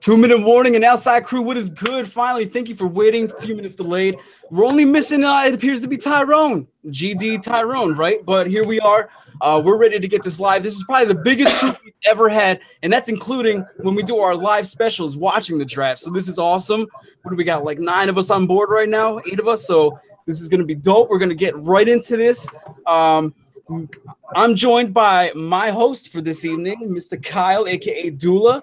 2-minute warning and outside crew. What is good? Finally, thank you for waiting. A few minutes delayed. We're only missing, it appears to be Tyrone. GD Tyrone, right? But here we are. We're ready to get this live. This is probably the biggest shoot we've ever had, and that's including when we do our live specials watching the draft. So this is awesome. What do we got? Like 9 of us on board right now, 8 of us. So this is going to be dope. We're going to get right into this. I'm joined by my host for this evening, Mr. Kyle, a.k.a. Dula.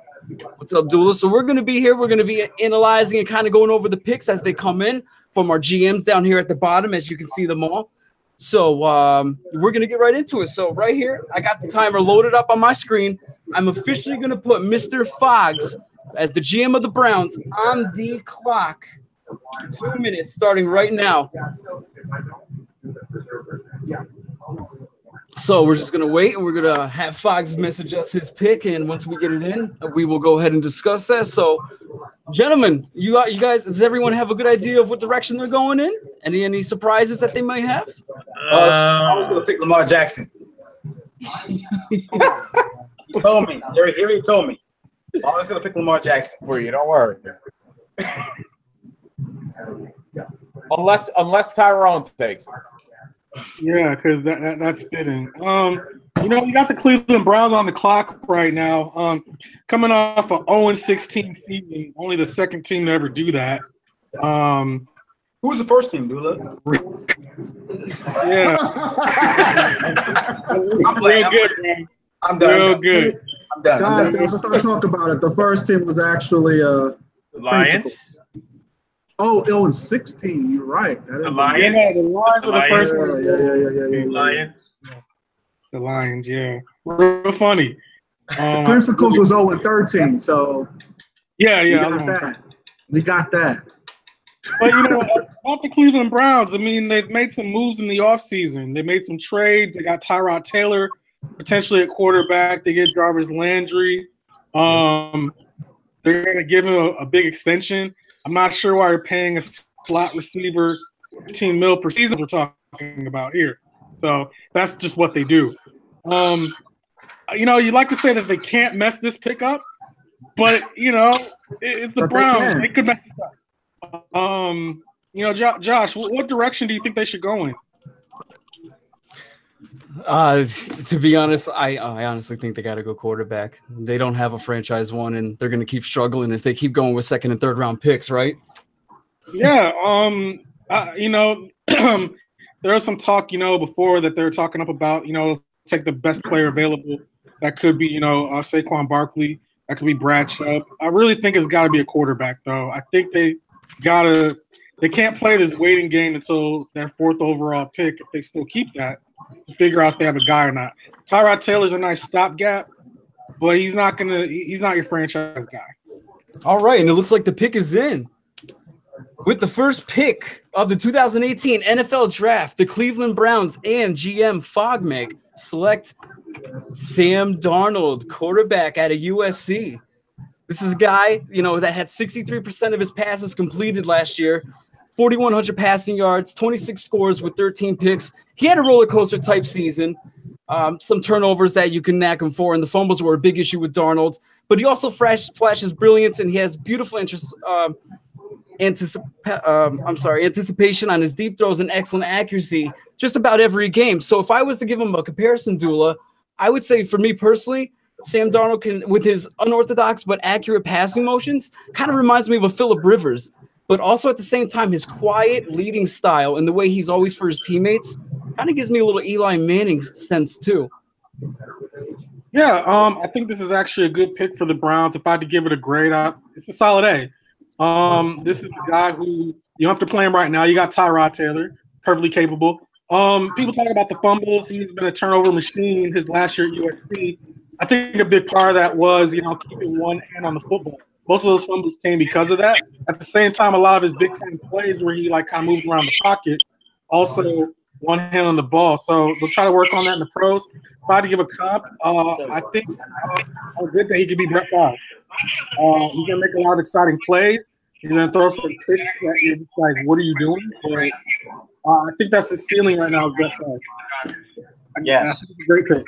What's up, Dula? So we're going to be here. We're going to be analyzing and kind of going over the picks as they come in from our GMs down here at the bottom, as you can see them all. So we're going to get right into it. So right here, I got the timer loaded up on my screen. I'm officially going to put Mr. Foggs as the GM of the Browns on the clock. 2 minutes starting right now. So we're just going to wait, and we're going to have Foggs message us his pick, and once we get it in, we will go ahead and discuss that. So, gentlemen, you guys, does everyone have a good idea of what direction they're going in? Any surprises that they might have? I was going to pick Lamar Jackson. He told me. He already told me. I was going to pick Lamar Jackson. For you, don't worry. Unless Tyrone takes it. Yeah, because that's fitting. You got the Cleveland Browns on the clock right now. Coming off an 0-16 season, only the second team to ever do that. Who's the first team, Dula? Yeah. I'm real good, man. I'm done. Real good. I'm done. Guys, let's not talk about it. The first team was actually Lions. Oh, 0-16. You're right. That is The Lions. Yeah, the Lions were the first one. Yeah. Lions. The Lions, yeah. Real funny. Creamsicles was 0-13, so Yeah. We got that. But, about the Cleveland Browns, I mean, they've made some moves in the offseason. They made some trades. They got Tyrod Taylor, potentially at quarterback. They get Jarvis Landry. They're going to give him a big extension. I'm not sure why you're paying a slot receiver $15 million per season we're talking about here. So that's just what they do. You like to say that they can't mess this pick up, but, it's the Browns. They could mess it up. Josh, what direction do you think they should go in? To be honest, I honestly think they got to go quarterback. They don't have a franchise one, and they're going to keep struggling if they keep going with second and third round picks, right? Yeah. There was some talk, before that they were talking up about, take the best player available. That could be, Saquon Barkley. That could be Brad Chubb. I really think it's got to be a quarterback, though. I think they can't play this waiting game until their 4th overall pick if they still keep that, to figure out if they have a guy or not. Tyrod Taylor's a nice stopgap, but he's not your franchise guy. All right, and it looks like the pick is in. With the first pick of the 2018 NFL Draft, the Cleveland Browns and GM Fogmeg select Sam Darnold, quarterback out of USC. This is a guy, that had 63% of his passes completed last year, 4,100 passing yards, 26 scores with 13 picks. He had a roller coaster type season, some turnovers that you can knack him for, and the fumbles were a big issue with Darnold. But he also flashes brilliance, and he has beautiful anticipation on his deep throws and excellent accuracy just about every game. So if I was to give him a comparison, Dula, I would say for me personally, Sam Darnold can, with his unorthodox but accurate passing motions, kind of reminds me of a Phillip Rivers. But also at the same time, his quiet leading style and the way he's always for his teammates kind of gives me a little Eli Manning sense too. Yeah, I think this is actually a good pick for the Browns. If I had to give it a grade, it's a solid A. This is the guy who you don't have to play him right now. You got Tyrod Taylor, perfectly capable. People talk about the fumbles. He's been a turnover machine his last year at USC. I think a big part of that was, keeping one hand on the football. Most of those fumbles came because of that. At the same time, a lot of his big-time plays where he kind of moved around the pocket, also one hand on the ball. So they'll try to work on that in the pros. If I had to give a comp, I think how good that he could be Brett Favre. He's going to make a lot of exciting plays. He's going to throw some picks that you're like, what are you doing? But I think that's his ceiling right now. Brett Favre. Yes. Great pick.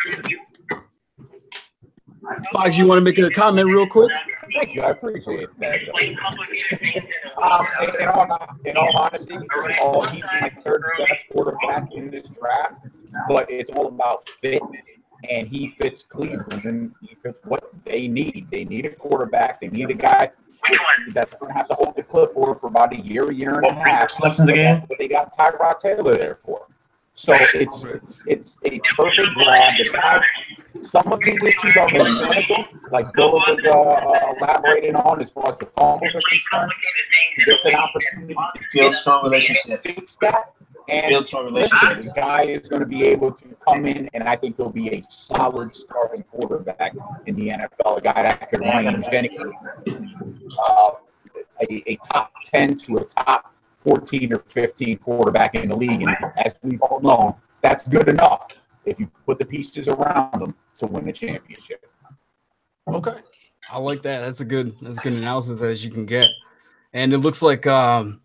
Fox, you want to make a comment real quick? Thank you. I appreciate that. In all honesty, he's my third best quarterback in this draft, but it's all about fit, and he fits Cleveland, and he fits what they need. They need a quarterback. They need a guy that's going to have to hold the clipboard for about a year and a half. Slips in the game. But they got Tyrod Taylor there for him. So it's a perfect grab. The guy, some of these issues are mechanical, like Bill was elaborating on as far as the fumbles are concerned. He gets an opportunity to Build strong relationship. fix that. And Build strong relationship. this guy is going to be able to come in, and I think he'll be a solid starting quarterback in the NFL. A guy that could range anywhere, a top 10 to a top 14 or 15 quarterback in the league. And as we've all known, that's good enough if you put the pieces around them to win the championship. Okay. I like that. That's a good analysis as you can get. And it looks like Mr.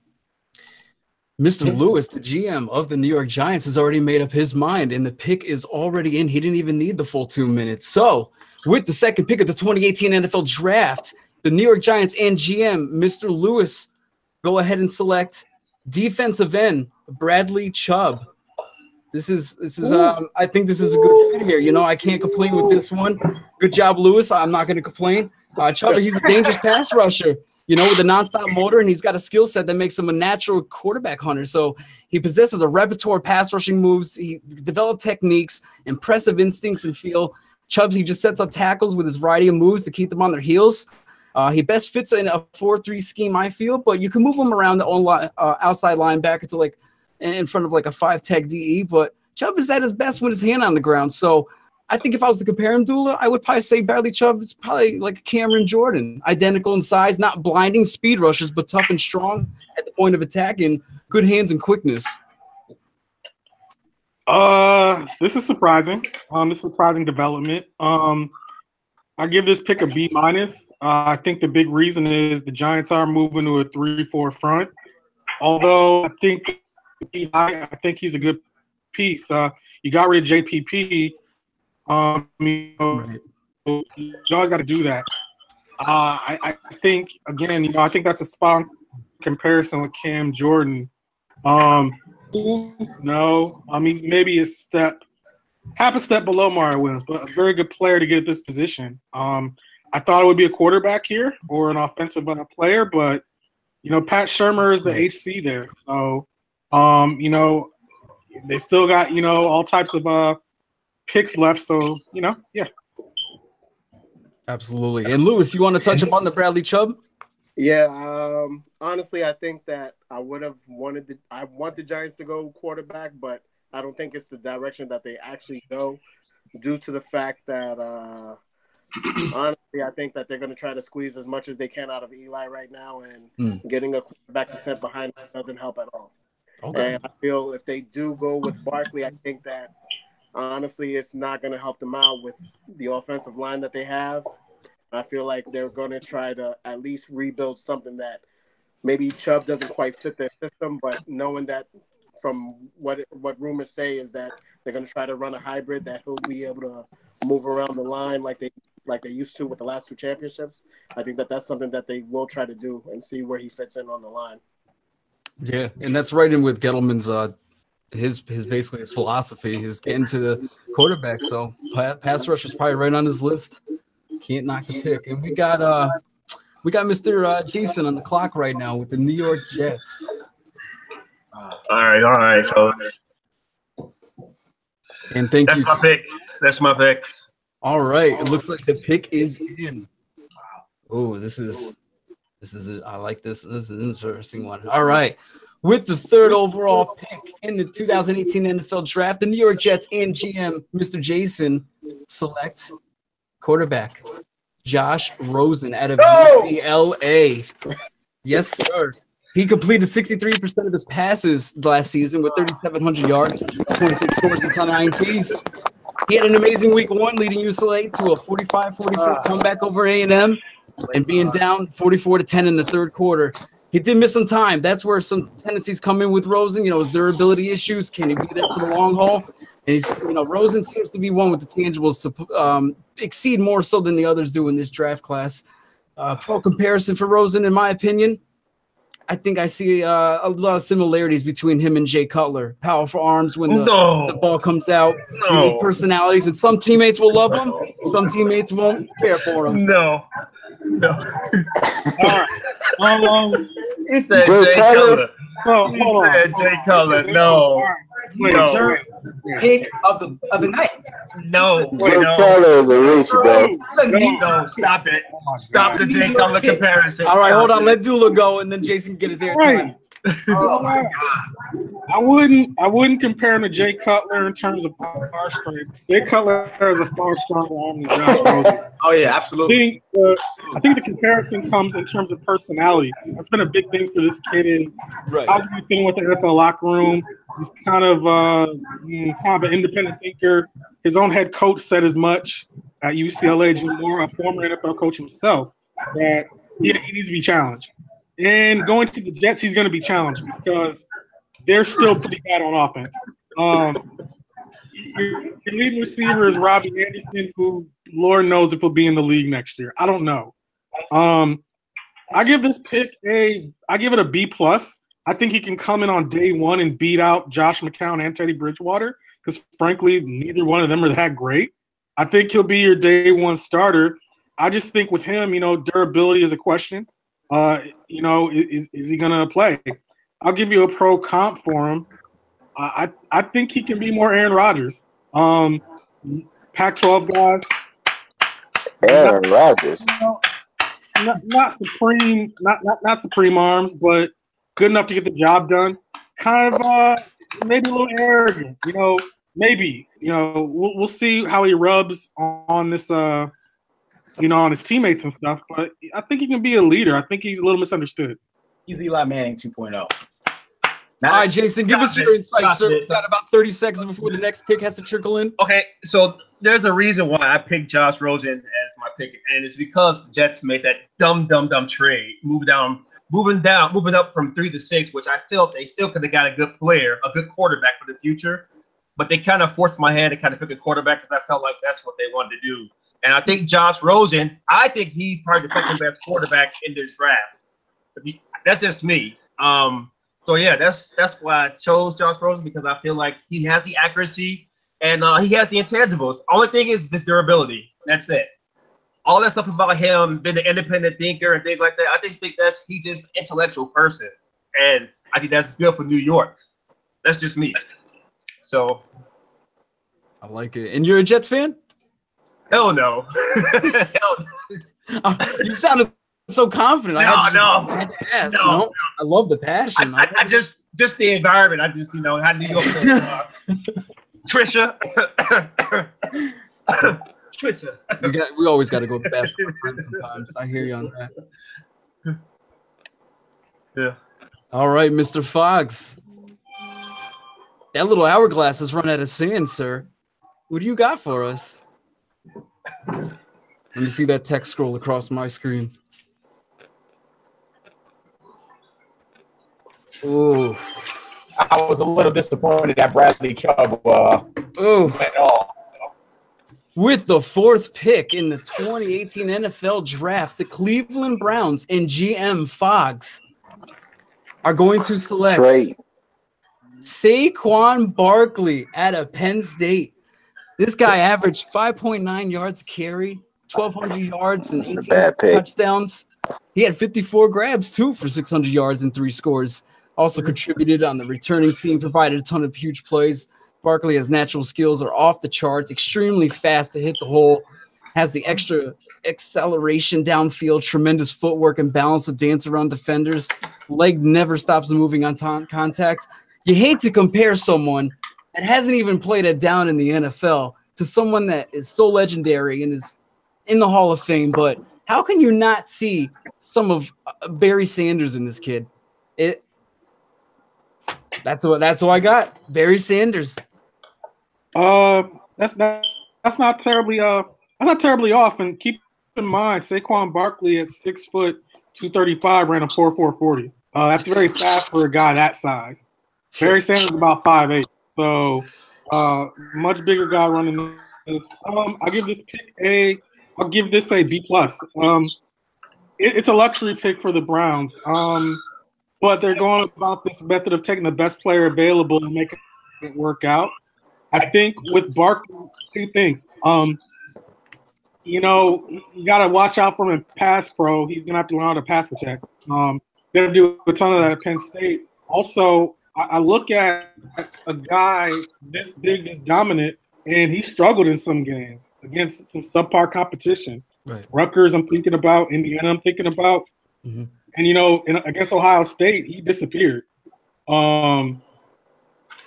Lewis, the GM of the New York Giants, has already made up his mind, and the pick is already in. He didn't even need the full 2 minutes. So, with the second pick of the 2018 NFL Draft, the New York Giants and GM, Mr. Lewis, go ahead and select defensive end Bradley Chubb. This is I think this is a good fit here. You know, I can't complain with this one. Good job, Lewis. I'm not going to complain. Chubb, he's a dangerous pass rusher, you know, with a nonstop motor, and he's got a skill set that makes him a natural quarterback hunter. So he possesses a repertoire of pass rushing moves. He developed techniques, impressive instincts and feel. Chubbs, he just sets up tackles with his variety of moves to keep them on their heels. He best fits in a 4-3 scheme, I feel, but you can move him around the outside linebacker to like in front of like a 5-tech DE. But Chubb is at his best with his hand on the ground. So I think if I was to compare him, Dula, I would probably say Bradley Chubb is probably like Cameron Jordan, identical in size, not blinding speed rushers, but tough and strong at the point of attack and good hands and quickness. This is surprising. This is surprising development. I give this pick a B-. I think the big reason is the Giants are moving to a 3-4 front. Although I think he's a good piece. You got rid of JPP. You always got to do that. I think again, I think that's a spot on comparison with Cam Jordan. No, I mean maybe half a step below Mario Williams, but a very good player to get at this position. I thought it would be a quarterback here or an offensive player, but Pat Shurmur is the HC there. So they still got all types of picks left. So yeah. Absolutely. And Lewis, you want to touch upon the Bradley Chubb? Yeah. Honestly, I think that I want the Giants to go quarterback, but I don't think it's the direction that they actually go, due to the fact that honestly, I think that they're going to try to squeeze as much as they can out of Eli right now, and getting a quarterback to sit behind him doesn't help at all. Okay. And I feel if they do go with Barkley, I think that honestly it's not going to help them out with the offensive line that they have. I feel like they're going to try to at least rebuild something that maybe Chubb doesn't quite fit their system, but knowing that from what rumors say is that they're going to try to run a hybrid that he'll be able to move around the line like they used to with the last 2 championships. I think that that's something that they will try to do and see where he fits in on the line. Yeah, and that's right in with Gettleman's his basically his philosophy is getting to the quarterback. So pass rush is probably right on his list. Can't knock the pick. And we got Mr. Jason on the clock right now with the New York Jets. All right, fellas. And thank you. That's my pick. All right. It looks like the pick is in. Oh, this is I like this. This is an interesting one. All right. With the 3rd overall pick in the 2018 NFL Draft, the New York Jets and GM, Mr. Jason, select quarterback Josh Rosen out of UCLA. Yes, sir. He completed 63% of his passes last season with 3,700 yards, 26 scores, and 10 INTs. He had an amazing week 1, leading UCLA to a 45-44 comeback over A&M and being down 44-10 in the 3rd quarter. He did miss some time. That's where some tendencies come in with Rosen. His durability issues. Can he be there for the long haul? And he's, Rosen seems to be one with the tangibles to exceed more so than the others do in this draft class. Pro comparison for Rosen, in my opinion, I think I see a lot of similarities between him and Jay Cutler. Powerful arms when the ball comes out. Unique personalities, and some teammates will love him. Some teammates won't care for him. No. All right. He said Jay Cutler. Hold said on. Jay Cutler. No. Third pick of the night. No. Jay Cutler is a reach, bro. No, stop it. Stop the Jay Cutler comparison. All right, hold on. Let Dula go, and then Jason can get his airtime. Right. Oh my God. I wouldn't compare him to Jay Cutler in terms of far strength. Jay Cutler is a far stronger arm than Josh Rosen. Oh yeah, absolutely. I think the comparison comes in terms of personality. That's been a big thing for this kid. Right. How's he feeling with the NFL locker room? He's kind of an independent thinker. His own head coach said as much at UCLA. Jim Moore, a former NFL coach himself, that he needs to be challenged. And going to the Jets, he's going to be challenged because they're still pretty bad on offense. Your leading receiver is Robbie Anderson, who Lord knows if he'll be in the league next year. I don't know. I give this pick I give it a B+. I think he can come in on day one and beat out Josh McCown and Teddy Bridgewater because, frankly, neither one of them are that great. I think he'll be your day one starter. I just think with him, durability is a question. Is he going to play? I'll give you a pro comp for him. I think he can be more Aaron Rodgers. Pac-12 guys. Aaron Rodgers. Not supreme, not supreme arms, but good enough to get the job done. Kind of maybe a little arrogant, maybe. We'll see how he rubs on this on his teammates and stuff, but I think he can be a leader. I think he's a little misunderstood. He's Eli Manning 2.0. All right, Jason, give us your insight, sir. We've got about 30 seconds before the next pick has to trickle in. Okay, so there's a reason why I picked Josh Rosen as my pick, and it's because the Jets made that dumb trade, moving up from 3 to 6, which I felt they still could have got a good player, a good quarterback for the future, but they kind of forced my hand to kind of pick a quarterback because I felt like that's what they wanted to do. And I think Josh Rosen, I think he's probably the second best quarterback in this draft. That's just me. So yeah, that's why I chose Josh Rosen, because I feel like he has the accuracy and he has the intangibles. Only thing is just durability. That's it. All that stuff about him being an independent thinker and things like that, I just think he's just an intellectual person, and I think that's good for New York. That's just me. So I like it. And you're a Jets fan? Hell no. Hell no. You sounded so confident. I had to ask. No. I love the passion. I just the environment. I just how New York Trisha. Trisha. We always got to go back sometimes. I hear you on that. Yeah. All right, Mr. Fox. That little hourglass has run out of sand, sir. What do you got for us? Let me see that text scroll across my screen. Ooh. I was a little disappointed that Bradley Chubb went off. With the 4th pick in the 2018 NFL Draft, the Cleveland Browns and GM Fox are going to select Saquon Barkley out of Penn State. This guy averaged 5.9 yards a carry, 1,200 yards, and 18 touchdowns. He had 54 grabs, too, for 600 yards and 3 scores. Also contributed on the returning team, provided a ton of huge plays. Barkley has natural skills, are off the charts, extremely fast to hit the hole, has the extra acceleration downfield, tremendous footwork and balance to dance around defenders. Leg never stops moving on contact. You hate to compare someone that hasn't even played a down in the NFL to someone that is so legendary and is in the Hall of Fame, but how can you not see some of Barry Sanders in this kid? That's what I got. Barry Sanders. That's not terribly off. And keep in mind, Saquon Barkley at 6 foot 235 ran a 4.40. That's very fast for a guy that size. Barry Sanders is about 5'8". So Much bigger guy running this. I'll give this pick I'll give this a B plus. It's a luxury pick for the Browns. But they're going about this method of taking the best player available and making it work out. I think with Barkley, two things. You got to watch out for him in pass pro. He's going to have to learn how to pass protect. Going to do a ton of that at Penn State. Also, I look at a guy this big, this dominant, and he struggled in some games against some subpar competition. Right. Rutgers, I'm thinking about. Indiana, I'm thinking about. Mm-hmm. And against Ohio State, he disappeared.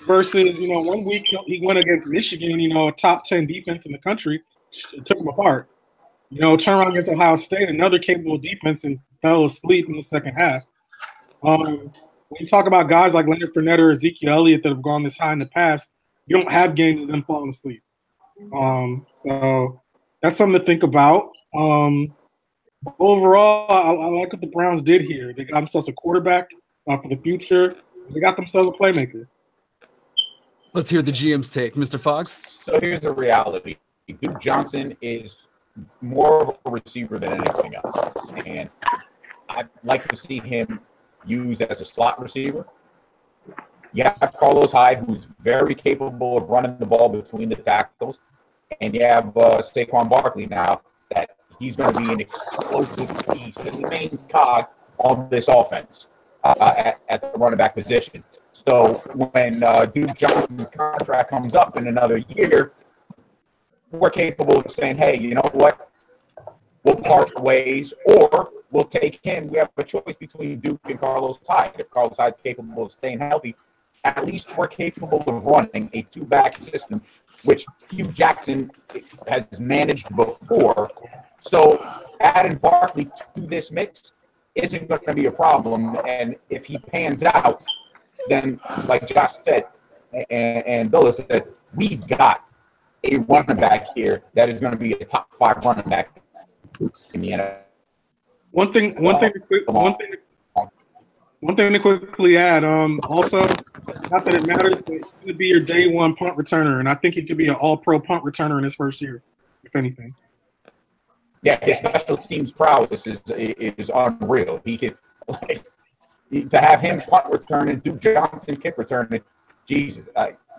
Versus, 1 week he went against Michigan, a top 10 defense in the country, took him apart. Turn around against Ohio State, another capable defense, and fell asleep in the second half. When you talk about guys like Leonard Fournette or Ezekiel Elliott that have gone this high in the past, you don't have games of them falling asleep. So that's something to think about. Overall, I like what the Browns did here. They got themselves a quarterback for the future. They got themselves a playmaker. Let's hear the GM's take. Mr. Fox? So here's the reality. Duke Johnson is more of a receiver than anything else. And I'd like to see him used as a slot receiver. You have Carlos Hyde, who's very capable of running the ball between the tackles. And you have Saquon Barkley now, that he's going to be an explosive piece, the main cog on this offense at the running back position. So when Duke Johnson's contract comes up in another year, we're capable of saying, hey, you know what? We'll part ways, or we'll take him. We have a choice between Duke and Carlos Hyde. If Carlos Hyde's capable of staying healthy, at least we're capable of running a two-back system, which Hugh Jackson has managed before. So adding Barkley to this mix isn't going to be a problem. And if he pans out, then like Josh said, and Bill said, we've got a running back here that is going to be a top 5 running back in the NFL. One thing to quickly add. Also, not that it matters, but he's going to be your day one punt returner, and I think he could be an all-pro punt returner in his first year, if anything. Yeah, his special teams prowess is unreal. He could to have him punt returning, Duke Johnson kick returning. Jesus,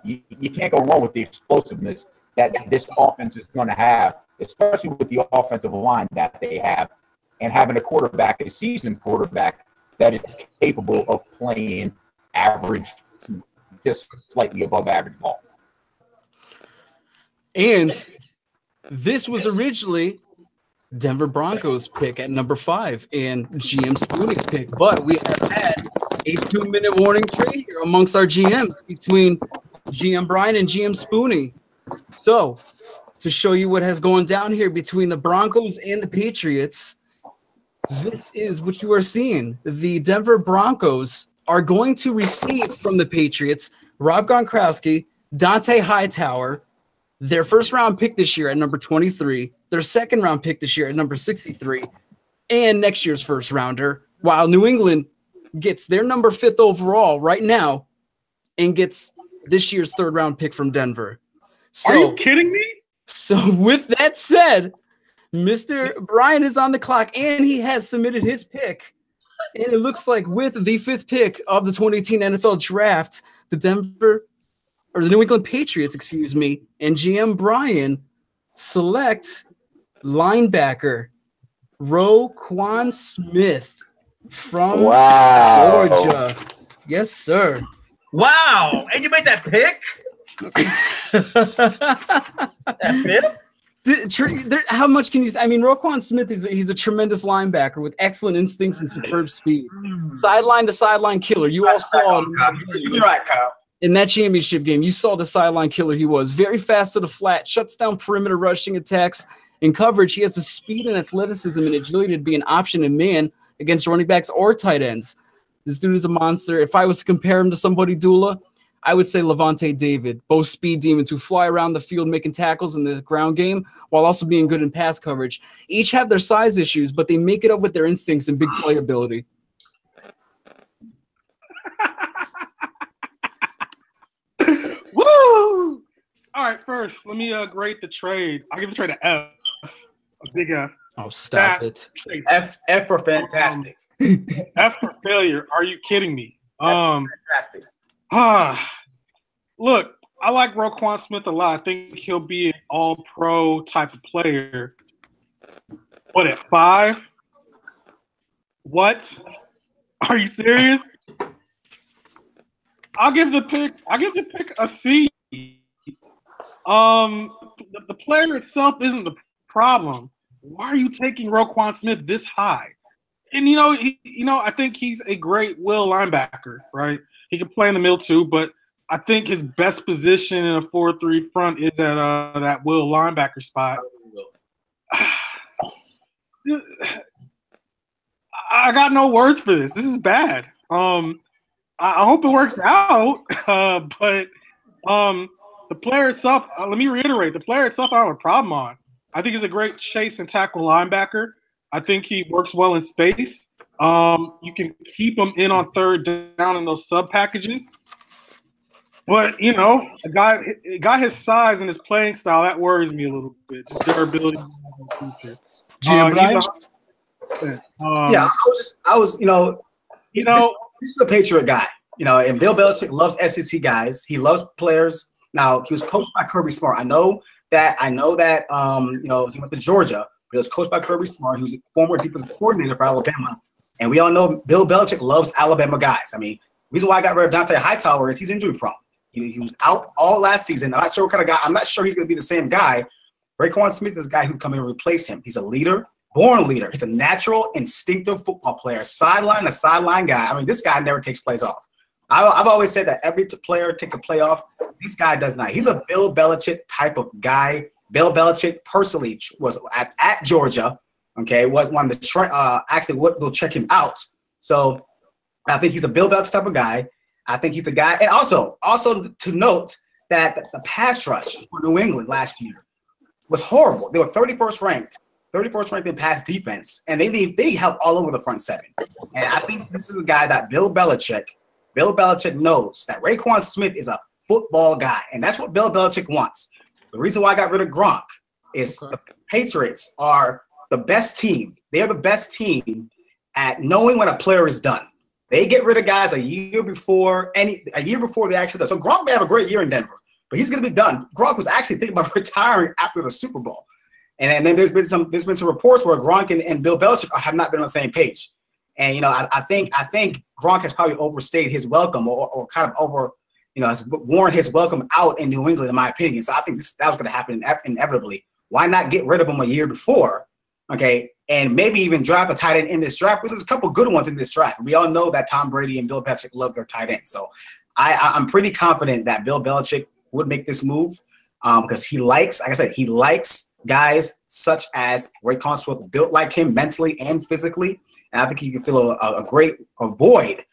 you can't go wrong with the explosiveness that this offense is going to have, especially with the offensive line that they have, and having a quarterback, a seasoned quarterback, that is capable of playing average to just slightly above average ball. And this was originally Denver Broncos pick at number 5 and GM Spooney's pick, but we have had a 2-minute warning trade here amongst our GMs between GM Brian and GM Spooney. So to show you what has gone down here between the Broncos and the Patriots, this is what you are seeing. The Denver Broncos are going to receive from the Patriots Rob Gronkowski, Dante Hightower, their first-round pick this year at number 23, their second-round pick this year at number 63, and next year's first-rounder, while New England gets their number 5th overall right now and gets this year's third-round pick from Denver. So, are you kidding me? So with that said, Mr. Brian is on the clock, and he has submitted his pick. And it looks like with the 5th pick of the 2018 NFL Draft, the New England Patriots, and GM Brian select linebacker Roquan Smith from Georgia. Yes, sir. Wow. And you made that pick? That pick? How much can you say? I mean, Roquan Smith he's a tremendous linebacker with excellent instincts and superb speed. Sideline to sideline killer. You all saw You're right, Kyle. In that championship game, you saw the sideline killer he was. Very fast to the flat, shuts down perimeter rushing attacks. In coverage, he has the speed and athleticism and agility to be an option in man against running backs or tight ends. This dude is a monster. If I was to compare him to somebody, Dula, I would say Levante David, both speed demons who fly around the field making tackles in the ground game while also being good in pass coverage. Each have their size issues, but they make it up with their instincts and big playability. Woo! right, first, let me grade the trade. I'll give the trade an F, a big F. Oh, stop it. F for fantastic. F for failure. Are you kidding me? Fantastic. Look, I like Roquan Smith a lot. I think he'll be an all-pro type of player. What, at 5? What? Are you serious? I'll give the pick a C. The player itself isn't the problem. Why are you taking Roquan Smith this high? And I think he's a great will linebacker, right? He can play in the middle too, but I think his best position in a 4-3 front is at that will linebacker spot. I got no words for this. This is bad. I hope it works out, but the player itself. Let me reiterate: the player itself, I have a problem on. I think he's a great chase and tackle linebacker. I think he works well in space. You can keep him in on third down in those sub packages. But a guy his size and his playing style, that worries me a little bit. Just durability in the future. This is a Patriot guy, and Bill Belichick loves SEC guys. He loves players. Now, he was coached by Kirby Smart. I know that he went to Georgia, but he was coached by Kirby Smart, who's a former defensive coordinator for Alabama. And we all know Bill Belichick loves Alabama guys. I mean, the reason why I got rid of Dante Hightower is he's injury prone. He was out all last season. I'm not sure what kind of guy. I'm not sure he's going to be the same guy. Roquan Smith is a guy who'd come in and replace him. He's a leader, born leader. He's a natural, instinctive football player, sideline to sideline guy. I mean, this guy never takes plays off. I've always said that every player takes a play off. This guy does not. He's a Bill Belichick type of guy. Bill Belichick personally was at Georgia. Okay, was one of the actually will check him out. So I think he's a Bill Belichick type of guy. I think he's a guy, and also to note that the pass rush for New England last year was horrible. They were 31st ranked in pass defense, and they need help all over the front seven. And I think this is a guy that Bill Belichick knows that Roquan Smith is a football guy, and that's what Bill Belichick wants. The reason why I got rid of Gronk is the Patriots are the best team. They are the best team at knowing when a player is done. They get rid of guys a year before they actually do. So Gronk may have a great year in Denver, but he's going to be done. Gronk was actually thinking about retiring after the Super Bowl, and then there's been some reports where Gronk and Bill Belichick have not been on the same page. And I think Gronk has probably overstayed his welcome or kind of has worn his welcome out in New England, in my opinion. So I think that was going to happen inevitably. Why not get rid of him a year before? Okay, and maybe even draft a tight end in this draft, because there's a couple good ones in this draft. We all know that Tom Brady and Bill Belichick love their tight ends. So I'm pretty confident that Bill Belichick would make this move because he likes, like I said, he likes guys such as Roquan Smith, built like him mentally and physically. And I think he can fill a great void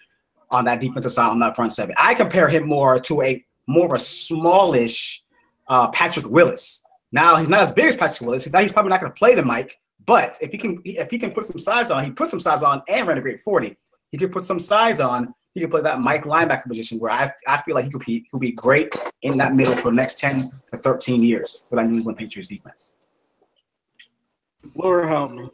on that defensive side, on that front seven. I compare him more of a smallish Patrick Willis. Now, he's not as big as Patrick Willis. He's probably not going to play the mic. But if he can put some size on, he put some size on and ran a great 40. He could put some size on. He could play that Mike linebacker position where I feel like he'll be great in that middle for the next 10 to 13 years for that New England Patriots defense. Lord help me.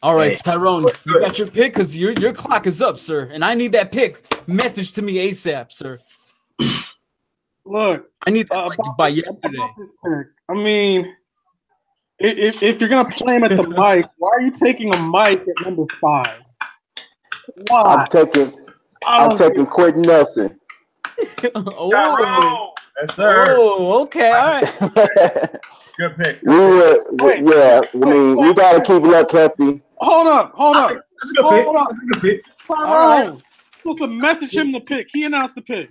All right, Tyrone, you got your pick because your clock is up, sir, and I need that pick. Message to me ASAP, sir. Look, I need that by yesterday. I mean, if you're gonna play him at the mic, why are you taking a mic at number 5? Why? I'm taking Quentin Nelson. Oh, yes, sir. Oh, okay, all right. Good pick. We gotta keep Luck healthy. Hold up. That's a good pick. All right. Supposed to message him the pick. He announced the pick.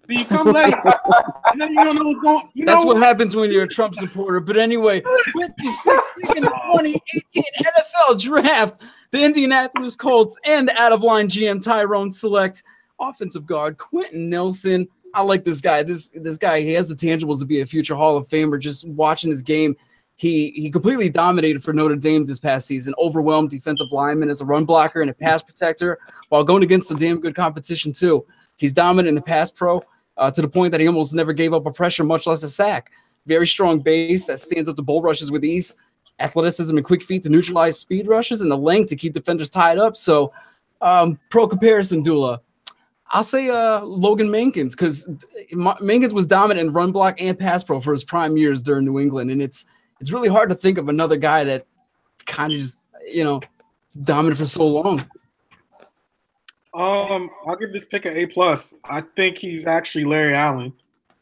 So you come late, and then you don't know what's going on. That's what happens when you're a Trump supporter. But anyway, with the 6th pick in the 2018 NFL Draft, the Indianapolis Colts and the out-of-line GM Tyrone select offensive guard Quentin Nelson. I like this guy. This guy, he has the tangibles to be a future Hall of Famer. Just watching his game, he completely dominated for Notre Dame this past season, overwhelmed defensive linemen as a run blocker and a pass protector while going against some damn good competition too. He's dominant in the pass pro. to the point that he almost never gave up a pressure, much less a sack. Very strong base that stands up to bull rushes with ease, athleticism and quick feet to neutralize speed rushes, and the length to keep defenders tied up. So, pro comparison, Dula, I'll say Logan Mankins, because Mankins was dominant in run block and pass pro for his prime years during New England, and it's really hard to think of another guy that kind of just, dominant for so long. I'll give this pick an A+. I think he's actually Larry Allen.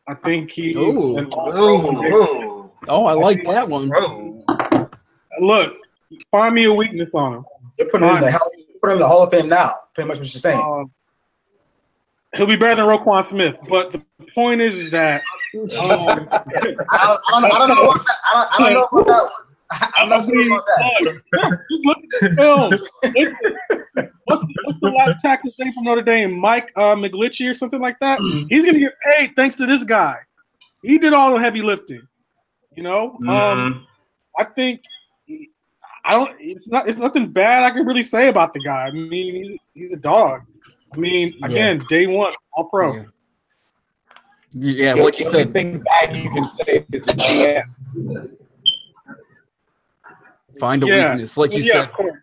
I think he. Oh, I like that one. Look, find me a weakness on him. You're putting him in the Hall of Fame now. Pretty much what you're saying. He'll be better than Roquan Smith, but the point is that I don't know about that one. I'm not sure about that. Just look at the film. What's the last tackle name from Notre Dame? Mike McGlinchey or something like that? He's gonna get paid thanks to this guy. He did all the heavy lifting. I think it's nothing bad I can really say about the guy. I mean, he's a dog. I mean, again, day one, all pro. Yeah, like you said. The only thing bad you can say is the GM. Find a weakness, like you said. Of course.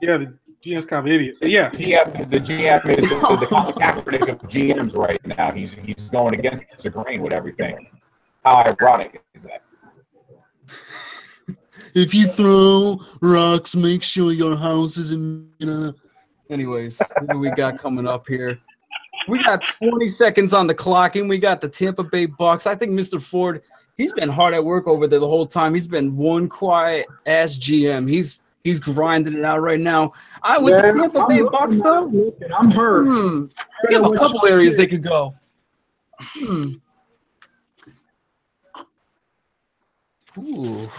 Yeah, the GM's kind of an idiot. Yeah. The GM is the acronym of GMs right now. He's going against the grain with everything. How ironic is that? If you throw rocks, make sure your house is in. Anyways, what do we got coming up here? We got 20 seconds on the clock, and we got the Tampa Bay Bucks. I think Mr. Ford, he's been hard at work over there the whole time. He's been one quiet-ass GM. He's grinding it out right now. With the Tampa Bay Bucks, though, I'm hurt. They have a couple areas they could go. Ooh.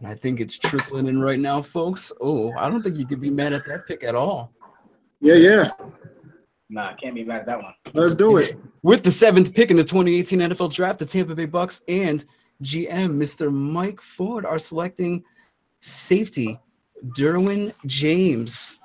I think it's trickling in right now, folks. Oh, I don't think you could be mad at that pick at all. Yeah. Nah, I can't be mad at that one. Let's do it. With the 7th pick in the 2018 NFL Draft, the Tampa Bay Bucks and GM Mr. Mike Ford are selecting safety Derwin James.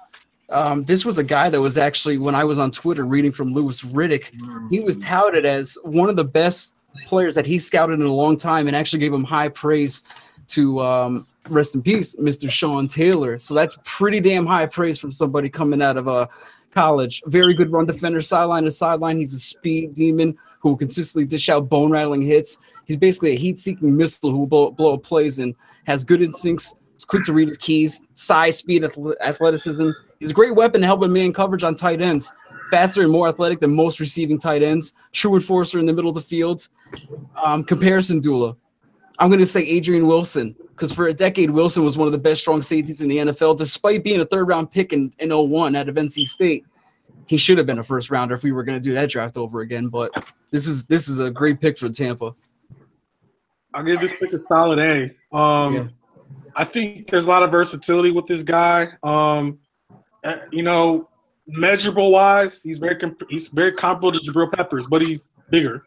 This was a guy that was actually, when I was on Twitter reading from Louis Riddick, he was touted as one of the best players that he scouted in a long time, and actually gave him high praise to rest in peace, Mr. Sean Taylor. So that's pretty damn high praise from somebody coming out of college. Very good run defender, sideline to sideline. He's a speed demon who will consistently dish out bone-rattling hits. He's basically a heat-seeking missile who will blow up plays and has good instincts. He's quick to read his keys, size, speed, athleticism. He's a great weapon to help in man coverage on tight ends. Faster and more athletic than most receiving tight ends. True enforcer in the middle of the field. Comparison Dula. I'm going to say Adrian Wilson, because for a decade, Wilson was one of the best strong safeties in the NFL, despite being a third-round pick in 01 out of NC State. He should have been a first-rounder if we were going to do that draft over again, but this is a great pick for Tampa. I'll give this pick a solid A. I think there's a lot of versatility with this guy. Measurable-wise, he's very comparable to Jabril Peppers, but he's bigger.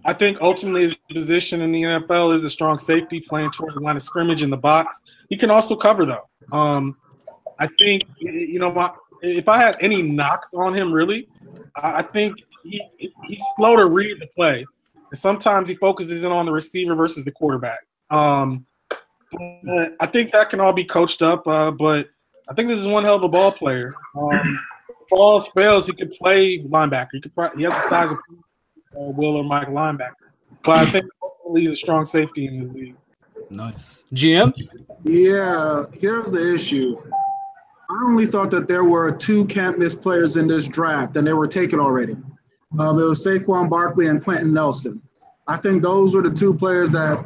I think ultimately his position in the NFL is a strong safety playing towards the line of scrimmage in the box. He can also cover, though. I think, if I had any knocks on him, really, I think he's slow to read the play. And sometimes he focuses in on the receiver versus the quarterback. I think that can all be coached up, but I think this is one hell of a ball player. If all fails, he could play linebacker. He has the size of Will or Mike linebacker. But I think he's a strong safety in this league. Nice. GM? Yeah, here's the issue. I only thought that there were 2 can't-miss players in this draft, and they were taken already. It was Saquon Barkley and Quentin Nelson. I think those were the 2 players that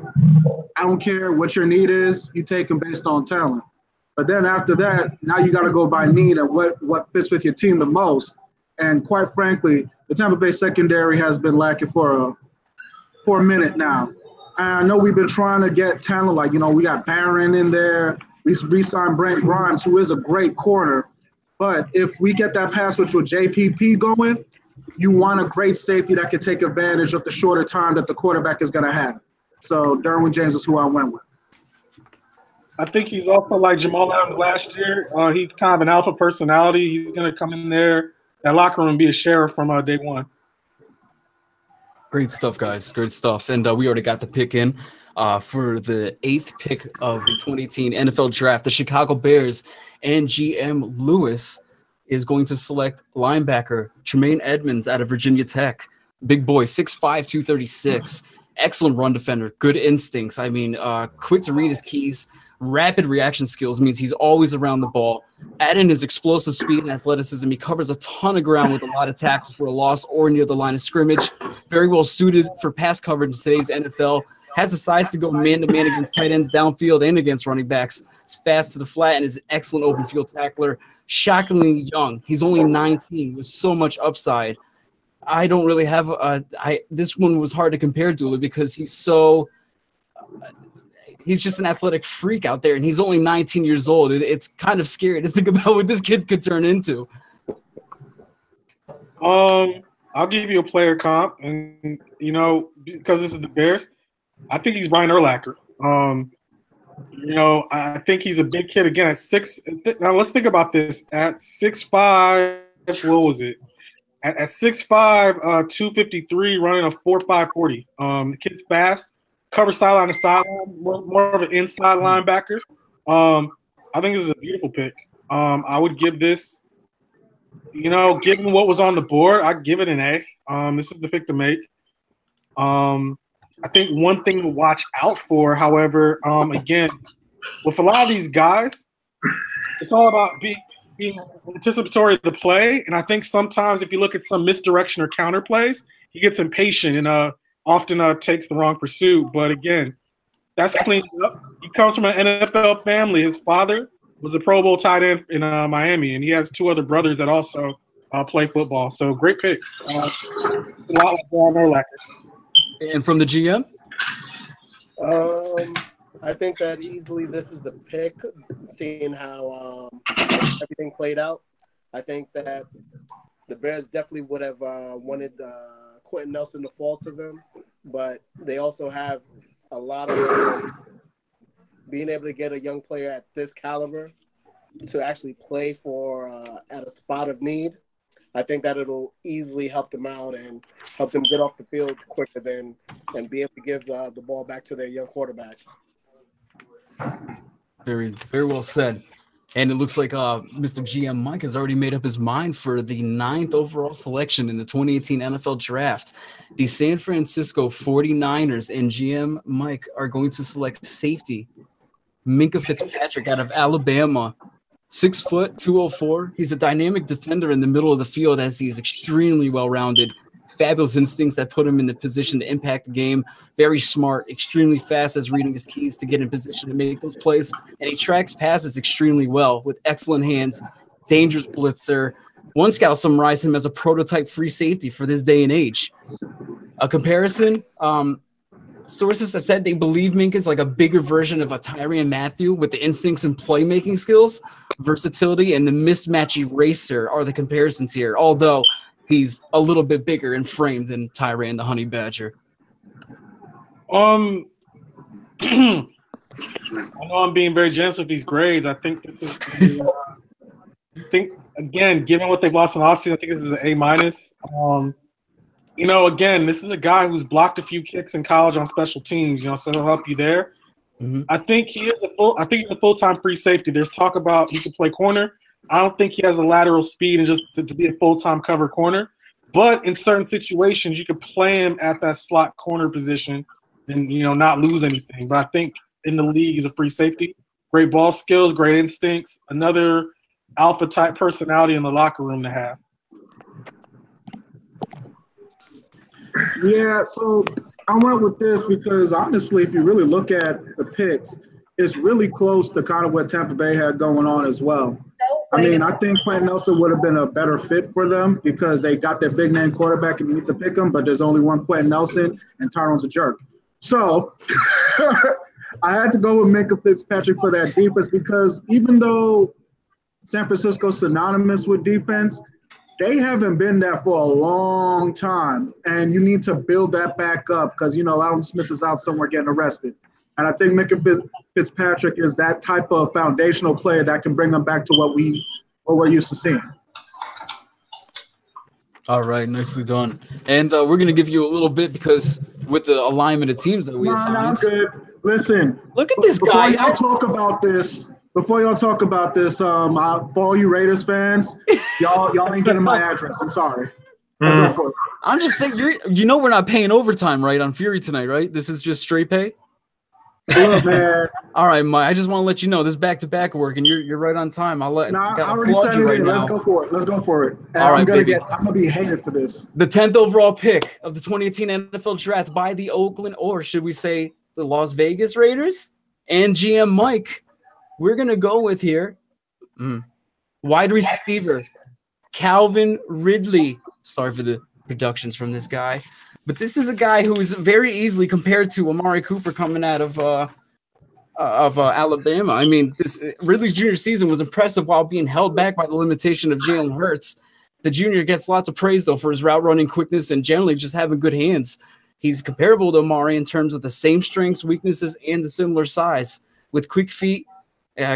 I don't care what your need is, you take them based on talent. But then after that, now you got to go by need and what fits with your team the most. And quite frankly, the Tampa Bay secondary has been lacking for a minute now. And I know we've been trying to get talent like, we got Barron in there. We re-signed Brent Grimes, who is a great corner. But if we get that pass with your JPP going, you want a great safety that can take advantage of the shorter time that the quarterback is going to have. So Derwin James is who I went with. I think he's also like Jamal Adams last year. He's kind of an alpha personality. He's going to come in there, that locker room, and be a sheriff from day one. Great stuff, guys. Great stuff. And we already got the pick in for the 8th pick of the 2018 NFL Draft. The Chicago Bears and GM Lewis is going to select linebacker Tremaine Edmonds out of Virginia Tech. Big boy, 6'5", 236. Excellent run defender, good instincts. I mean, quick to read his keys. Rapid reaction skills means he's always around the ball. Add in his explosive speed and athleticism. He covers a ton of ground with a lot of tackles for a loss or near the line of scrimmage. Very well suited for pass coverage in today's NFL. Has the size to go man-to-man against tight ends downfield and against running backs. He's fast to the flat and is an excellent open field tackler. Shockingly young. He's only 19 with so much upside. I don't really have this one was hard to compare to because he's so he's just an athletic freak out there, and he's only 19 years old. It's kind of scary to think about what this kid could turn into. I'll give you a player comp, and because this is the Bears, I think he's Brian Urlacher. I think he's a big kid again at 6. Now let's think about this. At 6'5", what was it? At 6'5", 253, running a 4.5 40. The kid's fast. Cover sideline to sideline, more of an inside linebacker. I think this is a beautiful pick. I would give this, given what was on the board, I'd give it an A. This is the pick to make. I think one thing to watch out for, however, again, with a lot of these guys, it's all about being anticipatory of the play. And I think sometimes if you look at some misdirection or counter plays, he gets impatient and often takes the wrong pursuit. But again, that's cleaned up. He comes from an NFL family. His father was a Pro Bowl tight end in Miami, and he has 2 other brothers that also play football. So great pick. A lot like Brian Urlacher. And from the GM? I think that easily this is the pick, seeing how everything played out. I think that the Bears definitely would have wanted Quentin Nelson to fall to them, but they also have a lot of being able to get a young player at this caliber to actually play for at a spot of need. I think that it'll easily help them out and help them get off the field quicker and be able to give the ball back to their young quarterback. Very, very well said. And it looks like Mr. GM Mike has already made up his mind for the 9th overall selection in the 2018 NFL Draft. The San Francisco 49ers and GM Mike are going to select safety Minkah Fitzpatrick out of Alabama. 6 foot, 204. He's a dynamic defender in the middle of the field as he's extremely well-rounded. Fabulous instincts that put him in the position to impact the game. Very smart, extremely fast as reading his keys to get in position to make those plays. And he tracks passes extremely well with excellent hands, dangerous blitzer. One scout summarized him as a prototype free safety for this day and age. A comparison, sources have said they believe Minkah is like a bigger version of a Tyrann Mathieu with the instincts and playmaking skills, versatility, and the mismatch eraser are the comparisons here, although he's a little bit bigger in frame than Tyrann the Honey Badger. I know I'm being very generous with these grades. I think this is again, given what they've lost in offseason, I think this is an A-. Again, this is a guy who's blocked a few kicks in college on special teams, so he'll help you there. Mm-hmm. I think he's a full-time free safety. There's talk about he could play corner. I don't think he has the lateral speed and just to be a full-time cover corner. But in certain situations, you could play him at that slot corner position and, not lose anything. But I think in the league, he's a free safety. Great ball skills, great instincts, another alpha-type personality in the locker room to have. Yeah, so I went with this because honestly, if you really look at the picks, it's really close to kind of what Tampa Bay had going on as well. I mean, I think Quentin Nelson would have been a better fit for them because they got their big name quarterback and you need to pick him, but there's only one Quentin Nelson and Tyrone's a jerk. So I had to go with Minkah Fitzpatrick for that defense because even though San Francisco's synonymous with defense, they haven't been there for a long time, and you need to build that back up because, Alvin Smith is out somewhere getting arrested. And I think Minka Fitzpatrick is that type of foundational player that can bring them back to what we're used to seeing. All right, nicely done. And we're going to give you a little bit because with the alignment of teams that we assigned. No, I'm good. Listen. Look at this guy. Before y'all talk about this, for all you Raiders fans, y'all ain't getting my address. I'm sorry. I'm just saying, we're not paying overtime, right, on Fury tonight, right? This is just straight pay? Look, man. All right, Mike. I just want to let you know this back-to-back work, and you're right on time. I already said it. Right now. Let's go for it. And all right, I'm gonna be hated for this. The 10th overall pick of the 2018 NFL Draft by the Oakland, or should we say the Las Vegas Raiders, and GM Mike. We're gonna go with here. Wide receiver Calvin Ridley. Sorry for the productions from this guy. But this is a guy who is very easily compared to Amari Cooper coming out of Alabama. I mean, Ridley's junior season was impressive while being held back by the limitation of Jalen Hurts. The junior gets lots of praise, though, for his route running quickness and generally just having good hands. He's comparable to Amari in terms of the same strengths, weaknesses, and the similar size. With quick feet,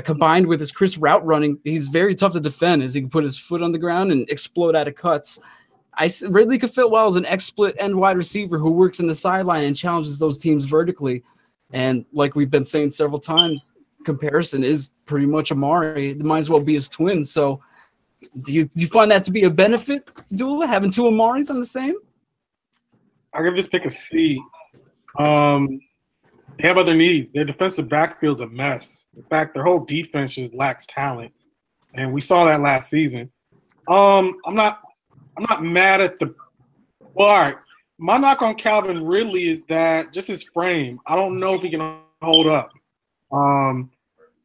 combined with his crisp route running, he's very tough to defend as he can put his foot on the ground and explode out of cuts. Ridley could fit well as an X-split end wide receiver who works in the sideline and challenges those teams vertically. And like we've been saying several times, comparison is pretty much Amari. It might as well be his twin. So do you find that to be a benefit, Dula, having two Amaris on the same? I'll give this pick a C. They have other needs. Their defensive backfield's a mess. In fact, their whole defense just lacks talent. And we saw that last season. I'm not mad at all right. My knock on Calvin Ridley is that just his frame. I don't know if he can hold up.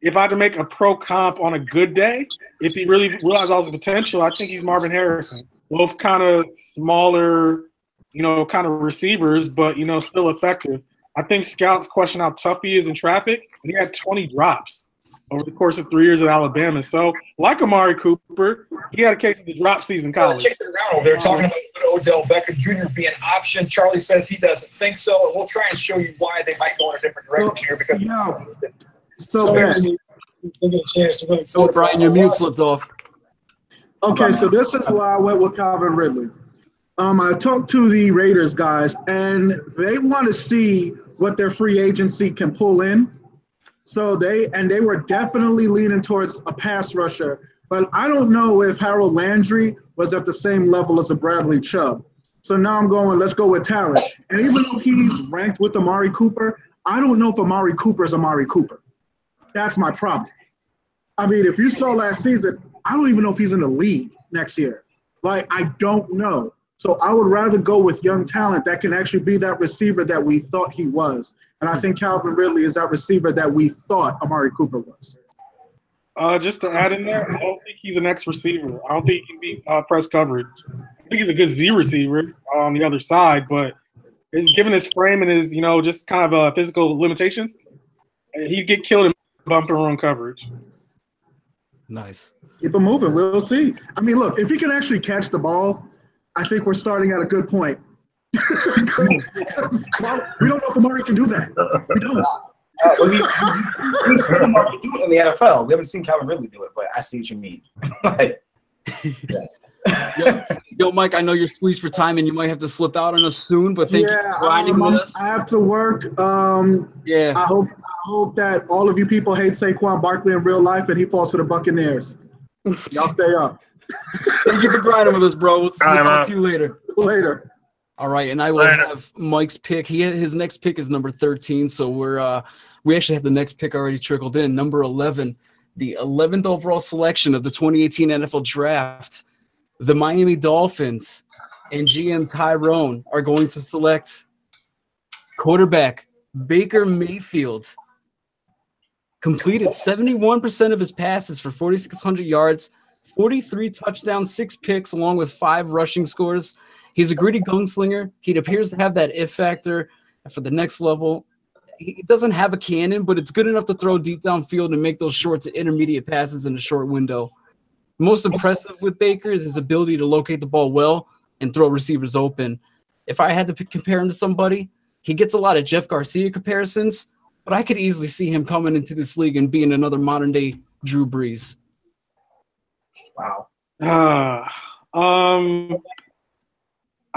If I had to make a pro comp on a good day, if he really realized all his potential, I think he's Marvin Harrison. Both kind of smaller, kind of receivers, but, still effective. I think scouts question how tough he is in traffic, and he had 20 drops over the course of 3 years at Alabama. So, like Amari Cooper, he had a case of the drop season college. They're talking about Odell Beckham Jr. being an option. Charlie says he doesn't think so, and we'll try and show you why they might go in a different direction here because Brian, your mute slipped off. Okay, so this is why I went with Calvin Ridley. I talked to the Raiders guys, and they want to see what their free agency can pull in. So they were definitely leaning towards a pass rusher, but I don't know if Harold Landry was at the same level as a Bradley Chubb. So now I'm going, let's go with talent. And even though he's ranked with Amari Cooper, I don't know if Amari Cooper is Amari Cooper. That's my problem. I mean, if you saw last season, I don't even know if he's in the league next year. Like, I don't know. So I would rather go with young talent that can actually be that receiver that we thought he was. And I think Calvin Ridley is that receiver that we thought Amari Cooper was. Just to add in there, I don't think he's an X receiver. I don't think he can be press coverage. I think he's a good Z receiver on the other side, but given his frame and his, just kind of physical limitations, he'd get killed in bumper run coverage. Nice. Keep him moving. We'll see. I mean, look, if he can actually catch the ball, I think we're starting at a good point. We don't know if Amari can do that. We don't. We've seen Amari do it in the NFL. We haven't seen Calvin Ridley do it, but I see what you mean. Yo, Mike, I know you're squeezed for time and you might have to slip out on us soon, but thank you for grinding with us. I have to work. I hope that all of you people hate Saquon Barkley in real life and he falls for the Buccaneers. Y'all stay up. Thank you for grinding with us, bro. We'll talk to you later. Later. All right, and I will have Mike's pick. His next pick is number 13, so we actually have the next pick already trickled in. Number 11, the 11th overall selection of the 2018 NFL Draft. The Miami Dolphins and GM Tyrone are going to select quarterback Baker Mayfield. Completed 71% of his passes for 4,600 yards, 43 touchdowns, 6 picks, along with 5 rushing scores. He's a gritty gunslinger. He appears to have that if factor for the next level. He doesn't have a cannon, but it's good enough to throw deep downfield and make those short to intermediate passes in a short window. Most impressive with Baker is his ability to locate the ball well and throw receivers open. If I had to compare him to somebody, he gets a lot of Jeff Garcia comparisons, but I could easily see him coming into this league and being another modern day Drew Brees. Wow.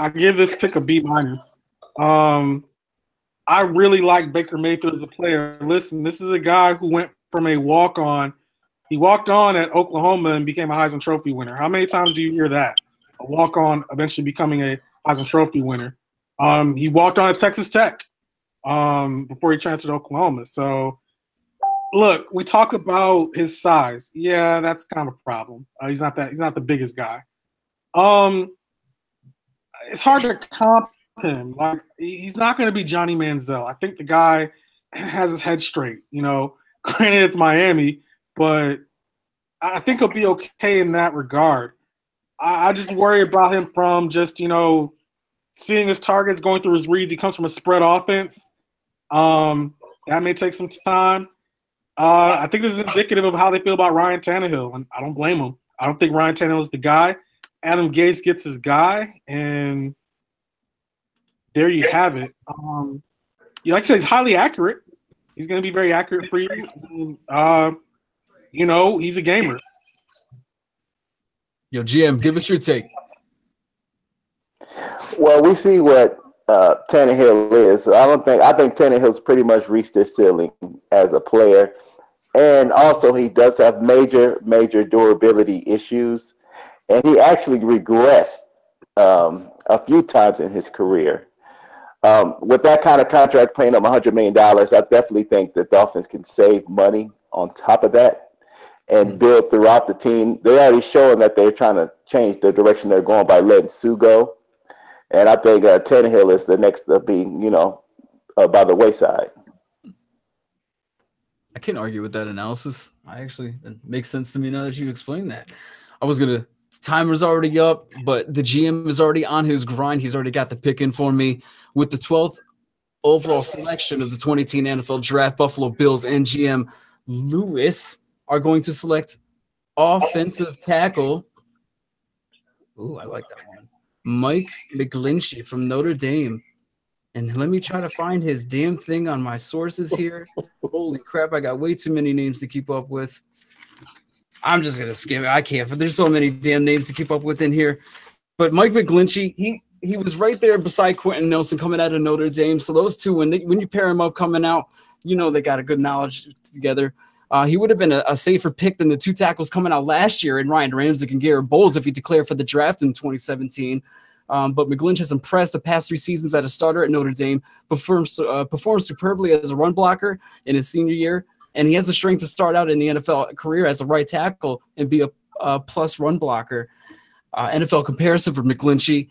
I give this pick a B minus. I really like Baker Mayfield as a player. Listen, this is a guy who went from a walk-on. He walked on at Oklahoma and became a Heisman Trophy winner. How many times do you hear that? A walk-on eventually becoming a Heisman Trophy winner. He walked on at Texas Tech before he transferred to Oklahoma. So, look, we talk about his size. Yeah, that's kind of a problem. He's not the biggest guy. It's hard to comp him. Like, he's not going to be Johnny Manziel. I think the guy has his head straight. You know, granted it's Miami, but I think he'll be okay in that regard. I just worry about him from just, you know, seeing his targets, going through his reads. He comes from a spread offense. That may take some time. I think this is indicative of how they feel about Ryan Tannehill, and I don't blame him. I don't think Ryan Tannehill is the guy. Adam Gase gets his guy, and there you have it. You like to say he's highly accurate. He's going to be very accurate for you. You know, he's a gamer. Yo, GM, give us your take. Well, we see what Tannehill is. I think Tannehill's pretty much reached his ceiling as a player. And also he does have major durability issues. And he actually regressed a few times in his career. With that kind of contract paying him $100 million, I definitely think the Dolphins can save money on top of that and build throughout the team. They're already showing that they're trying to change the direction they're going by letting Sue go. And I think Tannehill is the next to be, you know, by the wayside. I can't argue with that analysis. It makes sense to me now that you explained that. Timer's already up, but the GM is already on his grind. He's already got the pick in for me. With the 12th overall selection of the 2018 NFL Draft, Buffalo Bills and GM Lewis are going to select offensive tackle. Ooh, I like that one. Mike McGlinchey from Notre Dame. And let me try to find his damn thing on my sources here. Holy crap, I got way too many names to keep up with. I'm just going to skip it. I can't. There's so many damn names to keep up with in here. But Mike McGlinchey, he was right there beside Quentin Nelson coming out of Notre Dame. So those two, when you pair them up coming out, you know they got a good knowledge together. He would have been a safer pick than the two tackles coming out last year in Ryan Ramczyk and Garrett Bowles if he declared for the draft in 2017. But McGlinchey has impressed the past 3 seasons as a starter at Notre Dame, performed superbly as a run blocker in his senior year, and he has the strength to start out in the NFL career as a right tackle and be a plus run blocker. NFL comparison for McGlinchey,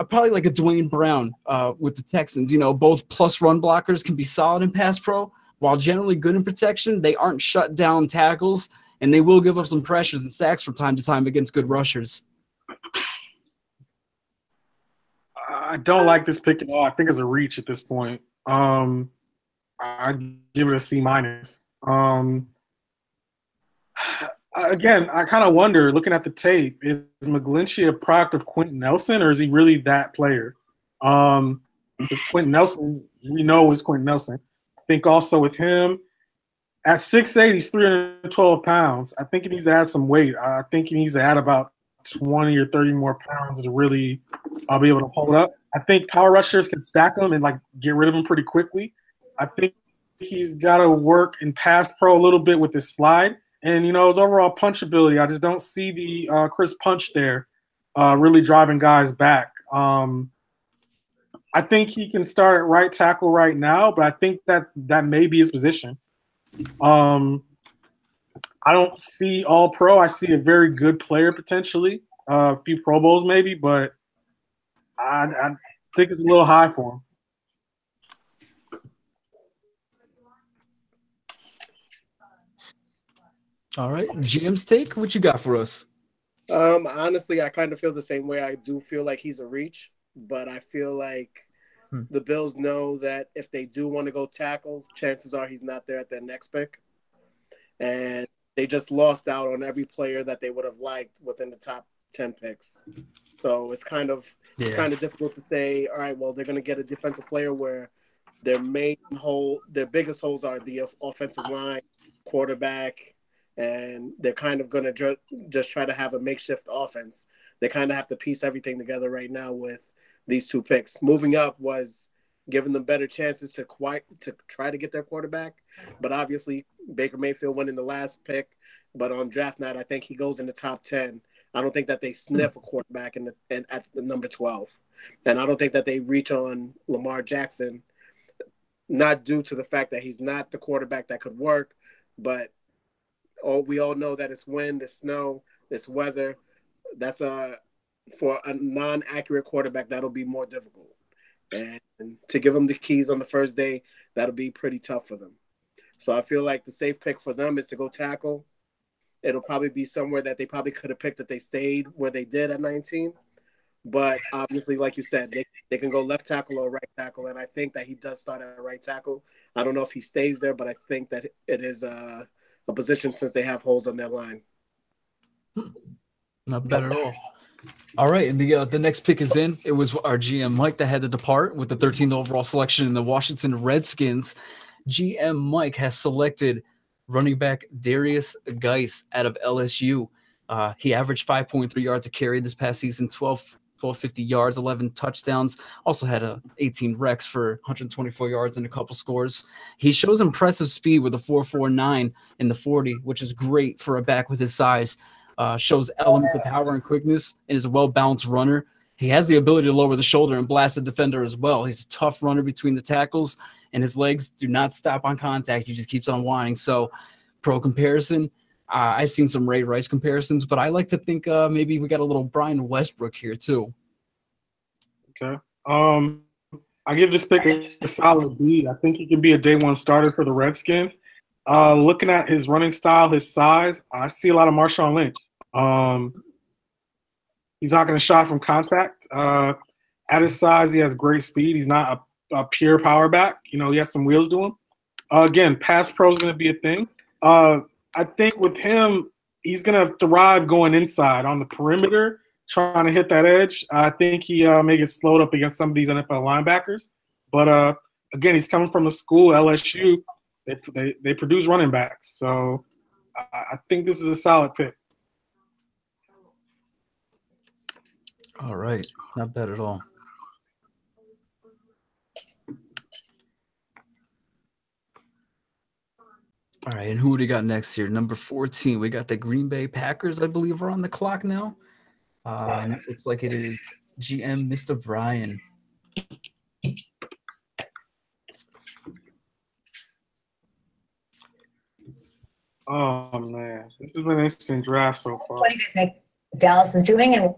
probably like a Dwayne Brown with the Texans. You know, both plus run blockers can be solid in pass pro, while generally good in protection. They aren't shut down tackles, and they will give up some pressures and sacks from time to time against good rushers. I don't like this pick at all. I think it's a reach at this point. I give it a C minus. Again, I kind of wonder, looking at the tape, is McGlinchey a product of Quentin Nelson, or is he really that player? Because Quentin Nelson, we know is Quentin Nelson. I think also with him, at 6'8", he's 312 pounds. I think he needs to add some weight. I think he needs to add about 20 or 30 more pounds to really be able to hold up. I think power rushers can stack him and like get rid of him pretty quickly. I think he's got to work in pass pro a little bit with his slide and, you know, his overall punch ability. I just don't see the crisp punch there really driving guys back. I think he can start at right tackle right now, but I think that may be his position. I don't see all pro. I see a very good player potentially, a few Pro Bowls maybe, but I think it's a little high for him. All right, GM's take. What you got for us? Honestly, I kind of feel the same way. I do feel like he's a reach, but I feel like the Bills know that if they do want to go tackle, chances are he's not there at their next pick. And they just lost out on every player that they would have liked within the top 10 picks. So it's kind of difficult to say, all right, well, they're going to get a defensive player where their biggest holes are the offensive line, quarterback, and they're kind of going to just try to have a makeshift offense. They kind of have to piece everything together right now with these 2 picks. Moving up was giving them better chances to try to get their quarterback, but obviously Baker Mayfield went in the last pick, but on draft night I think he goes in the top 10. I don't think that they sniff a quarterback at the number 12, and I don't think that they reach on Lamar Jackson, not due to the fact that he's not the quarterback that could work, but we all know that it's wind, it's snow, it's weather. That's for a non-accurate quarterback, that'll be more difficult. And to give them the keys on the first day, that'll be pretty tough for them. So I feel like the safe pick for them is to go tackle. It'll probably be somewhere that they probably could have picked if they stayed where they did at 19. But obviously, like you said, they can go left tackle or right tackle. And I think that he does start at right tackle. I don't know if he stays there, but I think that it is a position since they have holes on their line. Not bad at all. All right, and the next pick is in. It was our GM Mike that had to depart with the 13th overall selection in the Washington Redskins. GM Mike has selected running back Darius Geis out of LSU. He averaged 5.3 yards a carry this past season, 1250 yards, 11 touchdowns. Also had 18 recs for 124 yards and a couple scores. He shows impressive speed with a 4.49 in the 40, which is great for a back with his size. Shows elements of power and quickness and is a well-balanced runner. He has the ability to lower the shoulder and blast a defender as well. He's a tough runner between the tackles, and his legs do not stop on contact. He just keeps on whining. So, pro comparison, I've seen some Ray Rice comparisons, but I like to think maybe we got a little Brian Westbrook here too. Okay. I give this pick a solid B. I think he can be a day one starter for the Redskins. Looking at his running style, his size, I see a lot of Marshawn Lynch. He's not going to shot from contact. At his size, he has great speed. He's not a pure power back. He has some wheels to him. Again, pass pro is going to be a thing. I think with him, he's going to thrive going inside on the perimeter, trying to hit that edge. I think he may get slowed up against some of these NFL linebackers. But, again, he's coming from a school, LSU. They produce running backs. So I think this is a solid pick. All right. Not bad at all. All right, and who do we got next here? Number 14, we got the Green Bay Packers, I believe, are on the clock now. And it looks like it is GM Mr. Brian. Oh, man. This has been an interesting draft so far. What do you guys think Dallas is doing? And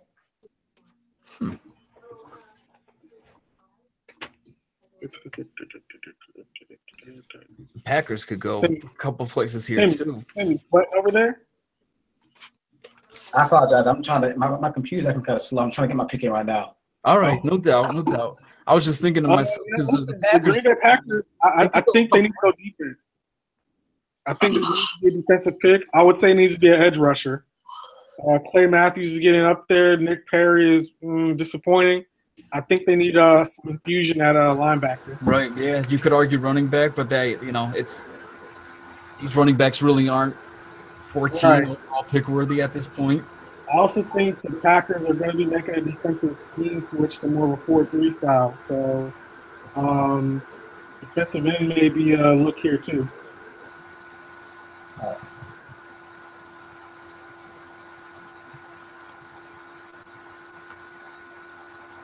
Packers could go a couple places here, too. What over there? I apologize. I'm trying to my computer's acting kind of slow. I'm trying to get my pick in right now. All right, no doubt, no doubt. I was just thinking to myself because the Green Bay Packers, I think they need to go defense. I think it needs to be a defensive pick. I would say it needs to be an edge rusher. Clay Matthews is getting up there. Nick Perry is disappointing. I think they need some infusion at a linebacker. Right, yeah. You could argue running back, but these running backs really aren't 14 overall pick worthy at this point. I also think the Packers are going to be making a defensive scheme switch to more of a 4-3 style. So defensive end may be a look here too.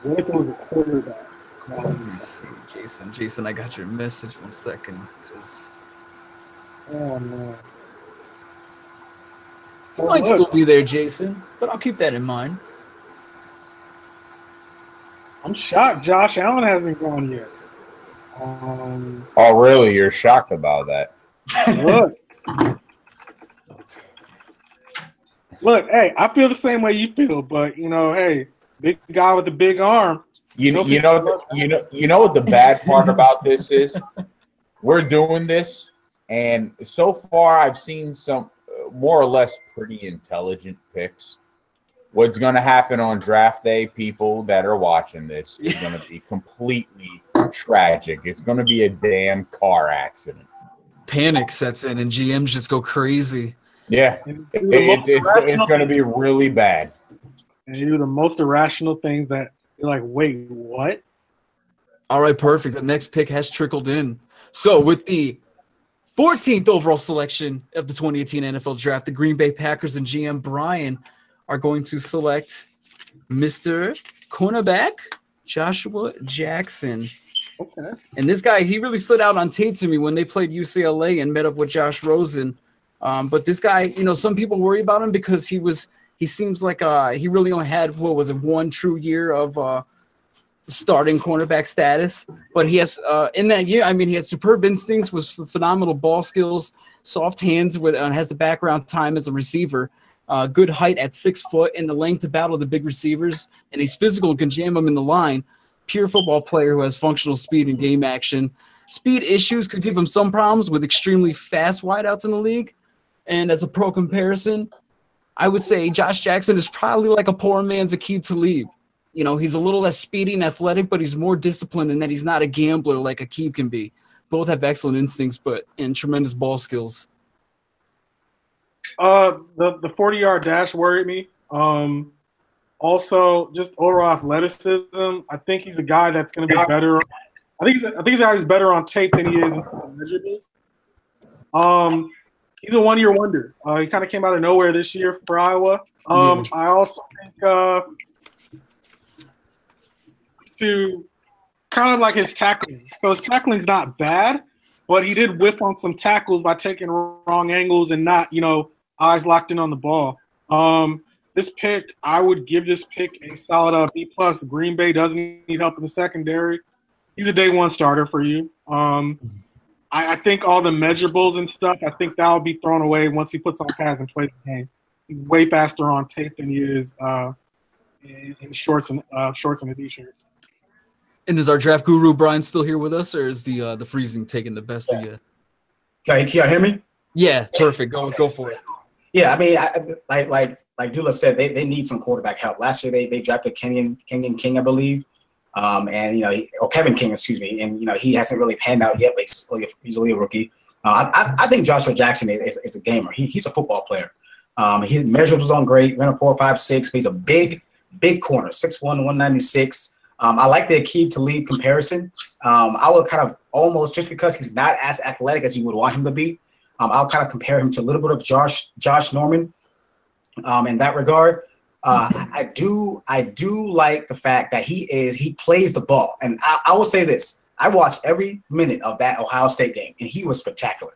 What if it was a quarterback? Let me see, Jason, I got your message. 1 second. Oh, man. He might still be there, Jason, but I'll keep that in mind. I'm shocked Josh Allen hasn't gone yet. Oh, really? You're shocked about that? Look, hey, I feel the same way you feel, but hey, big guy with a big arm. You know what the bad part about this is? We're doing this, and so far I've seen some more or less pretty intelligent picks. What's going to happen on draft day, people that are watching this, is going to be completely tragic. It's going to be a damn car accident. Panic sets in, and GMs just go crazy. Yeah, it's going to be really bad. And you do the most irrational things that you're like, wait, what? All right, perfect. The next pick has trickled in. So with the 14th overall selection of the 2018 NFL Draft, the Green Bay Packers and GM Brian are going to select Mr. Cornerback Joshua Jackson. Okay. And this guy, he really stood out on tape to me when they played UCLA and met up with Josh Rosen. But this guy, you know, some people worry about him because he seems like he really only had, one true year of starting cornerback status. But he has, in that year, I mean, he had superb instincts, was phenomenal ball skills, soft hands, has the background time as a receiver, good height at 6 foot, and the length to battle the big receivers. And he's physical and can jam them in the line. Pure football player who has functional speed and game action. Speed issues could give him some problems with extremely fast wideouts in the league. And as a pro comparison, I would say Josh Jackson is probably like a poor man's Aqib Talib. You know, he's a little less speedy and athletic, but he's more disciplined in that he's not a gambler like Aqib can be. Both have excellent instincts, and tremendous ball skills. The 40-yard dash worried me. Also, just overall athleticism. I think he's a guy that's going to be better. I think he's always better on tape than he is in measurables. He's a one-year wonder. He kind of came out of nowhere this year for Iowa. I also think to kind of like his tackling. So his tackling's not bad, but he did whiff on some tackles by taking wrong angles and not, eyes locked in on the ball. This pick, I would give this pick a solid B+. Green Bay doesn't need help in the secondary. He's a day one starter for you. I think all the measurables and stuff, I think that will be thrown away once he puts on pads and plays the game. He's way faster on tape than he is in shorts and a t-shirt. And is our draft guru Brian still here with us, or is the freezing taking the best of you? Can you hear me? Yeah, perfect. Go for it. Yeah, I mean, like Dula said, they need some quarterback help. Last year they drafted Kenyon King, I believe, Kevin King, excuse me, and he hasn't really panned out yet, but he's only a rookie. I think Joshua Jackson is a gamer. He's a football player. His measurables on great, ran a 4.56, but he's a big corner, 6'1", 196. I like the Aqib Talib comparison. I would kind of almost, just because he's not as athletic as you would want him to be, I'll kind of compare him to a little bit of Josh Norman in that regard. I do like the fact that he plays the ball. And I will say this. I watched every minute of that Ohio State game, and he was spectacular.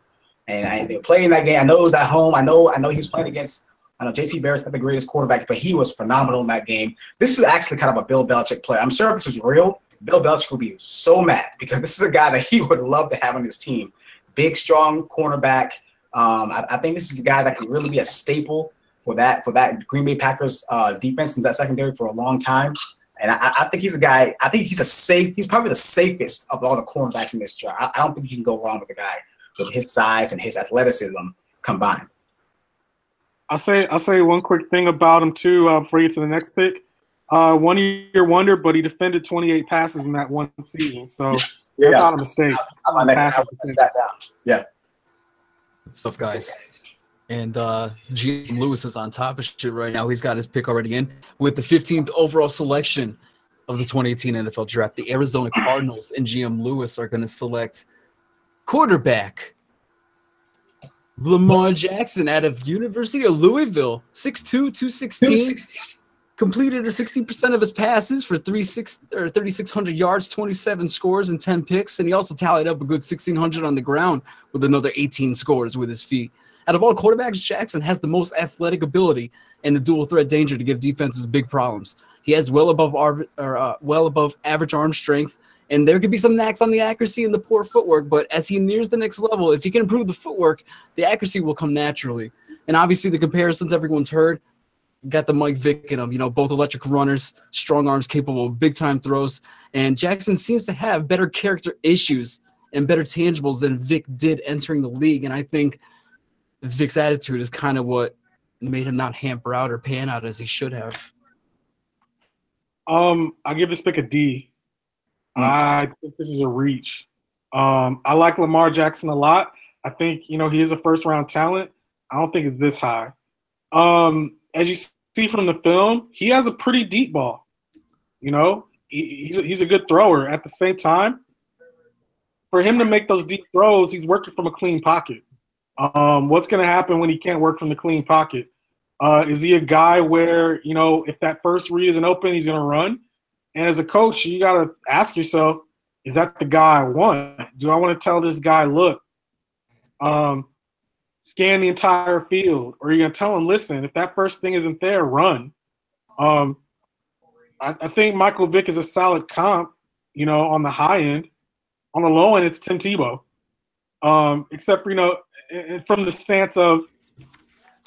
And they were playing that game. I know it was at home. I know he was playing against – I know J.T. Barrett's not the greatest quarterback, but he was phenomenal in that game. This is actually kind of a Bill Belichick play. I'm sure if this was real, Bill Belichick would be so mad because this is a guy that he would love to have on his team. Big, strong cornerback. I think this is a guy that could really be a staple for that Green Bay Packers defense in that secondary for a long time. And I think he's a guy. I think he's probably the safest of all the cornerbacks in this draft. I don't think you can go wrong with a guy with his size and his athleticism combined. I'll say one quick thing about him too before you get to the next pick. 1 year wonder, but he defended 28 passes in that one season, so that's not a mistake. Yeah. Good stuff, guys. And Jim Lewis is on top of shit right now. He's got his pick already in with the 15th overall selection of the 2018 NFL Draft. The Arizona Cardinals and GM Lewis are going to select quarterback Lamar Jackson out of University of Louisville, 6'2", 216. Completed 60% of his passes for 3,600 yards, 27 scores, and 10 picks. And he also tallied up a good 1,600 on the ground with another 18 scores with his feet. Out of all quarterbacks, Jackson has the most athletic ability and the dual threat danger to give defenses big problems. He has well above average arm strength, and there could be some knacks on the accuracy and the poor footwork. But as he nears the next level, if he can improve the footwork, the accuracy will come naturally. And obviously, the comparisons everyone's heard. Got the Mike Vick in him, both electric runners, strong arms capable of big-time throws. And Jackson seems to have better character issues and better tangibles than Vick did entering the league. And I think Vick's attitude is kind of what made him not hamper out or pan out as he should have. I give this pick a D. I think this is a reach. I like Lamar Jackson a lot. I think, he is a first-round talent. I don't think it's this high. As you see from the film, he has a pretty deep ball. He's a good thrower. At the same time, for him to make those deep throws, he's working from a clean pocket. What's going to happen when he can't work from the clean pocket? Is he a guy where, if that first read isn't open, he's going to run? And as a coach, you got to ask yourself, is that the guy I want? Do I want to tell this guy, look, scan the entire field? Or are you going to tell him, listen, if that first thing isn't there, run? I think Michael Vick is a solid comp, on the high end. On the low end, it's Tim Tebow. Except for, from the stance of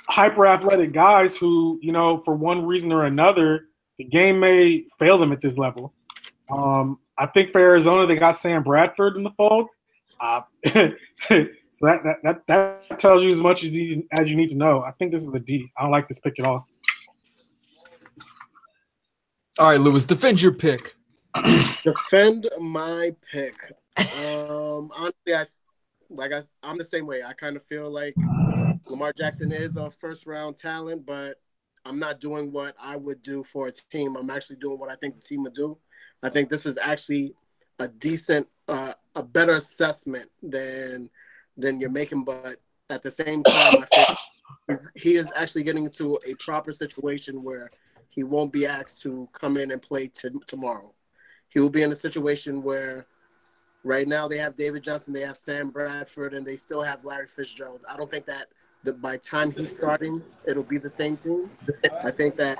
hyper-athletic guys who, for one reason or another, the game may fail them at this level. I think for Arizona, they got Sam Bradford in the fold. So that tells you as much as you need to know. I think this is a D. I don't like this pick at all. All right, Lewis, defend your pick. Defend my pick. Honestly, I'm the same way. I kind of feel like Lamar Jackson is a first-round talent, but I'm not doing what I would do for a team. I'm actually doing what I think the team would do. I think this is actually a decent, a better assessment than you're making. But at the same time, I feel he is actually getting into a proper situation where he won't be asked to come in and play tomorrow. He will be in a situation where right now they have David Johnson, they have Sam Bradford, and they still have Larry Fitzgerald. I don't think that by the time he's starting, it'll be the same team. I think that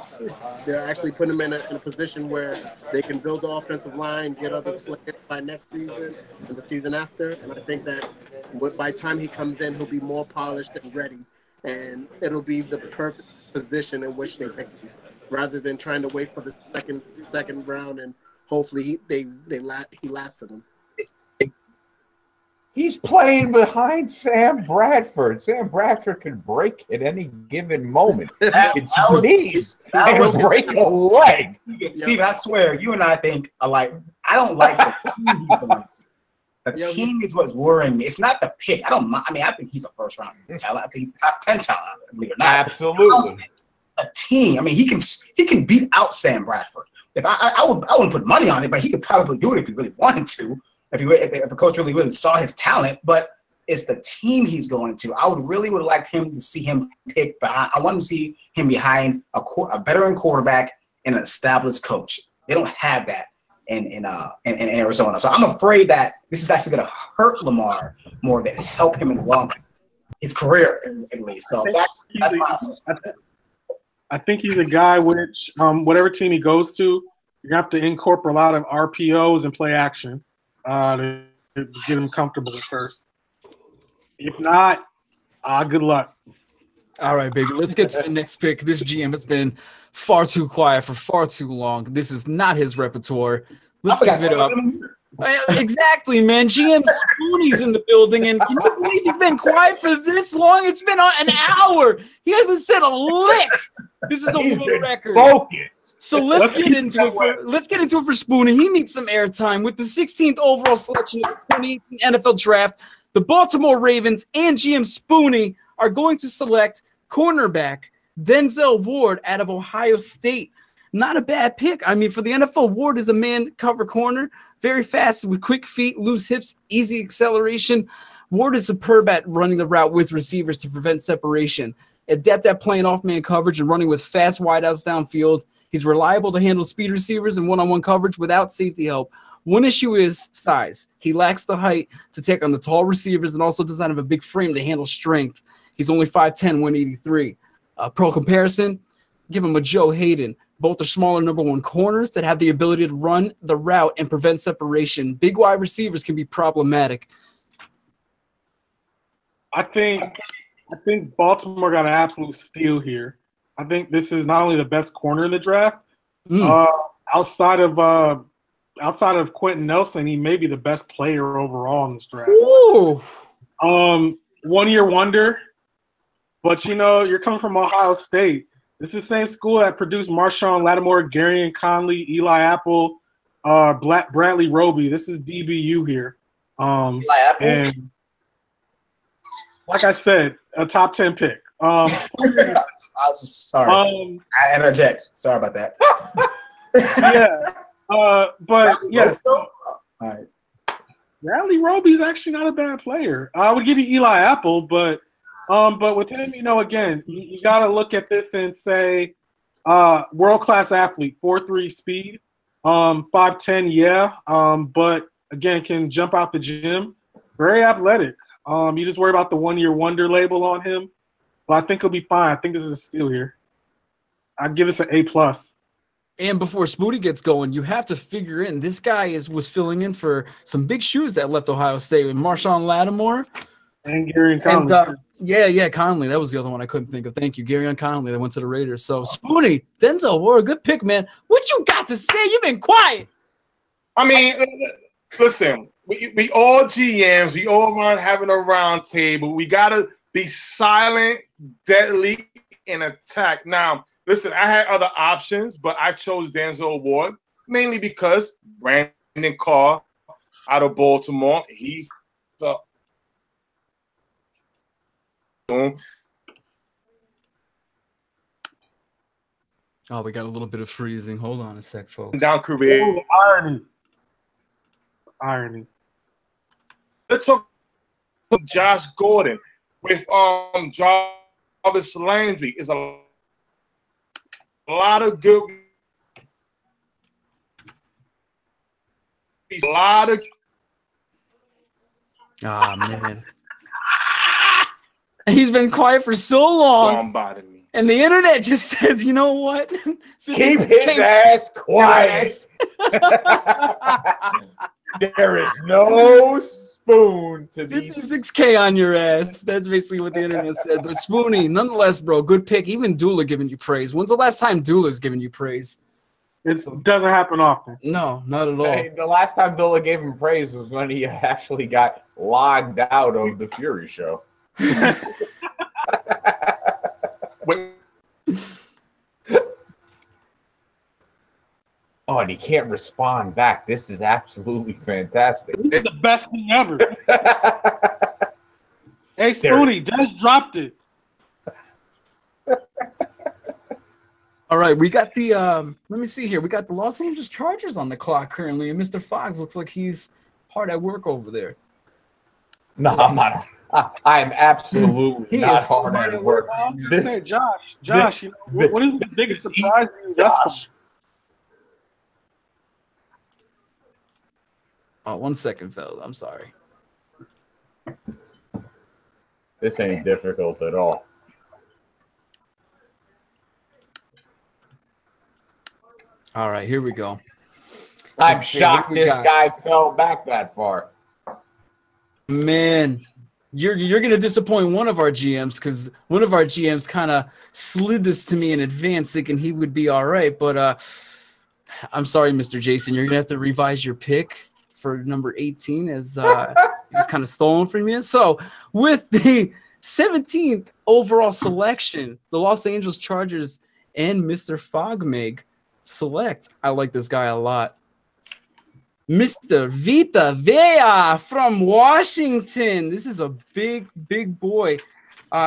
they're actually putting him in a position where they can build the offensive line, get other players by next season and the season after. And I think that by the time he comes in, he'll be more polished and ready. And it'll be the perfect position in which they pick him, rather than trying to wait for the second round and hopefully he lasted him. He's playing behind Sam Bradford. Sam Bradford can break at any given moment. He can sneeze and break a leg. Steve, I swear, you and I think alike. I don't like the team he's going to. The team is what's worrying me. It's not the pick. I think he's a first-round talent. I think he's a top 10 talent, believe it or not. Absolutely. A team. He can beat out Sam Bradford. If I wouldn't put money on it, but he could probably do it if he really wanted to. If a coach really saw his talent, but it's the team he's going to. I would like him to see him pick behind. I want to see him behind a veteran quarterback and an established coach. They don't have that in Arizona. So I'm afraid that this is actually going to hurt Lamar more than help him in the long run, his career at least. So that's my assessment. I think he's a guy which whatever team he goes to, you have to incorporate a lot of RPOs and play action. To get him comfortable at first. If not, good luck. All right, baby. Let's get to the next pick. This GM has been far too quiet for far too long. This is not his repertoire. Let's give it up. Exactly, man. GM Spoonie's in the building, and can you believe he's been quiet for this long? It's been an hour. He hasn't said a lick. This is a world record. Focus. So let's get into it for Spoonie. He needs some airtime with the 16th overall selection of the 2018 NFL Draft. The Baltimore Ravens and GM Spoonie are going to select cornerback Denzel Ward out of Ohio State. Not a bad pick. I mean, for the NFL, Ward is a man cover corner, very fast with quick feet, loose hips, easy acceleration. Ward is superb at running the route with receivers to prevent separation. Adept at playing off-man coverage and running with fast wideouts downfield. He's reliable to handle speed receivers and one-on-one coverage without safety help. One issue is size. He lacks the height to take on the tall receivers and also does not have a big frame to handle strength. He's only 5'10", 183. Pro comparison, give him a Joe Hayden. Both are smaller number one corners that have the ability to run the route and prevent separation. Big wide receivers can be problematic. I think Baltimore got an absolute steal here. I think this is not only the best corner in the draft. Outside of Quentin Nelson, he may be the best player overall in this draft. Ooh. 1 year wonder, but you're coming from Ohio State. This is the same school that produced Marshawn Lattimore, Garyon Conley, Eli Apple. Bradley Roby. This is DBU here. And like I said, a top 10 pick. I was just sorry. I interject. Sorry about that. Yeah. But yes. All right. Bradley Roby's actually not a bad player. I would give you Eli Apple, but with him, again, you got to look at this and say, world-class athlete, 4.3 speed, 5'10", yeah, but again, can jump out the gym, very athletic. You just worry about the one-year wonder label on him, but I think he'll be fine. I think this is a steal here. I'd give this an A+. And before Spooty gets going, you have to figure in this guy was filling in for some big shoes that left Ohio State with Marshawn Lattimore and Gary Conley. Conley. That was the other one I couldn't think of. Thank you, Gary Conley. That went to the Raiders. So Spooty, Denzel, what a good pick, man. What you got to say? You've been quiet. I mean, listen, we all GMs. We all run having a round table. We gotta be silent, deadly, and attack. Now. Listen, I had other options, but I chose Denzel Ward mainly because Brandon Carr out of Baltimore. He's Oh, we got a little bit of freezing. Hold on a sec, folks. Down career. Ooh, irony. Let's talk about Josh Gordon with Jarvis Landry. Is a lot of good. A lot of. Ah, man. He's been quiet for so long. And the internet just says, you know what? Keep his ass quiet. There is no spoon to be 56K on your ass. That's basically what the internet said. But Spoony, nonetheless, bro, good pick. Even Dula giving you praise. When's the last time Dula's giving you praise? It doesn't happen often. No, not at all. Hey, the last time Dula gave him praise was when he actually got logged out of the Fury show. Oh, and he can't respond back. This is absolutely fantastic. This is the best thing ever. Hey, Spoonie, just dropped it. All right, we got the let me see here. We got the Los Angeles Chargers on the clock currently, and Mr. Fox looks like he's hard at work over there. No, I'm not. I am absolutely not hard at work. Hey, Josh, what is the biggest surprise to you thus far? Oh, 1 second, fellas. I'm sorry. This ain't difficult at all. All right, here we go. I'm shocked this guy fell back that far. Man, you're gonna disappoint one of our GMs because one of our GMs kind of slid this to me in advance, thinking he would be all right. But I'm sorry, Mr. Jason, you're gonna have to revise your pick for number 18 as it was kind of stolen from you. So with the 17th overall selection, the Los Angeles Chargers and Mr. Fogmig select. I like this guy a lot. Mr. Vita Vea from Washington. This is a big boy.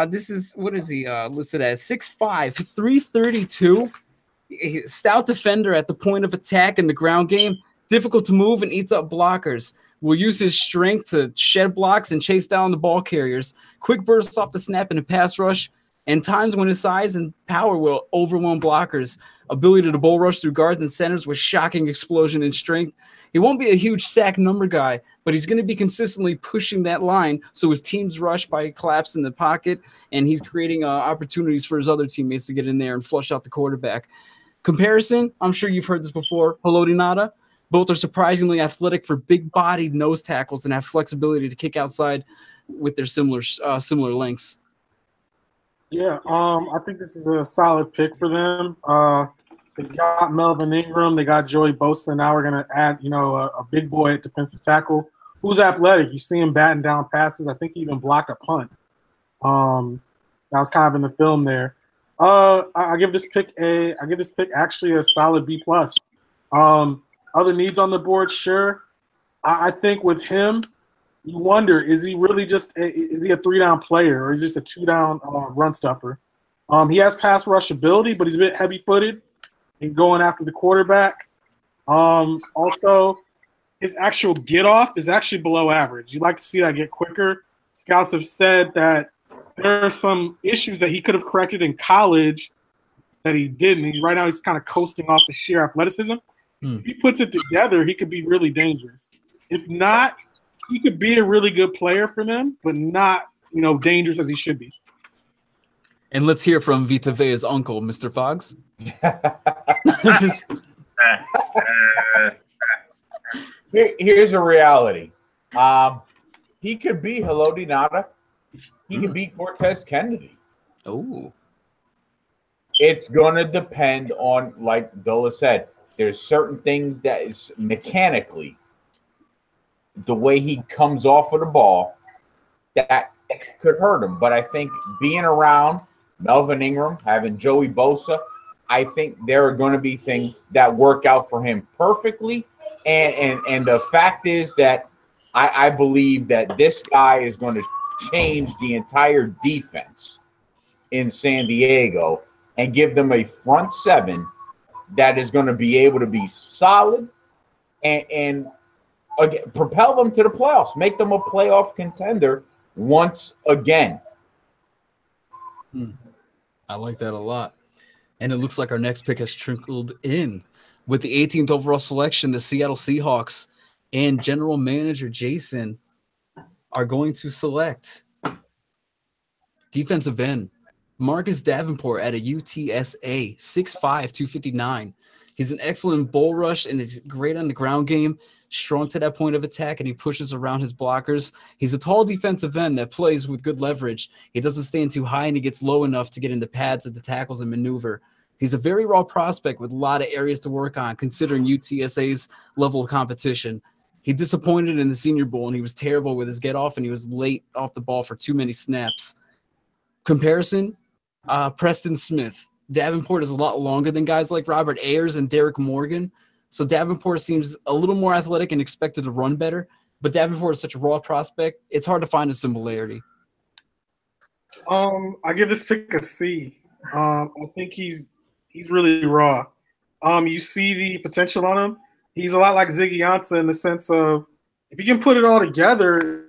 This is, what is he listed as? 6'5", 332. Stout defender at the point of attack in the ground game. Difficult to move and eats up blockers. Will use his strength to shed blocks and chase down the ball carriers. Quick bursts off the snap in a pass rush. And times when his size and power will overwhelm blockers. Ability to bull rush through guards and centers with shocking explosion and strength. He won't be a huge sack number guy, but he's going to be consistently pushing that line so his team's rush by collapse in the pocket, and he's creating opportunities for his other teammates to get in there and flush out the quarterback. Comparison, I'm sure you've heard this before. Haloti Ngata. Both are surprisingly athletic for big-bodied nose tackles and have flexibility to kick outside with their similar lengths. Yeah, I think this is a solid pick for them. They got Melvin Ingram, they got Joey Bosa. Now we're gonna add, a big boy at defensive tackle who's athletic. You see him batting down passes. I think he even blocked a punt. That was kind of in the film there. I give this pick actually a solid B+. other needs on the board, sure. I think with him, you wonder, is he really just is he a 3-down player or is he just a 2-down run stuffer? He has pass rush ability, but he's a bit heavy-footed in going after the quarterback. Also, his actual get-off is actually below average. You'd like to see that get quicker. Scouts have said that there are some issues that he could have corrected in college that he didn't. Right now he's kind of coasting off the sheer athleticism. If he puts it together, he could be really dangerous. If not, he could be a really good player for them, but not, dangerous as he should be. And let's hear from Vita Vea's uncle, Mr. Foggs. Here's a reality. He could be Haloti Ngata. He could be Cortez Kennedy. Oh. It's going to depend on, like Dola said, there's certain things that is mechanically, the way he comes off of the ball, that could hurt him. But I think being around Melvin Ingram, having Joey Bosa, I think there are going to be things that work out for him perfectly. And the fact is that I believe that this guy is going to change the entire defense in San Diego and give them a front seven that is going to be able to be solid and again, propel them to the playoffs, make them a playoff contender once again. I like that a lot. And it looks like our next pick has trickled in. With the 18th overall selection, the Seattle Seahawks and general manager Jason are going to select defensive end Marcus Davenport at a UTSA, 6'5", 259. He's an excellent bull rush and is great on the ground game, strong to that point of attack, and he pushes around his blockers. He's a tall defensive end that plays with good leverage. He doesn't stand too high, and he gets low enough to get in the pads of the tackles and maneuver. He's a very raw prospect with a lot of areas to work on, considering UTSA's level of competition. He disappointed in the Senior Bowl, and he was terrible with his get-off, and he was late off the ball for too many snaps. Comparison, Preston Smith. Davenport is a lot longer than guys like Robert Ayers and Derek Morgan, so Davenport seems a little more athletic and expected to run better, but Davenport is such a raw prospect, it's hard to find a similarity. I give this pick a C. I think he's really raw. You see the potential on him. He's a lot like Ziggy Ansah in the sense of if you can put it all together,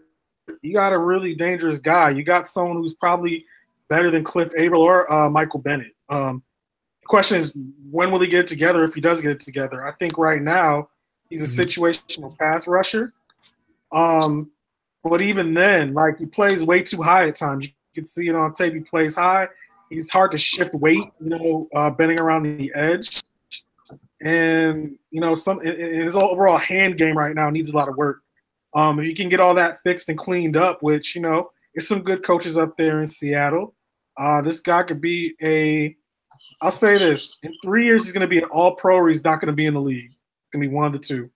you got a really dangerous guy. You got someone who's probably better than Cliff Averill or Michael Bennett. The question is, when will he get it together if he does get it together? I think right now he's a situational pass rusher. But even then, like, he plays way too high at times. You can see it on tape. He plays high. He's hard to shift weight, bending around the edge. And, his overall hand game right now needs a lot of work. If you can get all that fixed and cleaned up, which, there's some good coaches up there in Seattle. This guy could be I'll say this, in 3 years he's going to be an all-pro or he's not going to be in the league. It's going to be one of the two.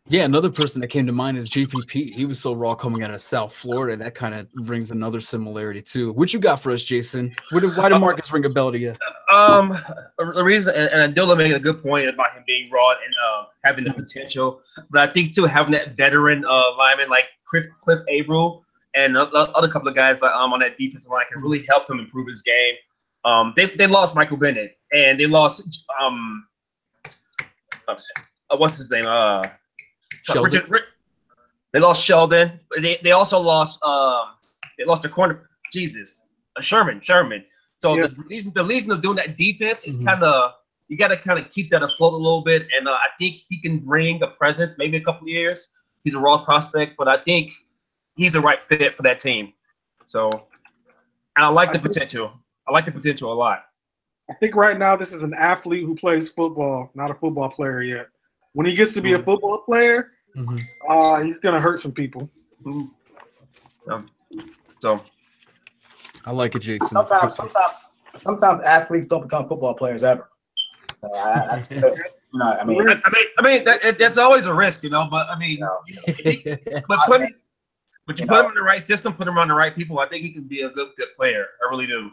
Yeah, another person that came to mind is JPP. He was so raw coming out of South Florida. That kind of brings another similarity too. What you got for us, Jason? Why did Marcus ring a bell to you? The reason, and Dilla made a good point about him being raw and having the potential, but I think too having that veteran lineman like Cliff Averill and other couple of guys on that defensive line can really help him improve his game. They lost Michael Bennett and they lost what's his name? Sheldon. They lost Sheldon. They also lost their corner. Sherman. So yeah. the reason of doing that defense is kind of, you got to kind of keep that afloat a little bit. And I think he can bring a presence, maybe a couple of years. He's a raw prospect, but I think he's the right fit for that team. So, and I like the potential. I like the potential a lot. I think right now this is an athlete who plays football, not a football player yet. When he gets to be a football player, he's going to hurt some people. So, I like it, Jason. Sometimes athletes don't become football players ever. That's that's always a risk, But I mean, but you put him in the right system, put him around the right people. I think he can be a good player. I really do.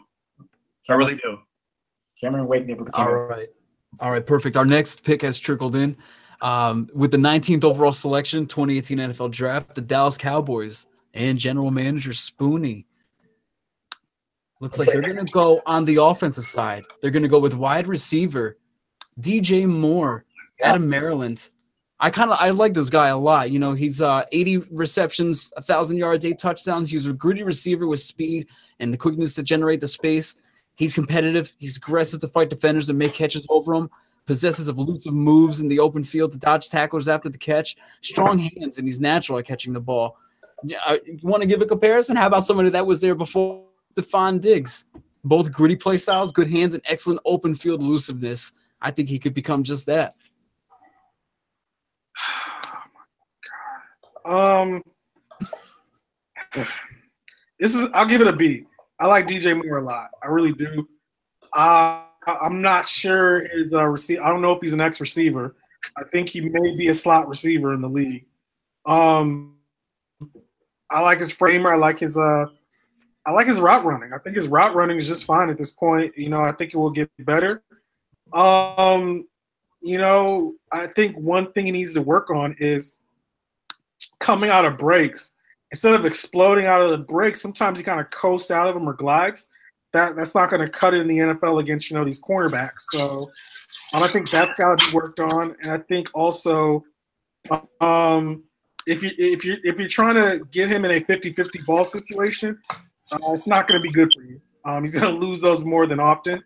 Cameron Wake never became. All right, perfect. Our next pick has trickled in. With the 19th overall selection, 2018 NFL Draft, the Dallas Cowboys and general manager Spoonie. Looks like they're going to go on the offensive side. They're going to go with wide receiver DJ Moore out of Maryland. I like this guy a lot. You know, he's 80 receptions, 1,000 yards, 8 touchdowns. He's a gritty receiver with speed and the quickness to generate the space. He's competitive. He's aggressive to fight defenders and make catches over them. Possesses elusive moves in the open field to dodge tacklers after the catch. Strong hands, and he's natural at catching the ball. You want to give a comparison? How about somebody that was there before Stephon Diggs? Both gritty play styles, good hands, and excellent open field elusiveness. I think he could become just that. I'll give it a B. I like DJ Moore a lot. I really do. I'm not sure his receiver. I don't know if he's an ex-receiver. I think he may be a slot receiver in the league. I like his framer. I like his route running. I think his route running is just fine at this point. You know, I think it will get better. You know, I think one thing he needs to work on is coming out of breaks. Instead of exploding out of the breaks, sometimes he kind of coasts out of them or glides. That's not going to cut it in the NFL against, you know, these cornerbacks. So I think that's got to be worked on. And I think also if you're trying to get him in a 50-50 ball situation, it's not going to be good for you. He's going to lose those more than often.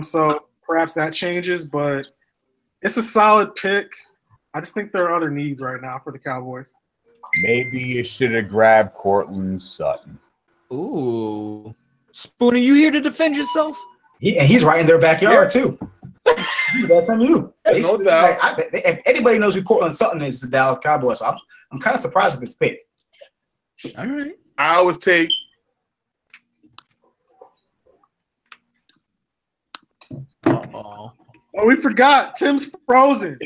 So perhaps that changes, but it's a solid pick. I just think there are other needs right now for the Cowboys. Maybe you should have grabbed Cortland Sutton. Ooh. Spoon, are you here to defend yourself? He's right in their backyard, too. That's on you. No doubt. If anybody knows who Cortland Sutton is, the Dallas Cowboys. So I'm kind of surprised at this pick. All right. I always take Oh, we forgot. Tim's frozen.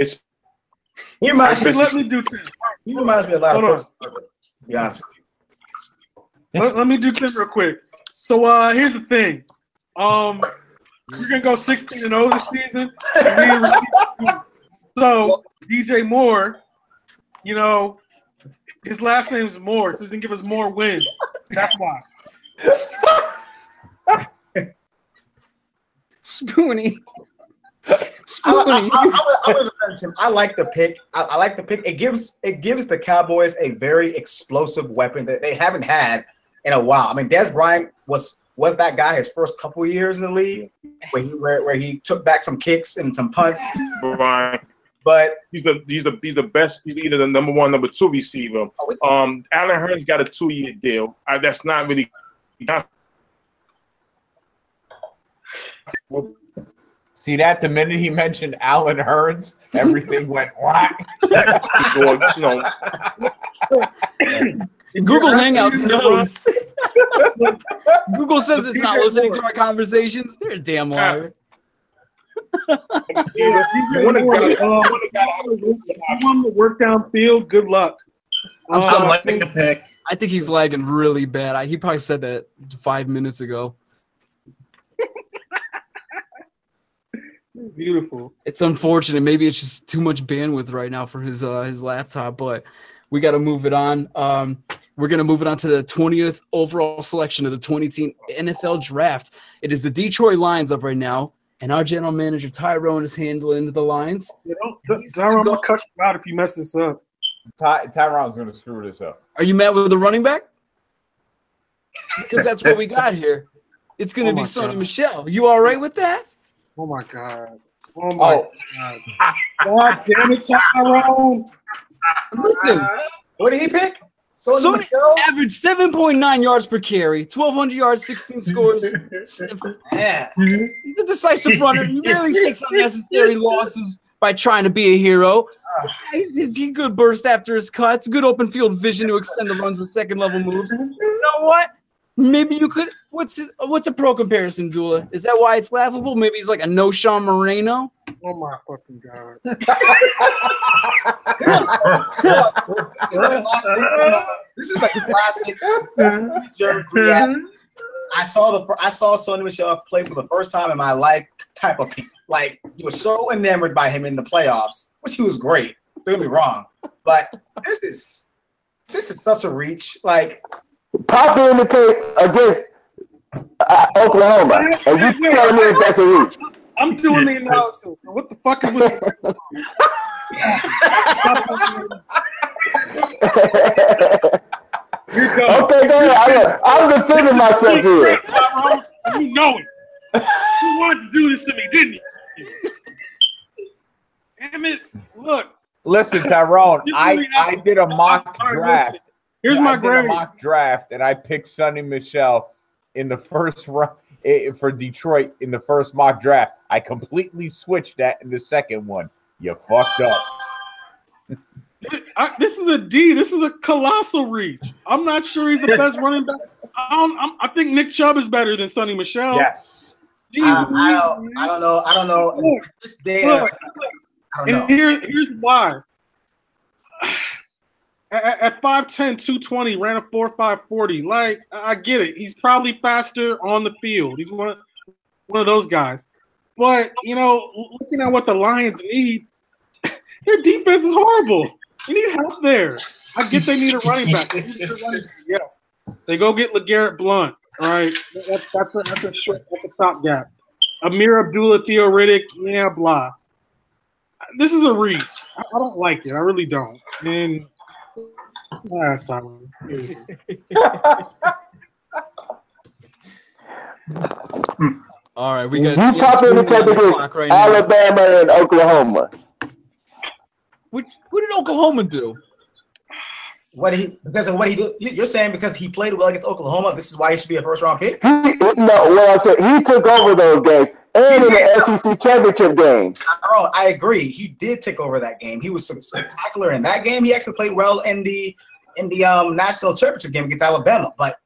He reminds me. Let me do Tim. He reminds me a lot of person. To be honest with you. Let me do Tim real quick. So here's the thing. We're gonna go 16-0 this season. So DJ Moore, you know, his last name's Moore, so he's gonna give us more wins. That's why. Spoonie. I'm gonna defend him. I like the pick. I like the pick. It gives the Cowboys a very explosive weapon that they haven't had in a while. I mean, Dez Bryant was that guy his first couple years in the league where he took back some kicks and some punts. Right. But he's the best. He's either the number 1, number 2 receiver. Allen Hurns got a 2-year deal. That's not really. See that? The minute he mentioned Allen Hurns, everything went whack. Google Hangouts knows. Google says it's not listening to our conversations. They're a damn liar. You want to work downfield? Good luck. I'm selecting the pick. I think he's lagging really bad. He probably said that 5 minutes ago. Beautiful. It's unfortunate. Maybe it's just too much bandwidth right now for his laptop, but we got to move it on. We're going to move it on to the 20th overall selection of the 2018 NFL Draft. It is the Detroit Lions up right now, and our general manager Tyrone is handling the Lions. Tyrone, I'm going to cut you out if you mess this up. Tyrone's going to screw this up. Are you mad with the running back? Because that's what we got here. It's going to be Sony Michel. You all right with that? Oh, my God. Oh, my God. God damn it, Tyrone. Listen. What did he pick? Sony averaged 7.9 yards per carry, 1,200 yards, 16 scores. Yeah. He's a decisive runner. He really takes unnecessary losses by trying to be a hero. He's good burst after his cuts, good open field vision to extend the runs with second-level moves. You know what? Maybe you could – what's a pro comparison, Dula? Is that why it's laughable? Maybe he's like a no-Sean Moreno? Oh, my fucking God. This is a classic jerk reaction. I saw Sonny Michel play for the first time in my life. Type of like you were so enamored by him in the playoffs, which he was great. Don't get me wrong, but this is such a reach. Like Pop in the tape against Oklahoma, and you telling me that's a reach? I'm doing the analysis. What the fuck is with? Okay, go ahead. I'm defending myself here. You know it. You wanted to do this to me, didn't you? Damn it! Look. Listen, Tyrone, I did a mock draft. Here's my grade. A mock draft, and I picked Sonny Michel in the first round for Detroit in the first mock draft. I completely switched that in the second one. You fucked up. This is a D. This is a colossal reach. I'm not sure he's the best running back. I think Nick Chubb is better than Sonny Michel. Yes. I don't know. Look, this day, look, I don't know. Here's why. At 5'10", 220, ran a 4.5 Like, I get it. He's probably faster on the field. He's one of those guys. But, looking at what the Lions need, their defense is horrible. You need help there. I get they need a running back. Yes. They go get LeGarrette Blount. All right. That's a stopgap. Amir Abdullah, Theo Riddick, yeah, blah. This is a reach. I don't like it. I really don't. And it's my last time. All right, we got you pop in the tape against Alabama and Oklahoma. What did Oklahoma do? Because of what he did? You're saying because he played well against Oklahoma, this is why he should be a first-round pick? What I said, he took over those games and in the SEC championship game. I agree. He did take over that game. He was spectacular in that game. He actually played well in the national championship game against Alabama. But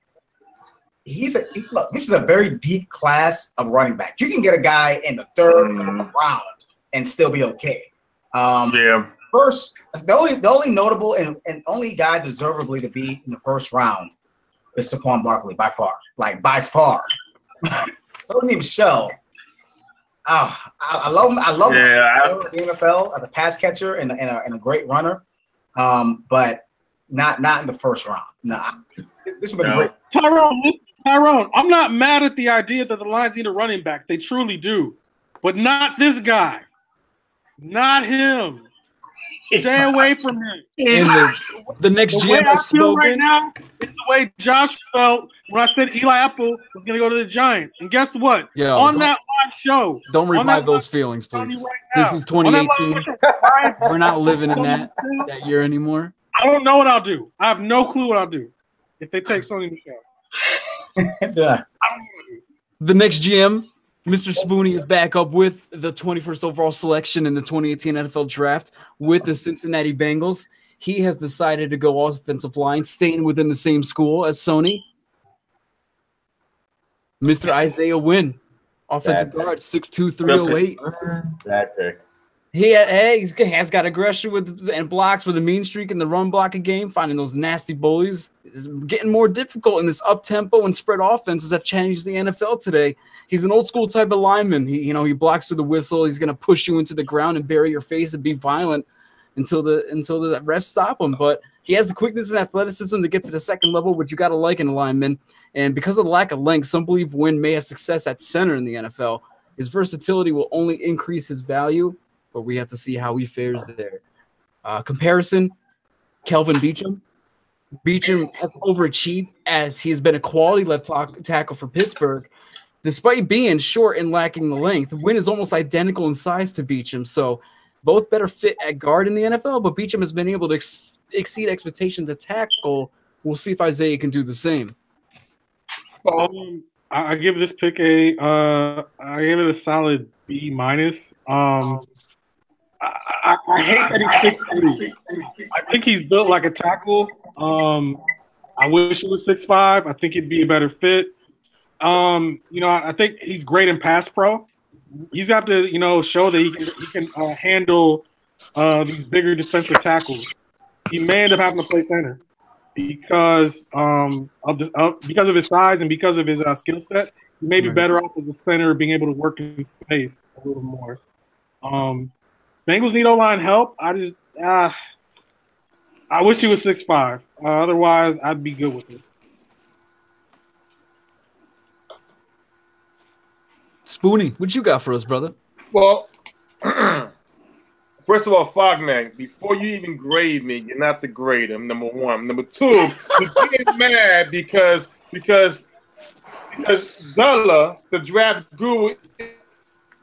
look, this is a very deep class of running back. You can get a guy in the third round and still be okay. First, the only notable and only guy deservedly to be in the first round is Saquon Barkley by far. Like by far. Sonny Michel. I love him. I love him in the NFL as a pass catcher and a great runner. But not in the first round. Nah. This would be great. Tyrone, I'm not mad at the idea that the Lions need a running back. They truly do. But not this guy. Not him. Stay away from him. The next GM is spoken. Right now is the way Josh felt when I said Eli Apple was going to go to the Giants. And guess what? On that live show. Don't revive those feelings, please. This is 2018. We're not living in that year anymore. I don't know what I'll do. I have no clue what I'll do if they take Sonny Michel. The next GM, Mr. Spooney, is back up with the 21st overall selection in the 2018 NFL Draft with the Cincinnati Bengals. He has decided to go offensive line, staying within the same school as Sony. Mr. Isaiah Wynn, offensive guard, 6'2", 308. That pick. He has got aggression and blocks with a mean streak in the run blocking game, finding those nasty bullies. It's getting more difficult in this up-tempo and spread offenses that changed the NFL today. He's an old-school type of lineman. He blocks through the whistle. He's going to push you into the ground and bury your face and be violent until the refs stop him. But he has the quickness and athleticism to get to the second level, which you got to like in a lineman. And because of the lack of length, some believe Wynn may have success at center in the NFL. His versatility will only increase his value, but we have to see how he fares there. Comparison, Kelvin Beachum. Beachum has overachieved as he has been a quality left tackle for Pittsburgh. Despite being short and lacking the length, Wynn is almost identical in size to Beachum, so both better fit at guard in the NFL, but Beachum has been able to exceed expectations at tackle. We'll see if Isaiah can do the same. I give this pick I give it a solid B-. I hate that he's 6'3". I think he's built like a tackle. I wish he was 6'5". I think it'd be a better fit. I think he's great in pass pro. He's got to, show that he can handle these bigger defensive tackles. He may end up having to play center. because because of his size and because of his skill set. He may be better off as a center, being able to work in space a little more. Bengals need O-line help. I wish he was 6'5". Otherwise, I'd be good with it. Spoonie, what you got for us, brother? Well, first of all, Fogman, before you even grade me, you're not the grader. Number one. Number two, you're getting mad because Della, the draft guru,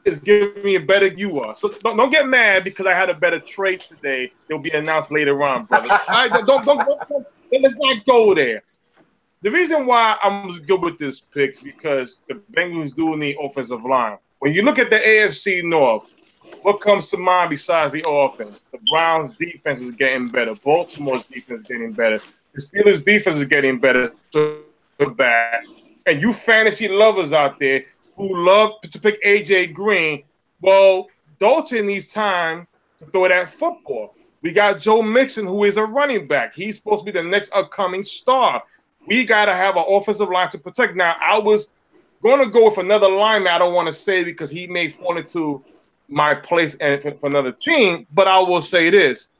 is giving me a better you are. So don't get mad because I had a better trade today. They'll be announced later on, brother. All right, don't let's not go there. The reason why I'm good with this pick is because the Bengals do need offensive line. When you look at the AFC North, what comes to mind besides the offense? The Browns' defense is getting better. Baltimore's defense is getting better. The Steelers' defense is getting better. So bad. And you fantasy lovers out there who love to pick AJ Green, well, Dalton needs time to throw that football. We got Joe Mixon, who is a running back. He's supposed to be the next upcoming star. We got to have an offensive line to protect. Now, I was going to go with another lineman. I don't want to say because he may fall into my place and for another team, but I will say this.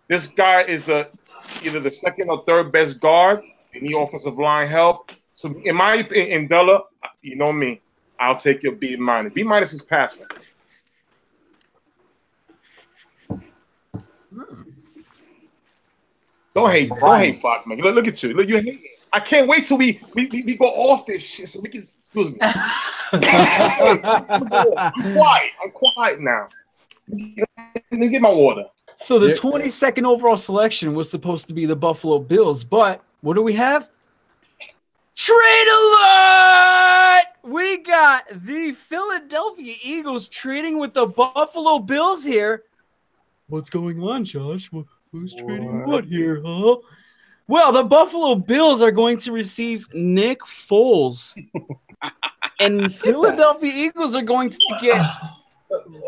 This guy is either the second or third best guard. They need offensive line help. So, in my opinion, Della, you know me, I'll take your B minus. B minus is passing. Don't hate, Fogman. Look at you. Look, you hate. I can't wait till we go off this shit so we can. Excuse me. I'm quiet now. Let me get my water. So the 22nd overall selection was supposed to be the Buffalo Bills, but what do we have? Trade alert! We got the Philadelphia Eagles trading with the Buffalo Bills here. What's going on, Josh? Who's trading what here, huh? Well, the Buffalo Bills are going to receive Nick Foles. And Philadelphia Eagles are going to get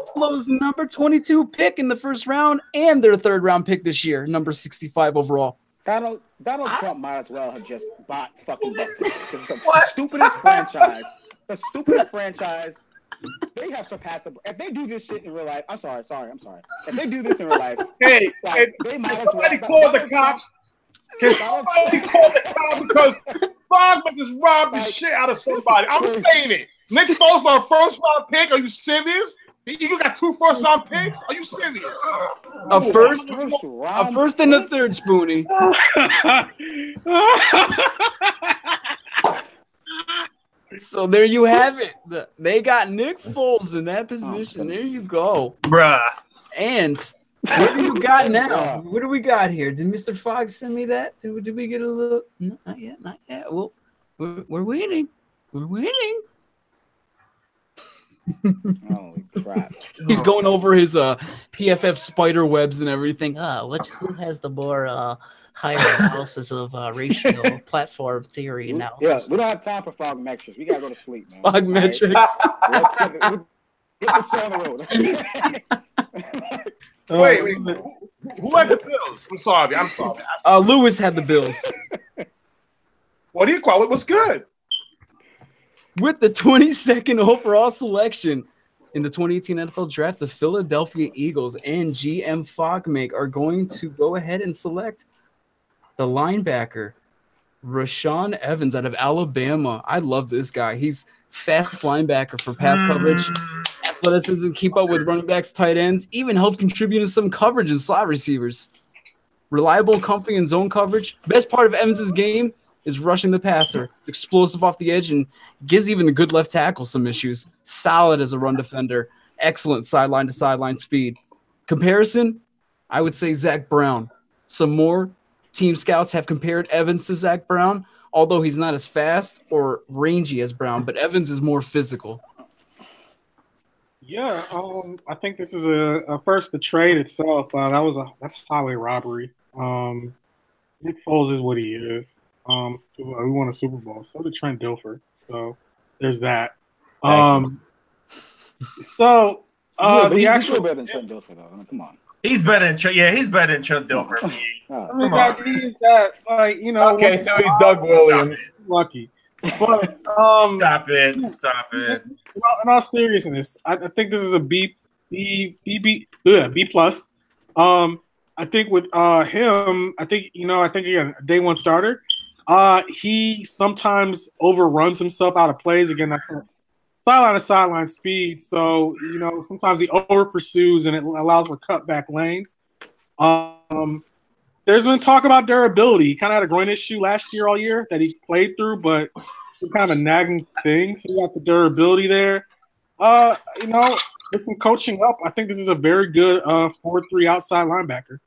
Buffalo's number 22 pick in the first round and their third round pick this year, number 65 overall. Donald Trump might as well have just bought fucking Buffalo. It's the stupidest franchise. The stupidest franchise. They have surpassed the. If they do this shit in real life, I'm sorry. If they do this in real life, hey, they might as somebody well. Call the cops. Can somebody call the cops because Fogman just robbed the shit out of somebody? I'm saying it. Nick Foles for a first round pick. Are you serious? The Eagles got 2 first round picks. Are you serious? A first and a third, Spoonie. So there you have it. They got Nick Foles in that position. There you go, bruh. And what do you got now? What do we got here? Did Mr. Fogg send me that? Did we get a little? Not yet. Well, we're waiting. We're waiting. Holy crap! He's going over his PFF spider webs and everything. Who has the more higher analysis of ratio platform theory analysis? Yeah, we don't have time for fog metrics. We gotta go to sleep, man. Fog metrics. Let's get this on the road. Wait, who had the Bills? I'm sorry. Lewis had the Bills. What do you call it? What's good? With the 22nd overall selection in the 2018 NFL Draft, the Philadelphia Eagles and GM Fogmake are going to go ahead and select the linebacker, Rashaan Evans out of Alabama. I love this guy. He's fast linebacker for pass coverage, athleticism, keep up with running backs, tight ends, even helped contribute to some coverage and slot receivers. Reliable, comfy, and zone coverage. Best part of Evans' game is rushing the passer, explosive off the edge, and gives even the good left tackle some issues. Solid as a run defender. Excellent sideline-to-sideline speed. Comparison, I would say Zach Brown. Some more team scouts have compared Evans to Zach Brown, although he's not as fast or rangy as Brown, but Evans is more physical. Yeah, I think this is a first, the trade itself. That's highway robbery. Nick Foles is what he is. We won a Super Bowl. So did Trent Dilfer. So there's that. He's still better than Trent Dilfer, though. I mean, come on. He's better than Trent. Yeah, he's better than Trent Dilfer. I mean, the idea is that, like, you know. Okay, so he's Doug Williams. Lucky. But, Stop it. In all seriousness, I think this is a B plus. I think with him, I think again, a day one starter. He sometimes overruns himself out of plays. Again, that sideline to sideline speed. So, you know, sometimes he over pursues and it allows for cutback lanes. There's been talk about durability. He kind of had a groin issue last year, all year, that he played through, but it's kind of a nagging thing. So you got the durability there. You know, with some coaching up, I think this is a very good 4-3 outside linebacker.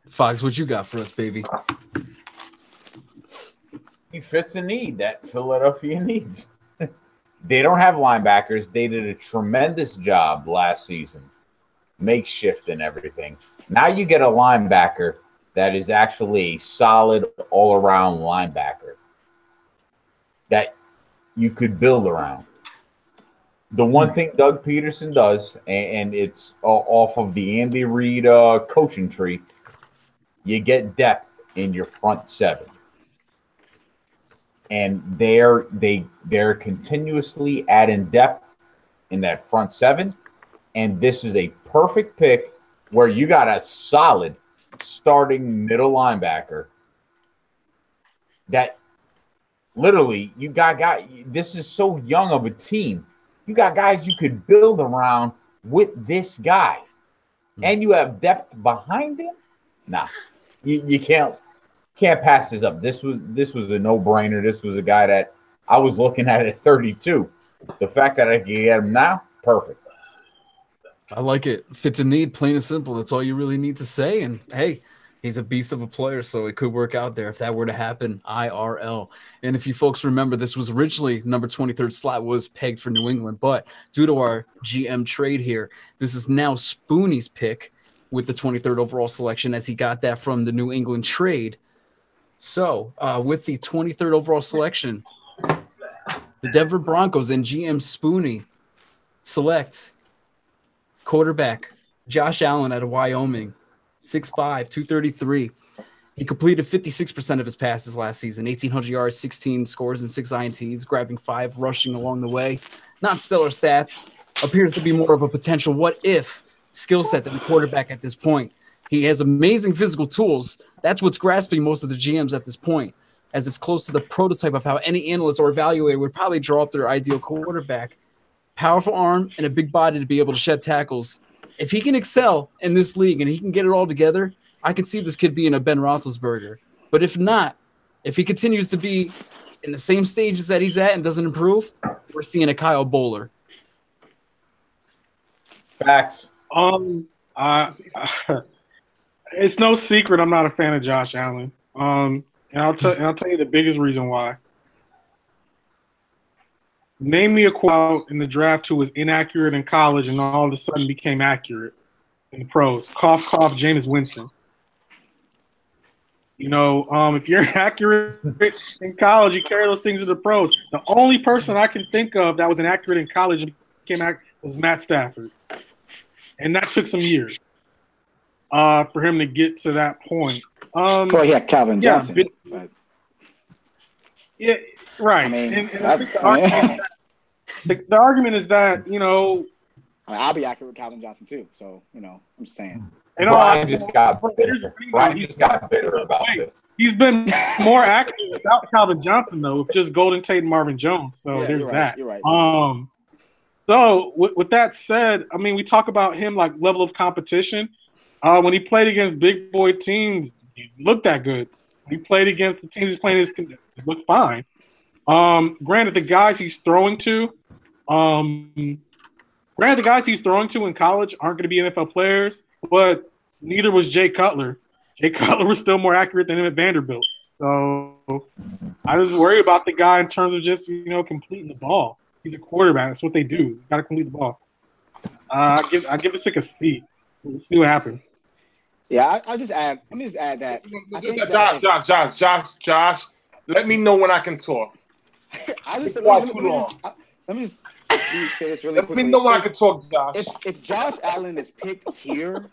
Fox, what you got for us, baby? He fits the need that Philadelphia needs. They don't have linebackers. They did a tremendous job last season, makeshift and everything. Now you get a linebacker that is actually a solid all-around linebacker that you could build around. The one thing Doug Peterson does, and it's off of the Andy Reid coaching tree, you get depth in your front seven. And they're continuously adding depth in that front seven. And this is a perfect pick where you got a solid starting middle linebacker that literally you got this is so young of a team. You got guys you could build around with this guy. And you have depth behind him. Nah, you can't pass this up. This was a no-brainer. This was a guy that I was looking at 32. The fact that I can get him now, perfect. I like it. Fits a need, plain and simple. That's all you really need to say. And hey, he's a beast of a player, so it could work out there if that were to happen. IRL. And if you folks remember, this was originally number 23rd slot was pegged for New England, but due to our GM trade here, this is now Spoonie's pick with the 23rd overall selection, as he got that from the New England trade. So, with the 23rd overall selection, the Denver Broncos and GM Spoonie select quarterback Josh Allen out of Wyoming, 6'5", 233. He completed 56% of his passes last season, 1,800 yards, 16 scores, and 6 INTs, grabbing 5 rushing along the way. Not stellar stats. Appears to be more of a potential what-if skill set than a quarterback at this point. He has amazing physical tools. That's what's grasping most of the GMs at this point, as it's close to the prototype of how any analyst or evaluator would probably draw up their ideal quarterback. Powerful arm and a big body to be able to shed tackles. If he can excel in this league and he can get it all together, I can see this kid being a Ben Roethlisberger. But if not, if he continues to be in the same stages that he's at and doesn't improve, we're seeing a Kyle Bowler. Facts. It's no secret I'm not a fan of Josh Allen. And I'll tell you the biggest reason why. Name me a quote in the draft who was inaccurate in college and all of a sudden became accurate in the pros. Cough, cough, Jameis Winston. You know, if you're inaccurate in college, you carry those things to the pros. The only person I can think of that was inaccurate in college and became accurate was Matt Stafford. And that took some years for him to get to that point. Well, yeah, Calvin Johnson. Yeah, right. I mean, the argument is that, you know, I'll be accurate with Calvin Johnson too. So, you know, I'm just saying. And Brian just got bitter about this. He's been more accurate without Calvin Johnson, though, with just Golden Tate and Marvin Jones. So Yeah, there's you're right, that. you're right. So with that said, I mean, we talk about him like level of competition. When he played against big boy teams, he looked that good. When he played against the teams he's playing, he looked fine. Granted, the guys he's throwing to in college aren't going to be NFL players, but neither was Jay Cutler. Jay Cutler was still more accurate than him at Vanderbilt. So I just worry about the guy in terms of just, you know, completing the ball. He's a quarterback. That's what they do. You got to complete the ball. I give this pick a C. We'll see what happens. Yeah, I'll just add. Let me just add that. I think Josh. Let me know when I can talk. I just Why too long? let me just say this really Let quickly. me know when I can talk, Josh. If Josh Allen is picked here,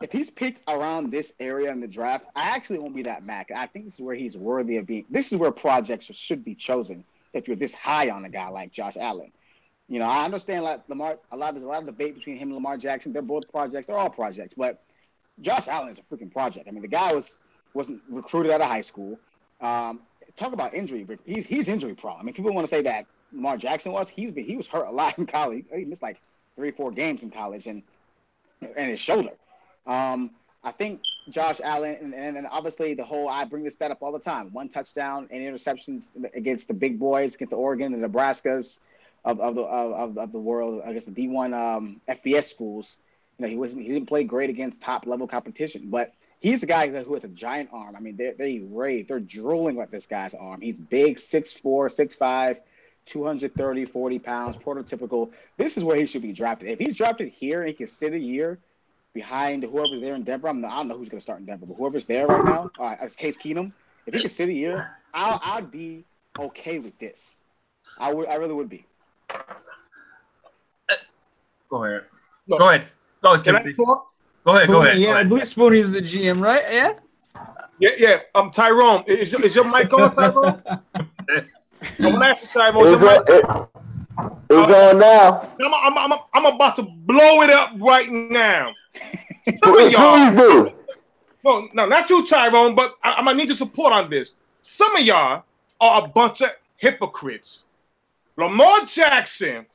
if he's picked around this area in the draft, I actually won't be that mad. I think this is where he's worthy of being. This is where projects should be chosen if you're this high on a guy like Josh Allen. You know, I understand like Lamar. There's a lot of debate between him and Lamar Jackson. They're both projects. They're all projects, but Josh Allen is a freaking project. I mean, the guy wasn't recruited out of high school. Talk about injury. He's injury prone. I mean, people want to say that Lamar Jackson was. He was hurt a lot in college. He missed like 3-4 games in college and his shoulder. I think Josh Allen and obviously the whole, I bring this stat up all the time, 1 touchdown and interceptions against the big boys, against the Oregon and Nebraskas of the world, I guess the D1 FBS schools. You know, he didn't play great against top level competition, but he's a guy who has a giant arm. I mean, they're drooling with this guy's arm. He's big, 6'4", 6'5", 230, 40 pounds, prototypical. This is where he should be drafted. If he's drafted here and he can sit a year behind whoever's there in Denver, I don't know who's going to start in Denver, but whoever's there right now, as Case Keenum, if he can sit a year, I'd be okay with this. I really would be. Go ahead. Go ahead. Go ahead, Timothy. Go ahead. Go ahead. Yeah, I believe Spoonie's the GM, right? Yeah. Yeah. Tyrone, is your mic on, Tyrone? I'm gonna ask you, Tyrone. It's on now. I'm about to blow it up right now. Some of y'all, please do. No, not you, Tyrone, but I'm gonna need your support on this. Some of y'all are a bunch of hypocrites. Lamar Jackson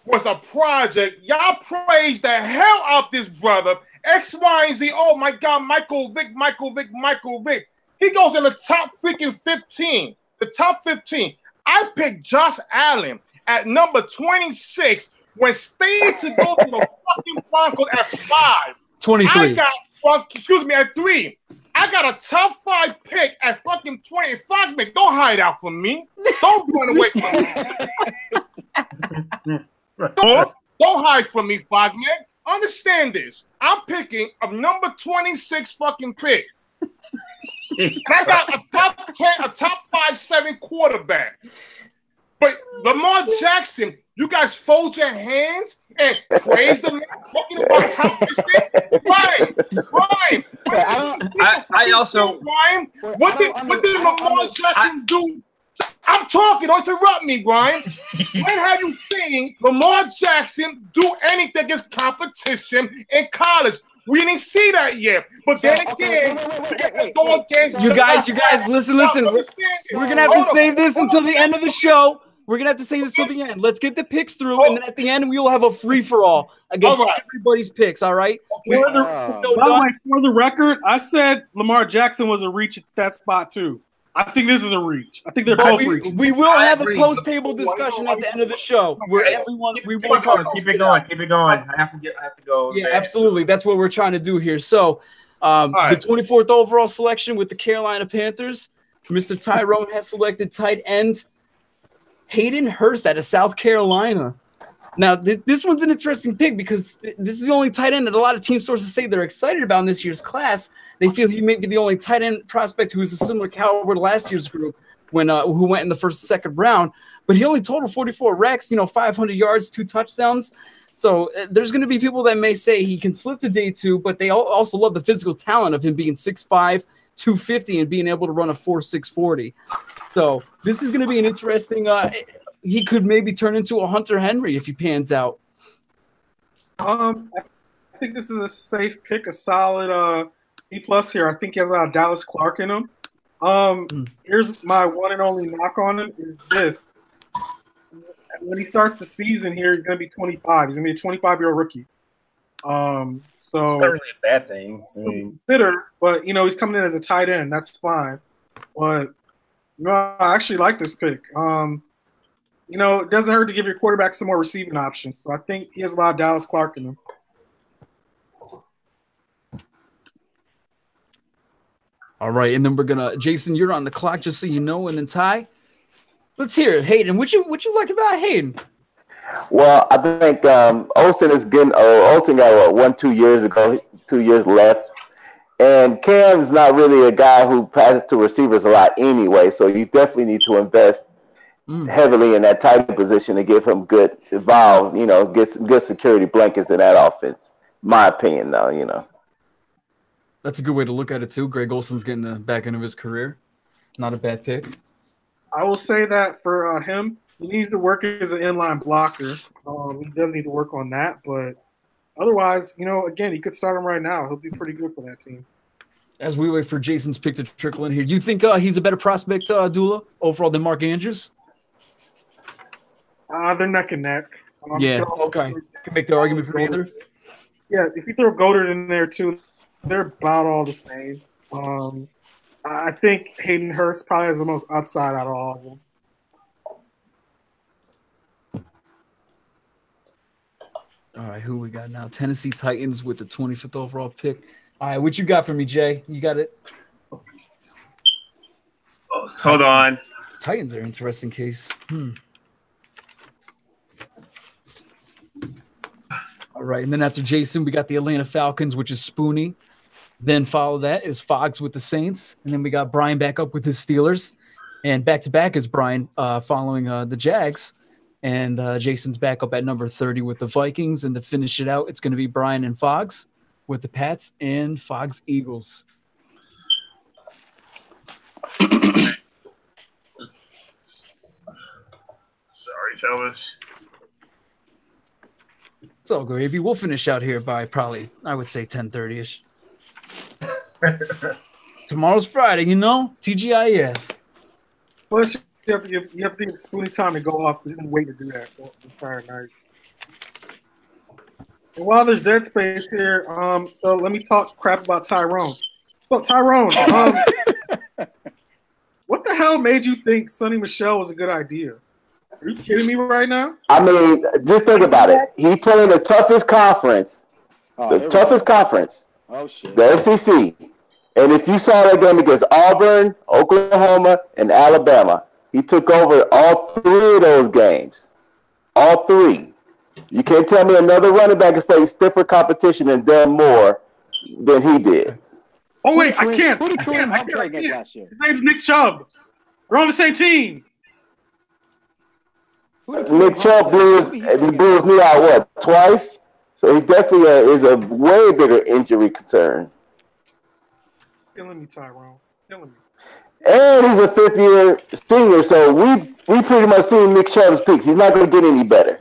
was a project. Y'all praised the hell out this brother. X, Y, and Z. Oh my God, Michael Vick. He goes in the top freaking 15. The top 15. I picked Josh Allen at number 26 when stayed to go to the fucking Broncos at 5. 23. At 3. I got a top 5 pick at fucking 25. Don't hide out from me. Don't run away from me. Don't hide from me, Fogman. Understand this. I'm picking a number 26 fucking pick. And I got a top 10, a top 5-7 quarterback. But Lamar Jackson, you guys fold your hands and praise the man talking about competition. Ryan. I also. Ryan, what did Lamar Jackson do? I'm talking. Don't interrupt me, Brian. When have you seen Lamar Jackson do anything against competition in college? We didn't see that yet. But then again, go against you guys, listen. We're gonna have to save this until the end of the show. We're gonna have to save this till the end. Let's get the picks through, and then at the end we will have a free for all against everybody's picks. All right. By the way, for the record, I said Lamar Jackson was a reach at that spot too. I think this is a reach. I think they're both reaching. We will have a post-table discussion at the end of the show where everyone we will talk. Keep it going. I have to go. Yeah, absolutely. That's what we're trying to do here. So, the 24th overall selection with the Carolina Panthers, Mr. Tyrone has selected tight end Hayden Hurst out of South Carolina. Now, this one's an interesting pick because this is the only tight end that a lot of team sources say they're excited about in this year's class. They feel he may be the only tight end prospect who is a similar caliber to last year's group who went in the first and second round. But he only totaled 44 recs, 500 yards, 2 touchdowns. So there's going to be people that may say he can slip to day 2, but they also love the physical talent of him being 6'5", 250, and being able to run a 4.6 40. So this is going to be an interesting he could maybe turn into a Hunter Henry if he pans out. I think this is a safe pick, a solid B+ here. I think he has Dallas Clark in him. Here's my one and only knock on him is this. When he starts the season here, he's going to be 25. He's going to be a 25-year-old rookie. So it's not really a bad thing. Consider, but he's coming in as a tight end. That's fine. But I actually like this pick. It doesn't hurt to give your quarterback some more receiving options. So I think he has a lot of Dallas Clark in him. All right, and then we're gonna Jason, you're on the clock, just so you know, and then Ty. Let's hear it, Hayden. What you like about Hayden? Well, I think Olsen is getting old. Olsen got 2 years ago, 2 years left. And Cam's not really a guy who passes to receivers a lot anyway, so you definitely need to invest heavily in that tight position to give him good valves, get some good security blankets in that offense. My opinion, though, That's a good way to look at it too. Greg Olson's getting the back end of his career. Not a bad pick. I will say that for him, he needs to work as an inline blocker. He does need to work on that, but otherwise, again, he could start him right now. He'll be pretty good for that team. As we wait for Jason's pick to trickle in here, do you think he's a better prospect, Dula, overall than Mark Andrews? They're neck and neck. Yeah, okay. You can make the argument for either. Yeah, if you throw Goddard in there too, they're about all the same. I think Hayden Hurst probably has the most upside out of all of them. All right, who we got now? Tennessee Titans with the 25th overall pick. All right, what you got for me, Jay? You got it? Hold on. Titans are an interesting case. All right, and then after Jason, we got the Atlanta Falcons, which is Spoonie. Then follow that is Fox with the Saints. And then we got Brian back up with his Steelers. And back-to-back is Brian following the Jags. And Jason's back up at number 30 with the Vikings. And to finish it out, it's going to be Brian and Fox with the Pats and Fox Eagles. Sorry, fellas. It's all gravy. We'll finish out here by probably, I would say, 10:30ish. Tomorrow's Friday, TGIF. Plus, you have to give Spoonie time to go off. He didn't wait to do that the entire night. And while there's dead space here, so let me talk crap about Tyrone. So Tyrone, what the hell made you think Sonny Michel was a good idea? Are you kidding me right now? I mean, just think about it. He played the toughest conference. Oh, shit. The SEC. And if you saw that game against Auburn, Oklahoma, and Alabama, he took over all three of those games. All three. You can't tell me another running back has played stiffer competition and done more than he did. Oh, wait, I can't. Who did Kareem Hunt play against last year? His name's Nick Chubb. We're on the same team. Nick Chubb blew his knee out, twice? So he definitely is a way bigger injury concern. Killing me, Tyrone. Killing me. And he's a fifth-year senior, so we pretty much seen Nick Chubb's peak. He's not going to get any better.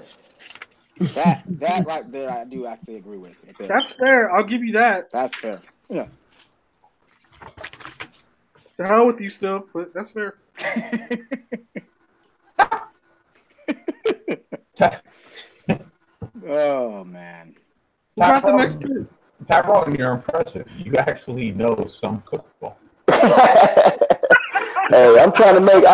That right there, I do actually agree with. Right. That's fair. I'll give you that. That's fair. Yeah. To hell with you still, but that's fair. Oh, man. What about the next pick? Tyrone, you're impressive. You actually know some football. Hey, I'm trying to make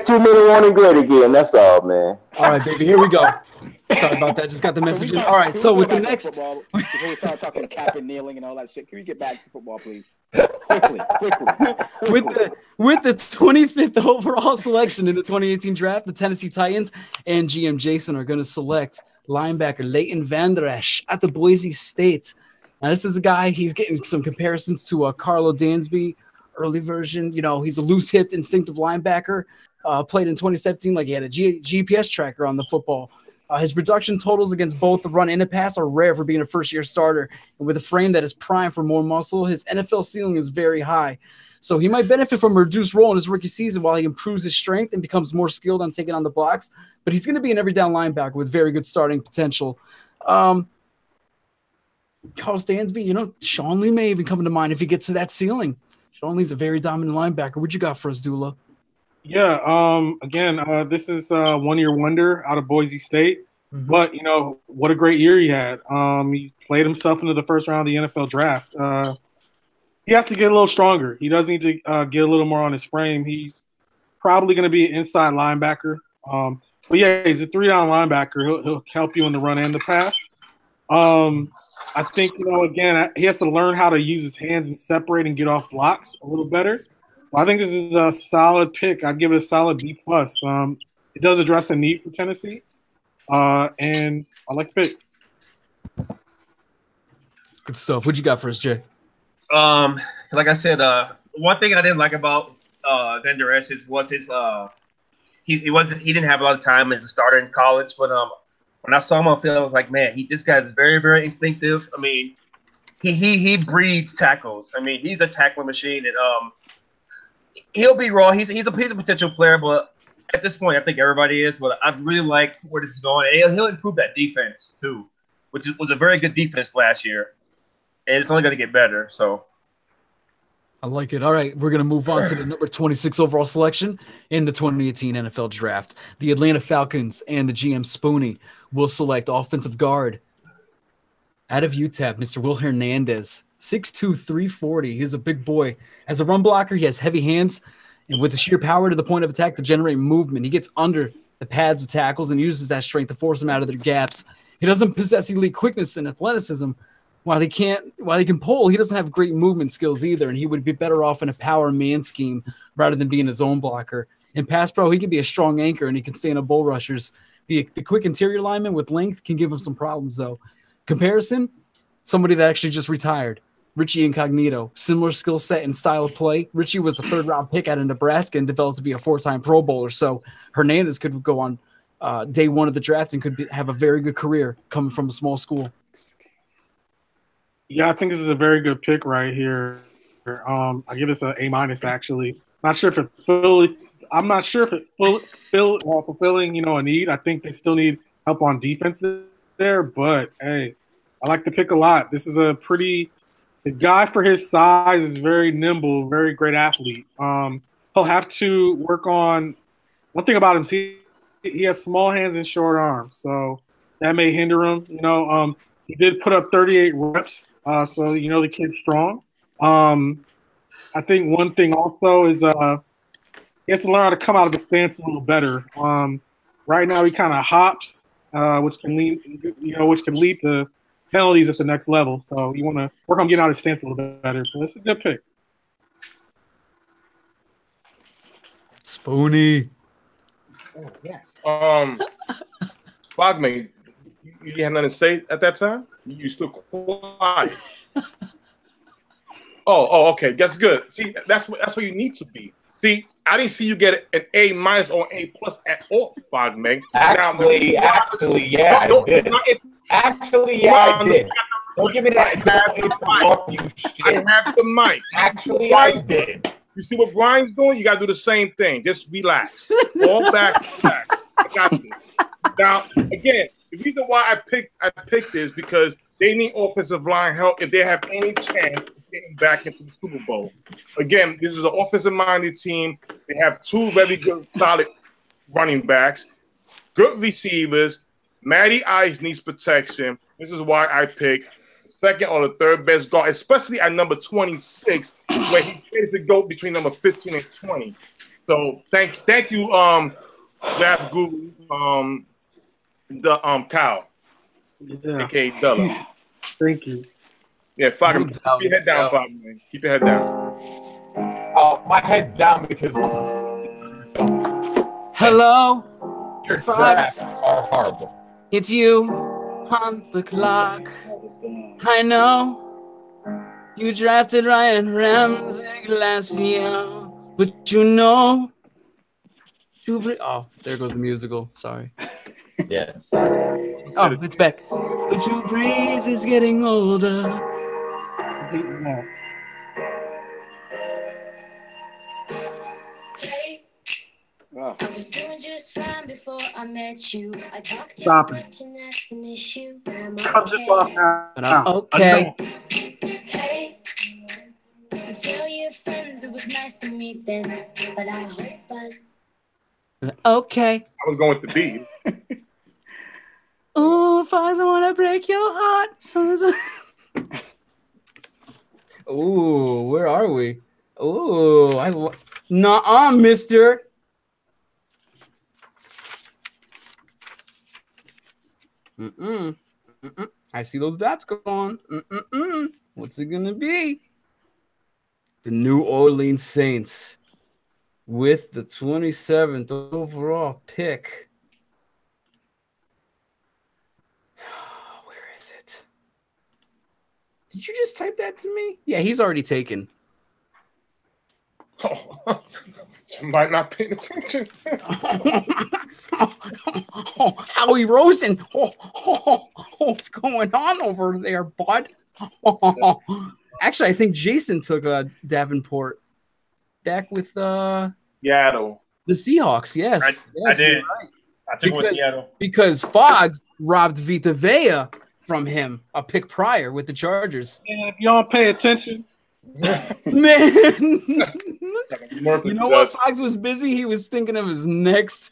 2 minute warning great again. That's all, man. All right, baby, here we go. Sorry about that. Just got the message in. All right, so with the next before we start talking cap and kneeling and all that shit, can we get back to football, please? Quickly. With the 25th overall selection in the 2018 draft, the Tennessee Titans and GM Jason are going to select linebacker Leighton Vander Esch at the Boise State. Now, this is a guy, he's getting some comparisons to Carlo Dansby, early version. He's a loose-hipped, instinctive linebacker. Played in 2017 like he had a GPS tracker on the football. His production totals against both the run and the pass are rare for being a first-year starter. And with a frame that is primed for more muscle, his NFL ceiling is very high. So he might benefit from a reduced role in his rookie season while he improves his strength and becomes more skilled on taking on the blocks. But he's going to be an every-down linebacker with very good starting potential. Carl Dansby, Sean Lee may even come to mind if he gets to that ceiling. Sean Lee's a very dominant linebacker. What you got for us, Dula? Yeah, again, this is a one-year wonder out of Boise State. Mm-hmm. But, what a great year he had. He played himself into the first round of the NFL draft. He has to get a little stronger. He does need to get a little more on his frame. He's probably going to be an inside linebacker. But, yeah, he's a 3-down linebacker. He'll help you in the run and the pass. I think, again, he has to learn how to use his hands and separate and get off blocks a little better. I think this is a solid pick. I'd give it a solid B+. It does address a need for Tennessee, and I like the pick. Good stuff. What you got for us, Jay? Like I said, one thing I didn't like about Vander Esch was he didn't have a lot of time as a starter in college, but when I saw him on field, I was like, man, this guy is very, very instinctive. I mean, he breeds tackles. I mean, he's a tackling machine, and he'll be raw. He's a potential player, but at this point, I think everybody is. But I really like where this is going. And he'll improve that defense too, which was a very good defense last year, and it's only going to get better. So. I like it. All right, we're going to move on to the number 26 overall selection in the 2018 NFL Draft. The Atlanta Falcons and the GM Spooney will select offensive guard out of UTEP, Mr. Will Hernandez, 6'2", 340. He's a big boy. As a run blocker, he has heavy hands, and with the sheer power to the point of attack to generate movement, he gets under the pads of tackles and uses that strength to force them out of their gaps. He doesn't possess elite quickness and athleticism. While he can pull, he doesn't have great movement skills either, and he would be better off in a power man scheme rather than being his own blocker. In pass pro, he can be a strong anchor, and he can stay in a bull rushers. The quick interior lineman with length can give him some problems, though. Comparison, somebody that actually just retired, Richie Incognito. Similar skill set and style of play. Richie was a third-round pick out of Nebraska and developed to be a four-time Pro Bowler, so Hernandez could go on day one of the draft and could have a very good career coming from a small school. Yeah, I think this is a very good pick right here. I give this an A- actually. I'm not sure if it's fulfilling, a need. I think they still need help on defense there, but hey, I like the pick a lot. This is the guy for his size is very nimble, very great athlete. He'll have to work on one thing about him. He has small hands and short arms, so that may hinder him. He did put up 38 reps, so the kid's strong. I think one thing also is he has to learn how to come out of the stance a little better. Right now he kind of hops, which can lead to penalties at the next level. So you want to work on getting out of the stance a little bit better. So it's a good pick. Spoony. Oh, yes. Fogman, you had nothing to say at that time? You still quiet. Okay. That's good. See, that's what you need to be. See, I didn't see you get an A- or A+ at all, Fogman. Actually, yeah, I did. Actually, yeah, I did. Don't give me that. I have the mic. Actually, I did. You see what Brian's doing? You got to do the same thing. Just relax. All back. I got this. Now, again, the reason why I picked this because they need offensive line help if they have any chance of getting back into the Super Bowl. Again, this is an offensive-minded team. They have two very good, solid running backs, good receivers. Matty Ice needs protection. This is why I picked the second or the third best guard, especially at number 26, where he plays the GOAT between number 15 and 20. So thank you, Draft Guru, Kyle, aka Della. Thank you. Yeah, keep your head down, man. Keep your head down. Oh, my head's down because. Hello. Your drafts are horrible. It's you on the clock. I know you drafted Ryan Ramsey last year, but oh, there goes the musical. Sorry. Yeah. Oh, it's back. But Drew Brees is getting older. I was doing just fine before I met you. I talked Stop too much and that's an issue, but I'm Cut this off now. But I'm okay. Hey, tell your friends it was nice to meet them, but I hope Okay. I was going with the B. Oh, if I don't want to break your heart. Ooh, where are we? Ooh, nuh-uh, mister. I see those dots going. What's it going to be? The New Orleans Saints with the 27th overall pick. Where is it? Did you just type that to me? Yeah, he's already taken. Somebody not paying attention. Howie Rosen. What's going on over there, bud? Actually, I think Jason took Davenport back with Seattle. The Seahawks. Yes, I yes, did. you're right. I took him with Seattle. Because Fogg robbed Vita Vea from him a pick prior with the Chargers. And if y'all pay attention, man, you know what? Foggs was busy. He was thinking of his next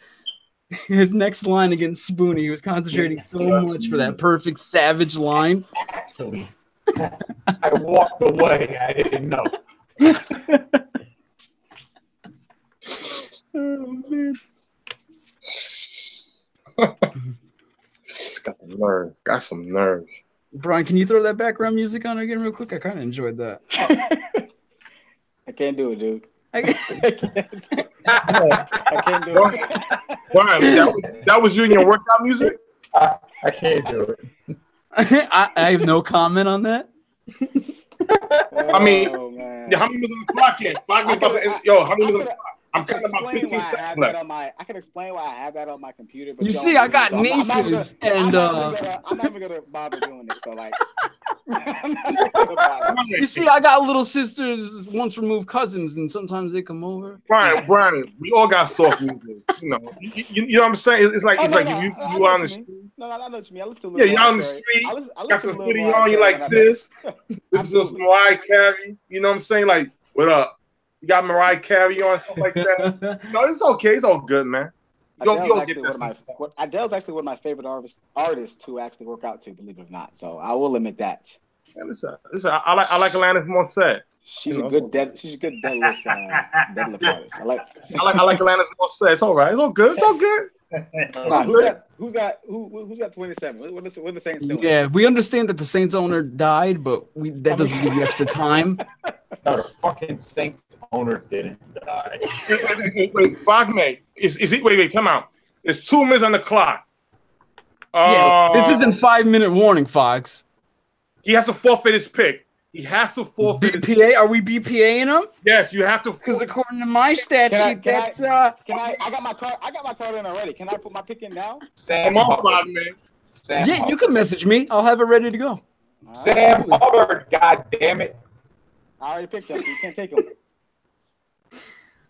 line against Spoonie. He was concentrating so much for that perfect savage line. Actually, I walked away. I didn't know. Oh, man. Got the nerve. Got some nerve. Brian, can you throw that background music on again real quick? I kind of enjoyed that. I can't do it, dude. I can't do it. Brian, that was you and your workout music? I can't do it. I have no comment on that. I mean, how many minutes on the clock in? 5 minutes about to, yo, how many minutes on the clock? I'm kind of about 15 seconds left. I can explain why I have that on my computer. But you see, I got nieces, I'm not even gonna bother doing this. So like, you see, I got little sisters, once removed cousins, and sometimes they come over. Brian, we all got soft music. You know what I'm saying? It's like you on the street. No, I know what you mean. I listen to yeah, you're on the street. Got some video on you like this. This is some Mariah Carey. You know what I'm saying? Like, what up? You got Mariah Carey on, something like that. No, it's okay. It's all good, man. Adele's actually one of my favorite artists to actually work out to, believe it or not. So I will admit that. Yeah, listen, I like Alanis Morissette. She's a good deadlift artist. I like Alanis Morissette. It's all right. It's all good. It's all good. Who's got 27? What the Saints doing? Yeah, we understand that the Saints owner died, but that doesn't give you extra time. No, the fucking Saints owner didn't die. Wait, Fogmate. Is it? Wait, time out. It's 2 minutes on the clock. Yeah, this isn't 5-minute warning, Fox. He has to forfeit his pick. He has to forfeit his BPA? Are we BPAing him? Yes, you have to. Because according to my stat sheet, that's I got my card in already. Can I put my pick in now? Come on, Fogman. Yeah, you can message me. I'll have it ready to go. Sam Hubbard, god damn it. I already picked him, so you can't take him.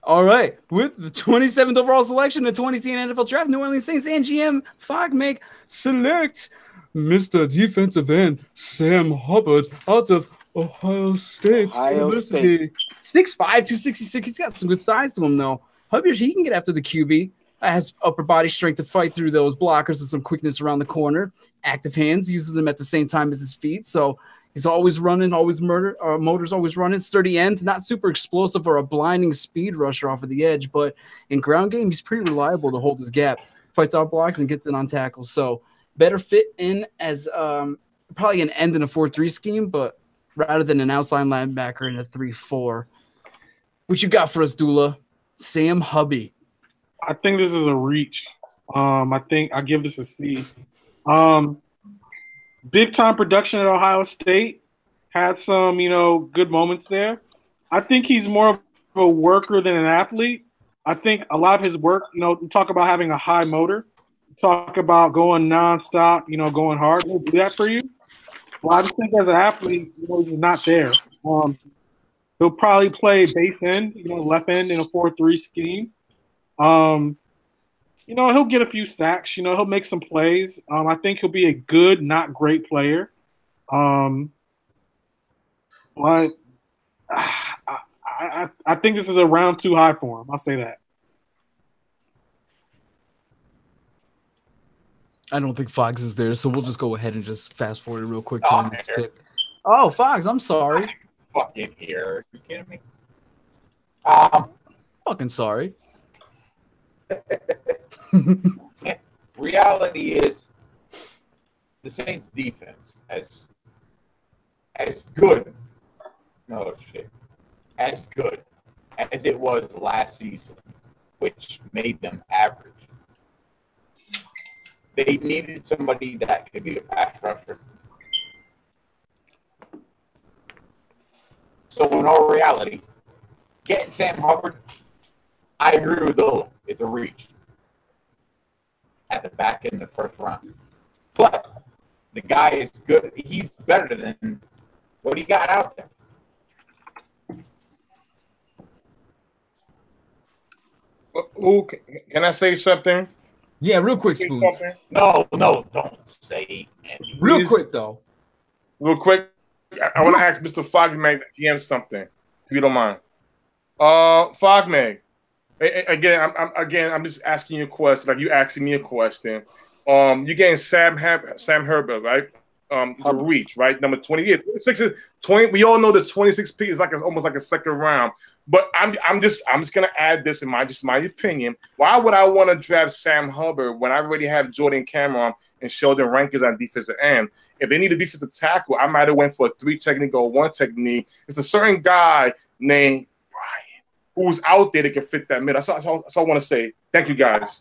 All right. With the 27th overall selection of 2010 NFL Draft, New Orleans Saints and GM Fogmake select Mr. Defensive End Sam Hubbard out of Ohio State University. 6'5", 266. He's got some good size to him, though. Hubbard, he can get after the QB. Has upper body strength to fight through those blockers and some quickness around the corner. Active hands, uses them at the same time as his feet. So he's always running, always motor's always running. Sturdy ends, not super explosive or a blinding speed rusher off of the edge, but in ground game, he's pretty reliable to hold his gap, fights out blocks, and gets it on tackles. So better fit in as probably an end in a 4-3 scheme, but rather than an outside linebacker in a 3-4. What you got for us, Dula? Sam Hubby. I think this is a reach. I think I give this a C. Big time production at Ohio State. Had some, good moments there. I think he's more of a worker than an athlete. I think a lot of his work, we talk about having a high motor. Talk about going nonstop, going hard. He'll do that for you. Well, I just think as an athlete, he's not there. He'll probably play base end, left end in a 4-3 scheme. He'll get a few sacks. He'll make some plays. I think he'll be a good, not great player. But I think this is a round 2 high for him. I'll say that. I don't think Fox is there, so we'll just go ahead and just fast forward real quick to the next pick. Oh, Fox, I'm sorry. I'm fucking here. Are you kidding me? Fucking sorry. Reality is the Saints defense as good. No shit. As good as it was last season, which made them average. They needed somebody that could be a pass rusher. So in all reality, getting Sam Hubbard I agree with Ola. It's a reach at the back end of the first round. But the guy is good. He's better than what he got out there. Who can I say something? Yeah, real quick, Spoons. No, don't say anything. Real quick, though. Real quick, I want to ask Mr. Fogman GM something, if you don't mind. Fogman, I'm just asking you a question, like you asking me a question. You getting Sam Herbert, right? It's a reach, right? Number 20. Yeah, 26 is 20. We all know the 26 pick is like almost like a second round. But I'm just gonna add this in my opinion. Why would I want to draft Sam Hubbard when I already have Jordan Cameron and Sheldon Rankins on defensive end? If they need a defensive tackle, I might have went for a 3 technique or 1 technique. It's a certain guy named Brian who's out there that can fit that middle. That's all I want to say. Thank you, guys.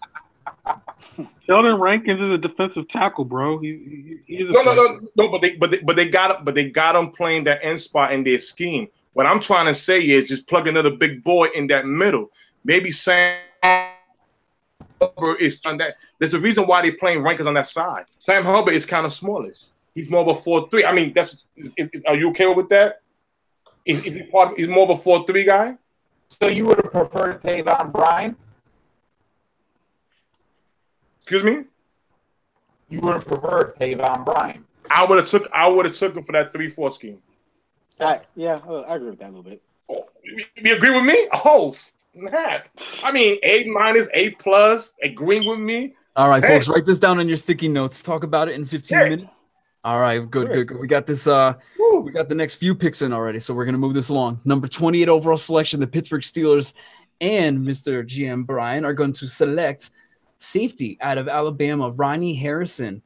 Sheldon Rankins is a defensive tackle, bro. He's a no. But they got him playing that end spot in their scheme. What I'm trying to say is just plug another big boy in that middle. Maybe Sam Hubbard is on that. There's a reason why they're playing Rankins on that side. Sam Hubbard is kind of smallish. He's more of a 4-3. I mean, are you okay with that? He's more of a 4-3 guy. So you would have preferred Taven Bryan? Excuse me? You would have preferred Taven Bryan. I would have took him for that 3-4 scheme. Yeah, I agree with that a little bit. Oh, you agree with me? Oh, snap. I mean, A-, A+, agreeing with me. All right, folks, write this down on your sticky notes. Talk about it in 15 minutes. All right, good. We got this. We got the next few picks in already, so we're going to move this along. Number 28 overall selection, the Pittsburgh Steelers and Mr. GM Brian are going to select safety out of Alabama, Ronnie Harrison.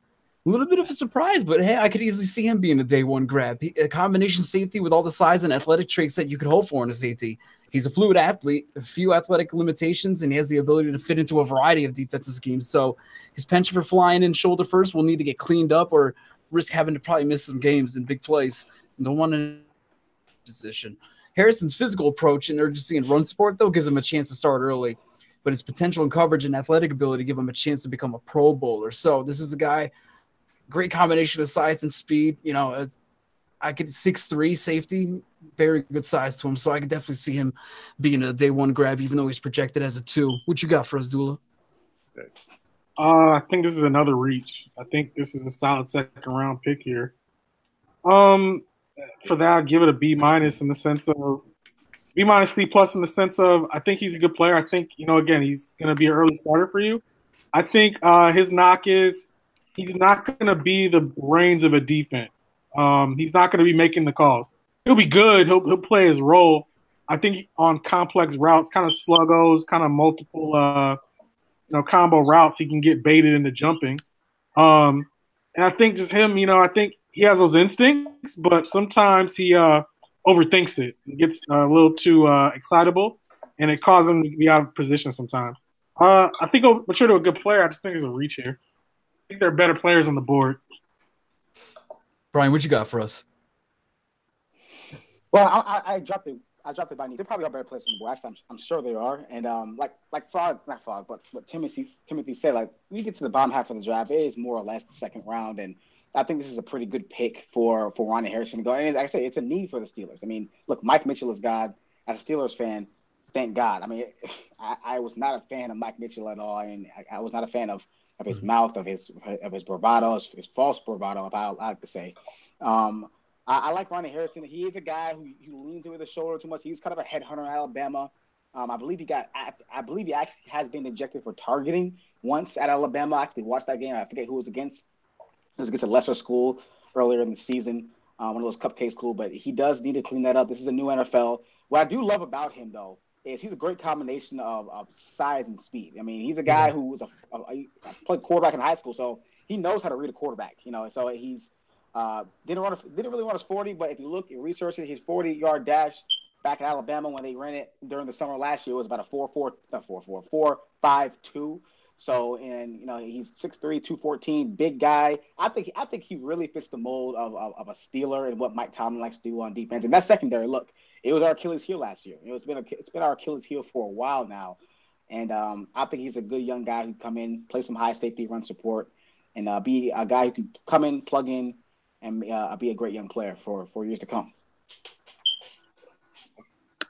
A little bit of a surprise, but hey, I could easily see him being a day one grab. A combination safety with all the size and athletic traits that you could hope for in a safety. He's a fluid athlete, a few athletic limitations, and he has the ability to fit into a variety of defensive schemes. So his penchant for flying in shoulder first will need to get cleaned up or risk having to probably miss some games in big plays. No one in position. Harrison's physical approach and urgency and run support, though, gives him a chance to start early. But his potential and coverage and athletic ability give him a chance to become a Pro Bowler. So this is a guy – great combination of size and speed. You know, I could 6'3" safety, very good size to him. So I could definitely see him being a day one grab, even though he's projected as a 2. What you got for us, Dula? I think this is another reach. I think this is a solid second round pick here. For that, I'd give it a B- in the sense of B- C+ in the sense of I think he's a good player. I think, again, he's going to be an early starter for you. I think his knock is he's not going to be the brains of a defense. He's not going to be making the calls. He'll be good. He'll play his role. I think on complex routes, kind of sluggos, kind of multiple, combo routes, he can get baited into jumping. And I think just him, I think he has those instincts, but sometimes he overthinks it. He gets a little too excitable, and it causes him to be out of position sometimes. I think he'll mature to a good player. I just think he's a reach here. I think there are better players on the board. Brian, what you got for us? Well, I dropped it. I dropped it by knee. There probably are better players on the board. Actually, I'm sure there are. And like Frog, not Frog, but what Timothy said, like when you get to the bottom half of the draft, it is more or less the second round. And I think this is a pretty good pick for Ronnie Harrison to go. And like I said, it's a need for the Steelers. I mean, look, Mike Mitchell is God. As a Steelers fan, thank God. I mean, I was not a fan of Mike Mitchell at all, and I was not a fan of his mouth, of his bravado, his false bravado, if I like to say. I like Ronnie Harrison. He is a guy who leans over the shoulder too much. He's kind of a headhunter in Alabama. I believe he actually has been ejected for targeting once at Alabama. I actually watched that game. I forget who it was against. It was against a lesser school earlier in the season, one of those cupcake schools. But he does need to clean that up. This is a new NFL. What I do love about him, though, is he's a great combination of size and speed. I mean, he's a guy who was played quarterback in high school, so he knows how to read a quarterback. So he's didn't really run his 40, but if you look and research it, his 40-yard dash back in Alabama when they ran it during the summer last year was about a 4.52. So, and he's 6'3", 214, big guy. I think he really fits the mold of a Steeler and what Mike Tomlin likes to do on defense. And that secondary, look, it was our Achilles heel last year. It's been our Achilles heel for a while now. And I think he's a good young guy who come in, play some high safety, run support, and be a guy who can come in, plug in, and be a great young player for years to come.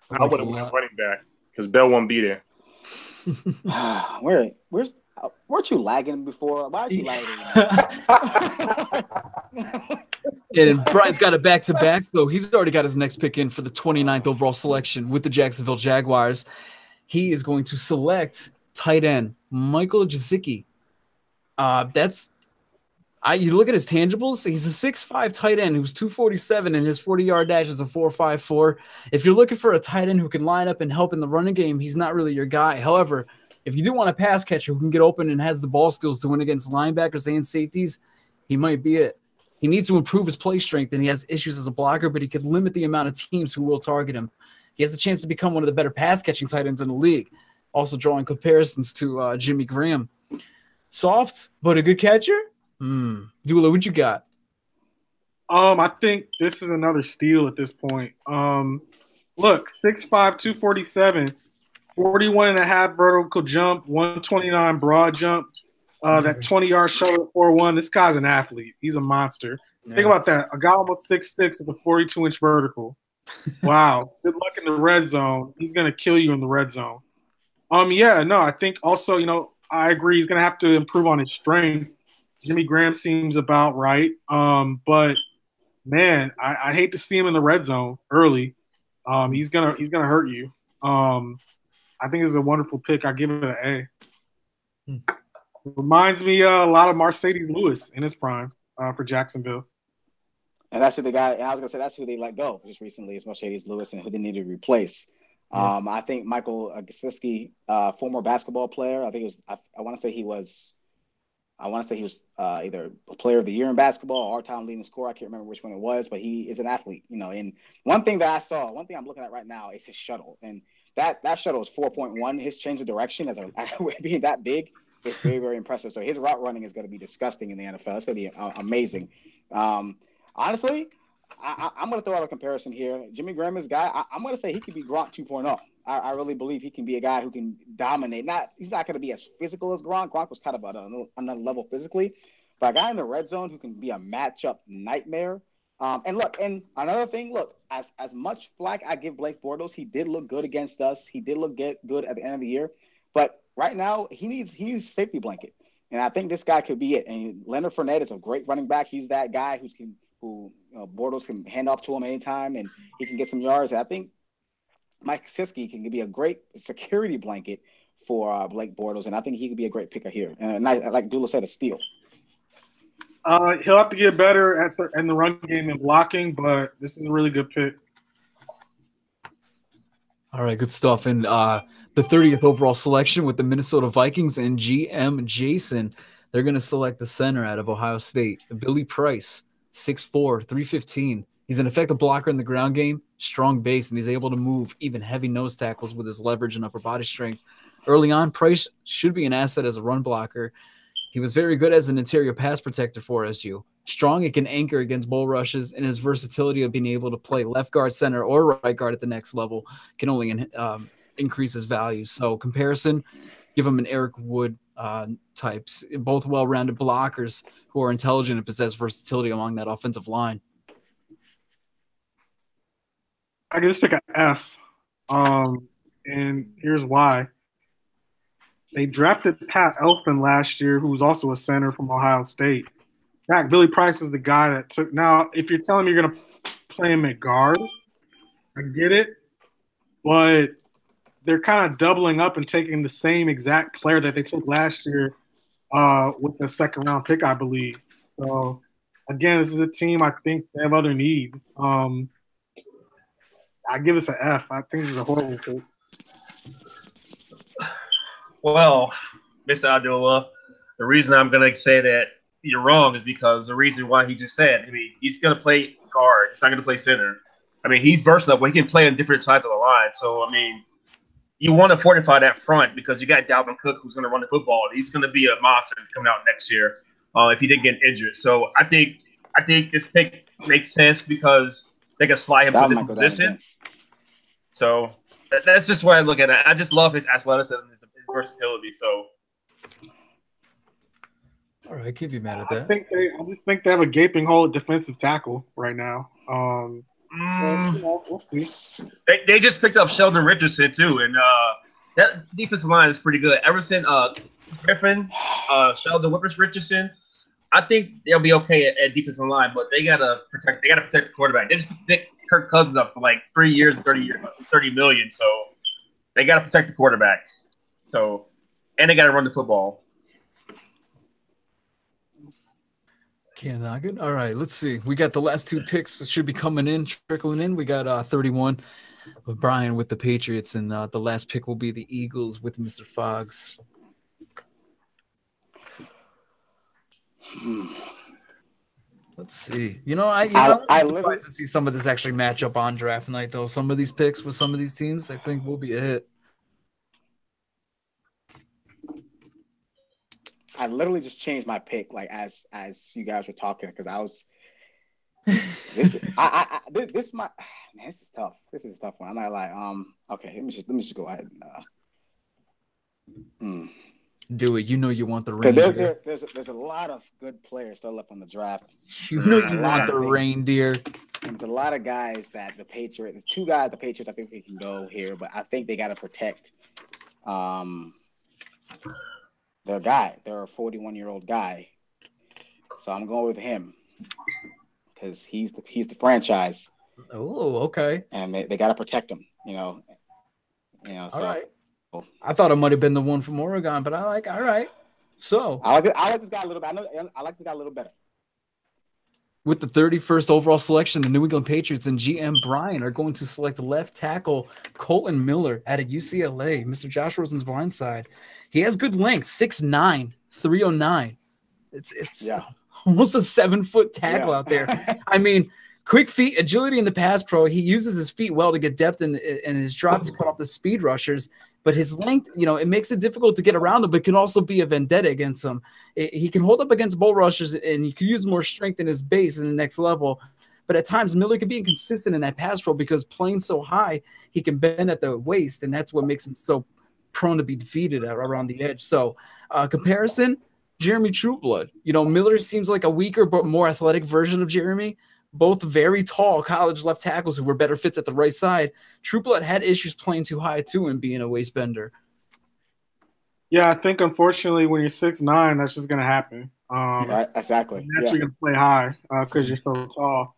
I would have went running back because Bell won't be there. Weren't you lagging before? Why aren't you lagging? And Brian's got a back-to-back, so he's already got his next pick in for the 29th overall selection with the Jacksonville Jaguars. He is going to select tight end Michael Gesicki. You look at his tangibles, he's a 6'5" tight end who's 247, and his 40-yard dash is a 4.54. If you're looking for a tight end who can line up and help in the running game, he's not really your guy. However, if you do want a pass catcher who can get open and has the ball skills to win against linebackers and safeties, he might be it. He needs to improve his play strength, and he has issues as a blocker, but he could limit the amount of teams who will target him. He has a chance to become one of the better pass-catching tight ends in the league, also drawing comparisons to Jimmy Graham. Soft, but a good catcher? Dula, what you got? I think this is another steal at this point. Look, 6'5", 247, 41.5 vertical jump, 129 broad jump, that 20-yard shoulder 4.1. This guy's an athlete. He's a monster. Yeah. Think about that. A guy almost 6'6" with a 42-inch vertical. Wow. Good luck in the red zone. He's going to kill you in the red zone. I think also, I agree he's going to have to improve on his strength. Jimmy Graham seems about right. But man, I hate to see him in the red zone early. He's gonna hurt you. I think it's a wonderful pick. I give it an A. Reminds me a lot of Mercedes Lewis in his prime for Jacksonville. And that's who the guy. I was gonna say that's who they let go just recently is Mercedes Lewis, and who they need to replace. I think Michael Gesicki, former basketball player. I think it was. I want to say he was either a player of the year in basketball or all-time leading scorer. I can't remember which one it was, but he is an athlete. And one thing I'm looking at right now is his shuttle, and that shuttle is 4.1. His change of direction as being that big is very, very impressive. So his route running is going to be disgusting in the NFL. It's going to be amazing. Honestly, I'm going to throw out a comparison here. Jimmy Graham is a guy. I'm going to say he could be Gronk 2.0. I really believe he can be a guy who can dominate. He's not going to be as physical as Gronk. Gronk was kind of at another level physically, but a guy in the red zone who can be a matchup nightmare. And another thing, as much flack I give Blake Bortles, he did look good against us. He did look good at the end of the year, but right now he needs a safety blanket, and I think this guy could be it. And Leonard Fournette is a great running back. He's that guy who Bortles can hand off to him anytime, and he can get some yards. And I think Mike Gesicki can be a great security blanket for Blake Bortles, and I think he could be a great picker here. And like Dula said, a steal. He'll have to get better in the run game and blocking, but this is a really good pick. All right, good stuff. And the 30th overall selection with the Minnesota Vikings and GM Jason, they're going to select the center out of Ohio State, Billy Price, 6'4", 315. He's an effective blocker in the ground game, strong base, and he's able to move even heavy nose tackles with his leverage and upper body strength. Early on, Price should be an asset as a run blocker. He was very good as an interior pass protector for SU. Strong and can anchor against bull rushes, and his versatility of being able to play left guard, center, or right guard at the next level can only increase his value. So comparison, give him an Eric Wood types, both well-rounded blockers who are intelligent and possess versatility along that offensive line. I can just pick an F, and here's why. They drafted Pat Elfin last year, who was also a center from Ohio State. Billy Price is the guy that took. Now, if you're telling me you're going to play him at guard, I get it, but they're kind of doubling up and taking the same exact player that they took last year with the second-round pick, I believe. So, again, this is a team I think they have other needs. I give this an F. I think this is a horrible pick. Well, Mr. Abdullah, the reason I'm going to say that you're wrong is because the reason why he just said, he's going to play guard. He's not going to play center. He's versatile, but he can play on different sides of the line. So, you want to fortify that front because you got Dalvin Cook who's going to run the football. He's going to be a monster coming out next year if he didn't get injured. So, I think this pick makes sense because they can slide him to this position. So, that's just why I look at it. I just love his athleticism, his his versatility. So All right, can't be mad at I that. just think they have a gaping hole at defensive tackle right now. So, we'll see. they just picked up Sheldon Richardson too, and that defensive line is pretty good. Everson, Griffin, Sheldon Richardson. I think they'll be okay at defensive line, but they gotta protect the quarterback. They just picked Kirk Cousins up for like 3 years, 30 million. So they gotta protect the quarterback. So and they gotta run the football. Can't knock it. All right, let's see. We got the last 2 picks that should be coming in, trickling in. We got 31 with Brian with the Patriots, and the last pick will be the Eagles with Mr. Foggs. Let's see. I'm surprised to see some of this actually match up on draft night, though. Some of these picks with some of these teams, I think, will be a hit. I literally just changed my pick, like as you guys were talking, because I was. This is tough. This is a tough one. I'm not like Okay, let me just go ahead and. Do it. You know you want the reindeer. There's a lot of good players still left on the draft. You know you want the reindeer. There's a lot of guys that the Patriots. There's 2 guys the Patriots I think they can go here, but I think they got to protect their guy. They're a 41-year-old guy, so I'm going with him because he's the franchise. Oh, okay. And they got to protect him. So. All right. I thought it might have been the one from Oregon, but all right. So I like this guy a little bit. I like this guy a little better. With the 31st overall selection, the New England Patriots and GM Brian are going to select left tackle Colton Miller out of UCLA, Mr. Josh Rosen's blind side. He has good length, 6'9", 309. It's almost a 7-foot tackle out there. I mean, quick feet, agility in the pass pro. He uses his feet well to get depth and his drop to cut off the speed rushers. But his length, it makes it difficult to get around him, but can also be a vendetta against them. He can hold up against bull rushers, and he can use more strength in his base in the next level. But at times, Miller can be inconsistent in that pass pro because playing so high, he can bend at the waist, and that's what makes him so prone to be defeated around the edge. So comparison, Jeremy Trueblood. Miller seems like a weaker but more athletic version of Jeremy. Both very tall college left tackles who were better fits at the right side. Trueblood had issues playing too high, too, and being a waist bender. Yeah, I think, unfortunately, when you're 6'9", that's just going to happen. Right, exactly. You're actually going to play high because you're so tall.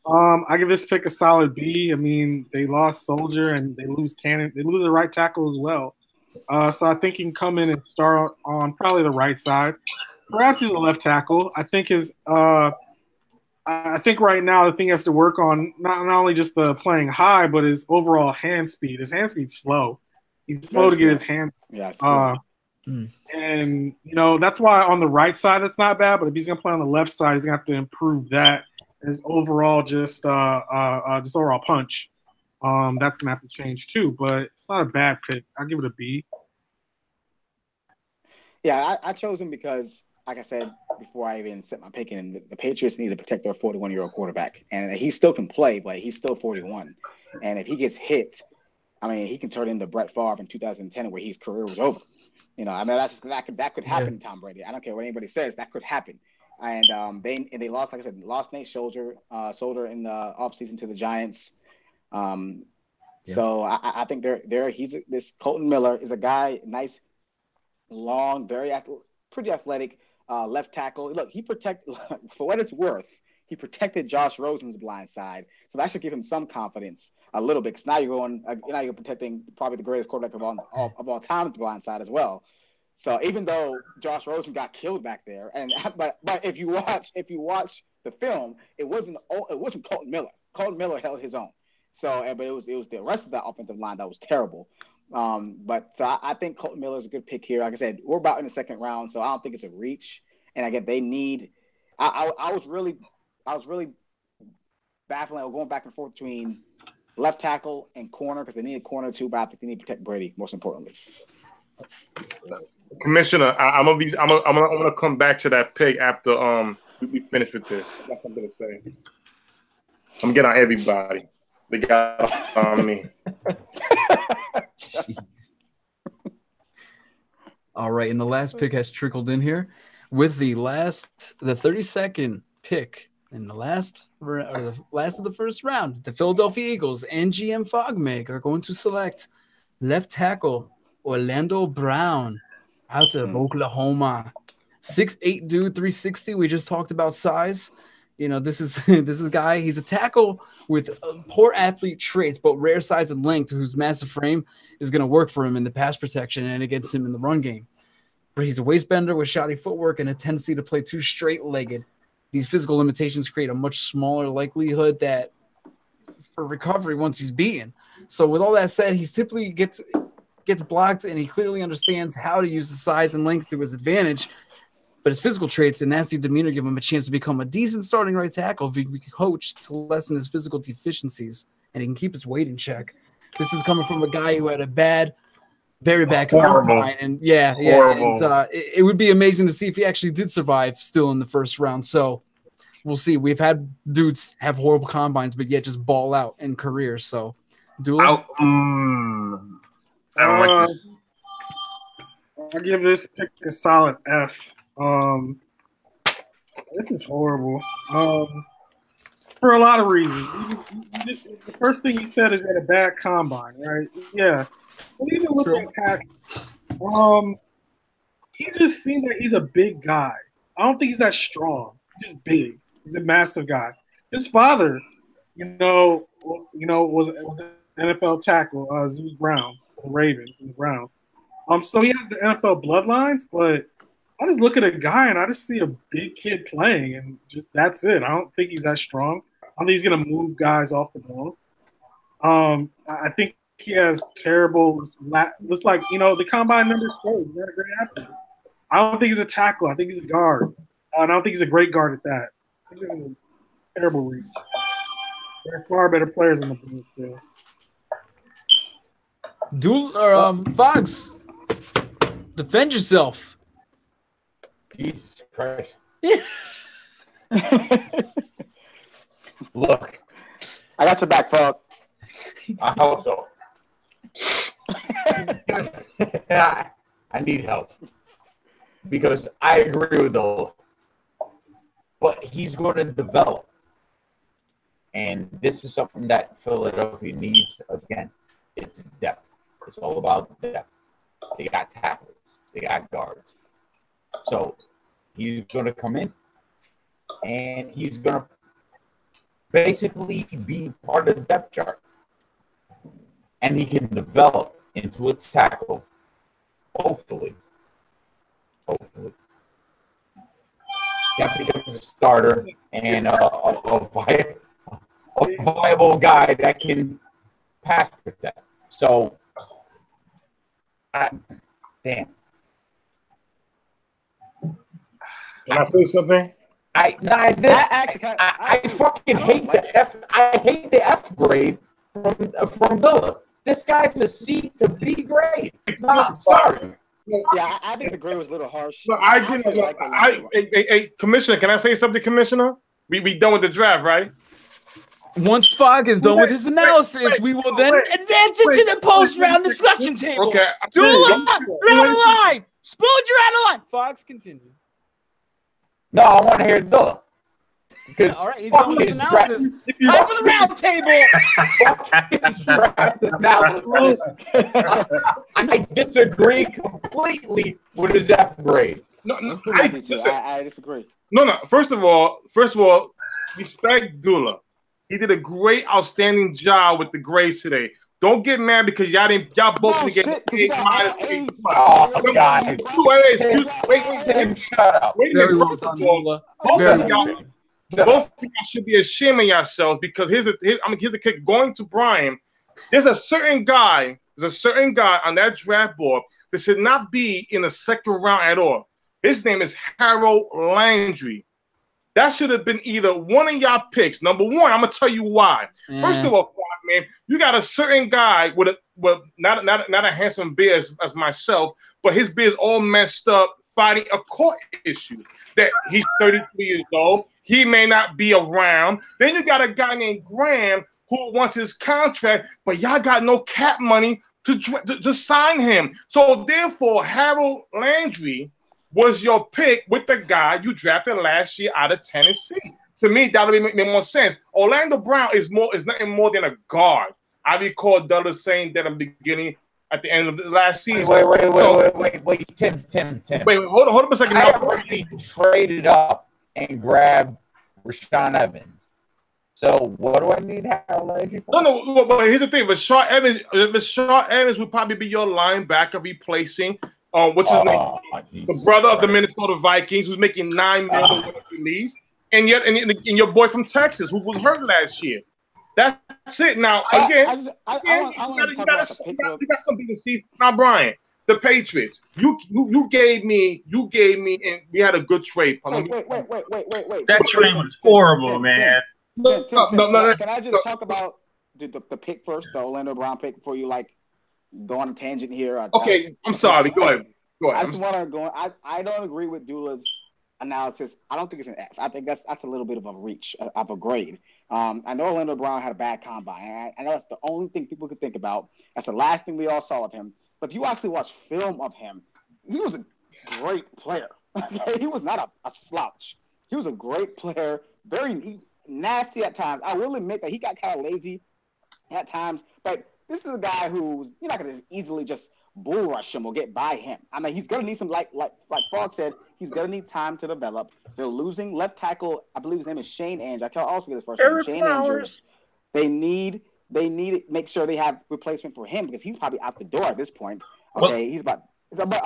I give this pick a solid B. I mean, they lost Soldier, and they lose Cannon. They lose the right tackle as well. So I think he can come in and start on probably the right side. Perhaps he's a left tackle. I think I think right now the thing he has to work on not only just the playing high, but his overall hand speed. His hand speed's slow. He's slow to get his hand. Yeah. And that's why on the right side it's not bad. But if he's gonna play on the left side, he's gonna have to improve that. His overall just overall punch. That's gonna have to change too. But it's not a bad pick. I'll give it a B. Yeah, I chose him because, like I said before I even set my pick in, the Patriots need to protect their 41-year-old quarterback. And he still can play, but he's still 41. And if he gets hit, I mean, he can turn into Brett Favre in 2010 where his career was over. That could happen to Tom Brady. I don't care what anybody says. That could happen. And they lost, like I said, Nate Soldier in the offseason to the Giants. So I think this Colton Miller is a guy, nice, long, pretty athletic, left tackle. Look, for what it's worth, he protected Josh Rosen's blind side, so that should give him some confidence a little bit. Because now you're protecting probably the greatest quarterback of all time's blind side as well. So even though Josh Rosen got killed back there, but if you watch the film, it wasn't Colton Miller. Colton Miller held his own. But it was the rest of that offensive line that was terrible. So I think Colton Miller is a good pick here. Like I said, we're about in the second round, so I don't think it's a reach. And again, they need. I was really baffling or going back and forth between left tackle and corner because they need a corner too. But I think they need to protect Brady most importantly. Commissioner, I'm gonna come back to that pick after we finish with this. I got something to say. I'm getting on everybody. They got on me. All right, and the last pick has trickled in here with the 32nd pick in the last of the first round. The Philadelphia Eagles and GM Fogmig are going to select left tackle Orlando Brown out of Oklahoma. 6'8" dude, 360. We just talked about size. You know, this is a guy. He's a tackle with poor athlete traits, but rare size and length, whose massive frame is going to work for him in the pass protection and against him in the run game. But he's a waistbender with shoddy footwork and a tendency to play too straight-legged. These physical limitations create a much smaller likelihood that for recovery once he's beaten. So with all that said, he typically gets blocked, and he clearly understands how to use the size and length to his advantage. But his physical traits and nasty demeanor give him a chance to become a decent starting right tackle if he can be coached to lessen his physical deficiencies and he can keep his weight in check. This is coming from a guy who had a very bad combine, and it would be amazing to see if he actually did survive still in the first round. So we'll see. We've had dudes have horrible combines, but yet just ball out in careers. So, Dula? I don't like this. I'll give this pick a solid F. This is horrible. For a lot of reasons. The first thing you said is that a bad combine, right? Yeah. But even looking past, he just seems like he's a big guy. I don't think he's that strong. He's just big. He's a massive guy. His father, was an NFL tackle, Zeus Brown, the Ravens and the Browns. So he has the NFL bloodlines, but I just look at a guy and I just see a big kid playing, and just that's it. I don't think he's that strong. I don't think he's gonna move guys off the ball. I think he has terrible. Looks like the combine numbers show. He's not a great athlete. I don't think he's a tackle. I think he's a guard. And I don't think he's a great guard at that. I think this is a terrible reach. There are far better players in the league still. Fox, defend yourself. Jesus Christ. Look. I got your back, Frog. I hope so. I need help. Because I agree with Dola. But he's going to develop. And this is something that Philadelphia needs again. It's depth. It's all about depth. They got tackles. They got guards. So he's going to come in and he's going to basically be part of the depth chart. And he can develop into a tackle, hopefully. That becomes a starter and a viable guy that can pass protect. So, damn. Can I say something? I fucking hate the F. I hate the F grade from Villa. This guy's a C to B grade. It's not. Sorry. Yeah, I think the grade was a little harsh. No, hey, Commissioner, can I say something, Commissioner? We done with the draft, right? Once Fogg is done with his analysis, we will then advance into the post-round discussion table. Okay. Dula, you're out of line. Spoon, you're out of line. Fox, continue. No, I want to hear Dula. All right, he's done with his analysis. Time for the round table. I disagree completely with his F grade. No, I disagree. No. First of all, respect Dula. He did a great, outstanding job with the grades today. Don't get mad because y'all both didn't get -8. Oh, God. Wait, shut up. Wait a minute. First of all, both of y'all should be ashamed of yourselves because here's the kick. Going to Brian, there's a certain guy on that draft board that should not be in the second round at all. His name is Harold Landry. That should have been either one of y'all picks. Number one, I'm gonna tell you why. First of all, man, you got a certain guy with not a handsome beard as myself, but his beard's all messed up, fighting a court issue. That he's 33 years old. He may not be around. Then you got a guy named Graham who wants his contract, but y'all got no cap money to sign him. So therefore, Harold Landry was your pick with the guy you drafted last year out of Tennessee. To me, that would make more sense. Orlando Brown is nothing more than a guard. I recall Douglas saying that in the beginning, at the end of the last season. Wait, Tim. Wait, hold on a second. I already traded up and grabbed Rashawn Evans. So what do I need Harold Landry for? No, but here's the thing. Rashard Evans would probably be your linebacker replacing what's his name? The brother of the Minnesota Vikings, who's making $9 million when he leaves. And your boy from Texas, who was hurt last year. That's it. Now, again, you got something to see. Now, Brian, the Patriots. You gave me, and we had a good trade. Wait. That trade was horrible, man. No. Can I just talk about the pick first, the Orlando Brown pick, before you go on a tangent here? Okay, I'm sorry. Go ahead. I just want to go. I don't agree with Dula's analysis. I don't think it's an F. I think that's a little bit of a reach of a grade. I know Orlando Brown had a bad combine. I know that's the only thing people could think about. That's the last thing we all saw of him. But if you actually watch film of him, he was a great player. Okay? He was not a slouch. He was a great player, very nasty at times. I will admit that he got kind of lazy at times, but this is a guy who's you're not going to easily just bull rush him or get by him. I mean, he's going to need some, like Frog said, he's going to need time to develop. They're losing left tackle. I believe his name is Shane Andrews. I can't also get his first name. Shane Andrews. They need to make sure they have replacement for him because he's probably out the door at this point. Okay, he's about. But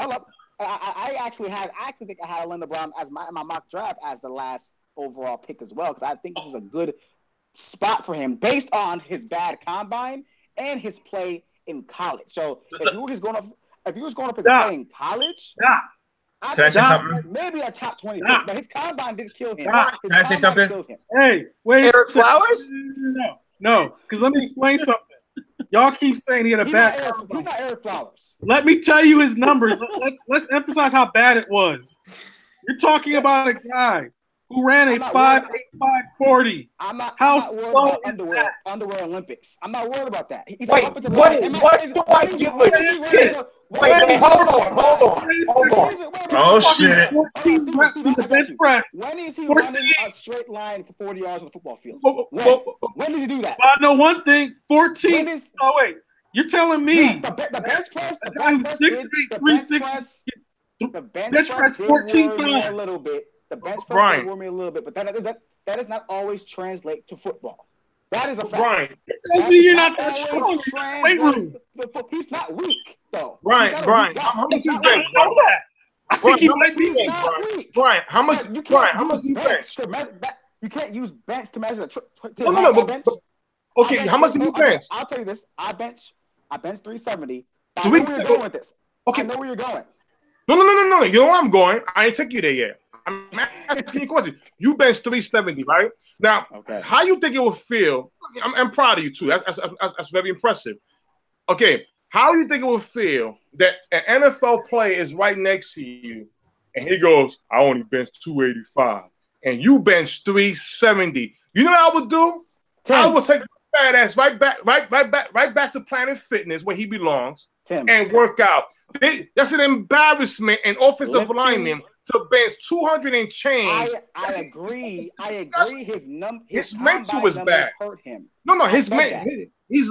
I actually think I had Orlando Brown as my mock draft as the last overall pick as well because I think this is a good spot for him based on his bad combine and his play in college. So if he was going up his play in college, maybe a top 20 pick, but his combine didn't kill him. Can I say something? Hey, wait. Eric Flowers? No, because let me explain something. Y'all keep saying he had a bad combine. He's not Eric Flowers. Let me tell you his numbers. Let's emphasize how bad it was. You're talking about a guy who ran a 5.85 40. I'm not worried about underwear Olympics. I'm not worried about that. Wait, what do I give a shit? Wait, hold on. Oh, shit. 14 reps in the bench press. When is he running a straight line for 40 yards on the football field? When does he do that? I know one thing. 14. Oh, wait. You're telling me. The bench press? The bench press 14 times. A little bit. The bench press wore me a little bit, but that does not always translate to football. That is a fact. Brian, it tells me you're not that strong. Weight room. He's not weak, though. Brian, how much you bench? Brian, how much you bench? You can't use bench to measure bench. Okay, how much do you bench? I'll tell you this. I bench 370. I know where you're going with this. Okay. I know where you're going. No. You know where I'm going. I ain't take you there yet. I'm asking you a question. You bench 370, right? Now, how you think it will feel? I'm proud of you, too. That's very impressive. Okay, how you think it will feel that an NFL player is right next to you, and he goes, I only bench 285, and you bench 370. You know what I would do? I would take my fat ass right back to Planet Fitness where he belongs and work out. That's an embarrassment in offensive linemen to bench 200 and change. I agree. His mental is bad. Hurt him. No, he's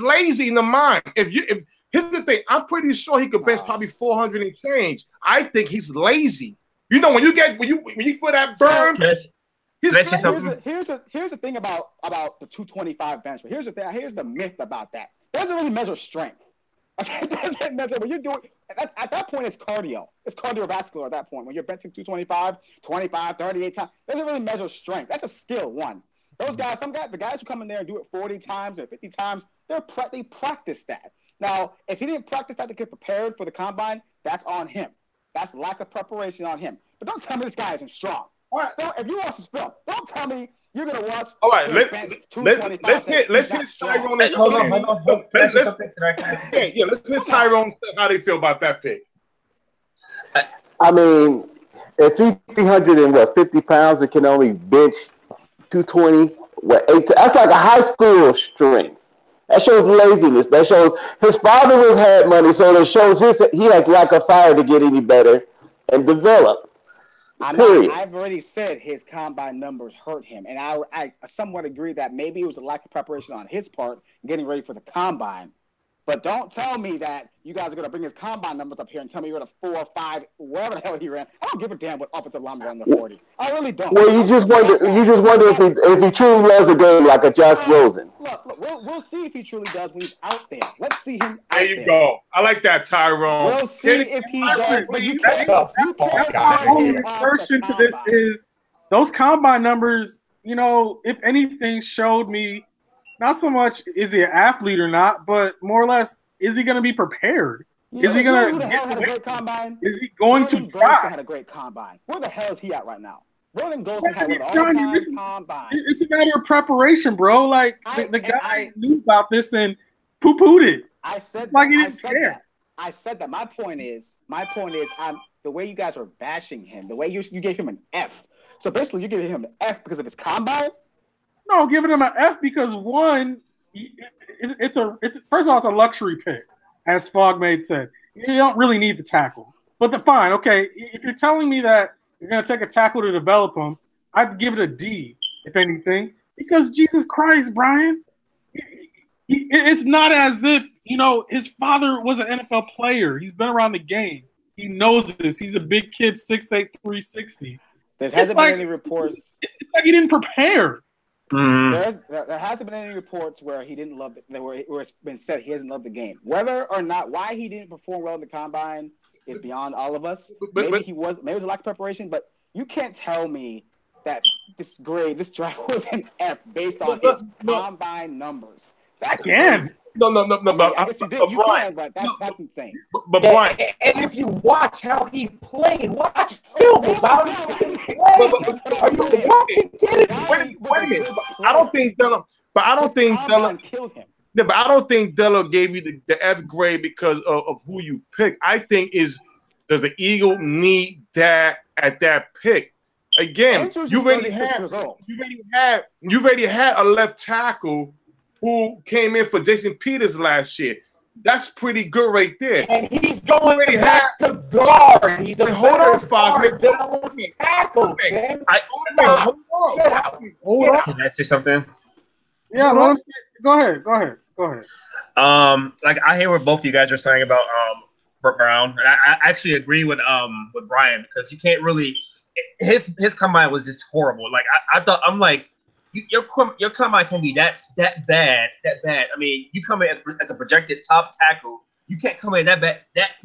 lazy in the mind. If here's the thing, I'm pretty sure he could bench probably 400 and change. I think he's lazy. You know, when you feel that burn. Here's the thing about the 225 bench. But here's the myth about that. It doesn't really measure strength. Okay, it doesn't measure when you're doing at that point. It's cardio. It's cardiovascular at that point. When you're benching 225, 25, 38 times, it doesn't really measure strength. That's a skill. One. Those guys, the guys who come in there and do it 40 times or 50 times, they practice that. Now, if he didn't practice that to get prepared for the combine, that's on him. That's lack of preparation on him. But don't tell me this guy isn't strong. If you watch his film, don't tell me you're gonna watch. All right, let's hit Tyrone. Let's hit Tyrone. How they feel about that pick? I mean, if he's 350 pounds and can only bench 220, that's like a high school strength. That shows laziness. That shows his father had money, so that shows he has lack of fire to get any better and develop. I've already said his combine numbers hurt him, and I somewhat agree that maybe it was a lack of preparation on his part getting ready for the combine. But don't tell me that you guys are going to bring his combine numbers up here and tell me you're going to 4 or 5, wherever the hell he ran. I don't give a damn what offensive lineman ran the 40. I really don't. Well, you just wonder if he truly loves the game like a Josh Rosen. Look, we'll see if he truly does when he's out there. Let's see him out there. There you go. I like that, Tyrone. We'll see if he does. But you can't. My only assertion to this is those combine numbers, you know, if anything, showed me not so much is he an athlete or not, but more or less, is he going to be prepared? Is he going to had a great combine? Is he going to try? Had a great combine. Where the hell is he at right now? Roland Golston had an all-time combine. It's a matter of preparation, bro. Like the guy knew about this and poo-pooed it. I said like that. he didn't care. I said that. My point is, the way you guys are bashing him, the way you gave him an F. So basically, you giving him an F because of his combine. No, giving him an F because one, it's first of all, it's a luxury pick, as Fogmade said. You don't really need the tackle, but fine, okay. If you're telling me that you're gonna take a tackle to develop him, I'd give it a D, if anything, because Jesus Christ, Brian, it's not as if his father was an NFL player. He's been around the game. He knows this. He's a big kid, 6'8", 360. There hasn't been any reports. It's like he didn't prepare. There hasn't been any reports where he didn't love it, where it's been said he hasn't loved the game. Whether or not why he didn't perform well in the combine is beyond all of us. Maybe it was a lack of preparation, but you can't tell me that this draft was an F based on his combine numbers. That's crazy. No. I guess you did. You can, but that's insane. But Brian, and if you watch how he played, watch film about him. Are you fucking kidding me? Wait a minute. I don't think Della killed him. Yeah, but I don't think Della gave you the F grade because of who you pick. I think does the Eagle need that at that pick? Again, you already had a left tackle who came in for Jason Peters last year. That's pretty good right there. And he's going back to guard. He's a hold on, Fogman. Tackle, Hold on. Can I say something? Yeah, go ahead. Like I hear what both of you guys are saying about Brown. I actually agree with Brian because you can't really. His combine was just horrible. Like I thought, I'm like. Your combine can be that bad. I mean, you come in as a projected top tackle. You can't come in that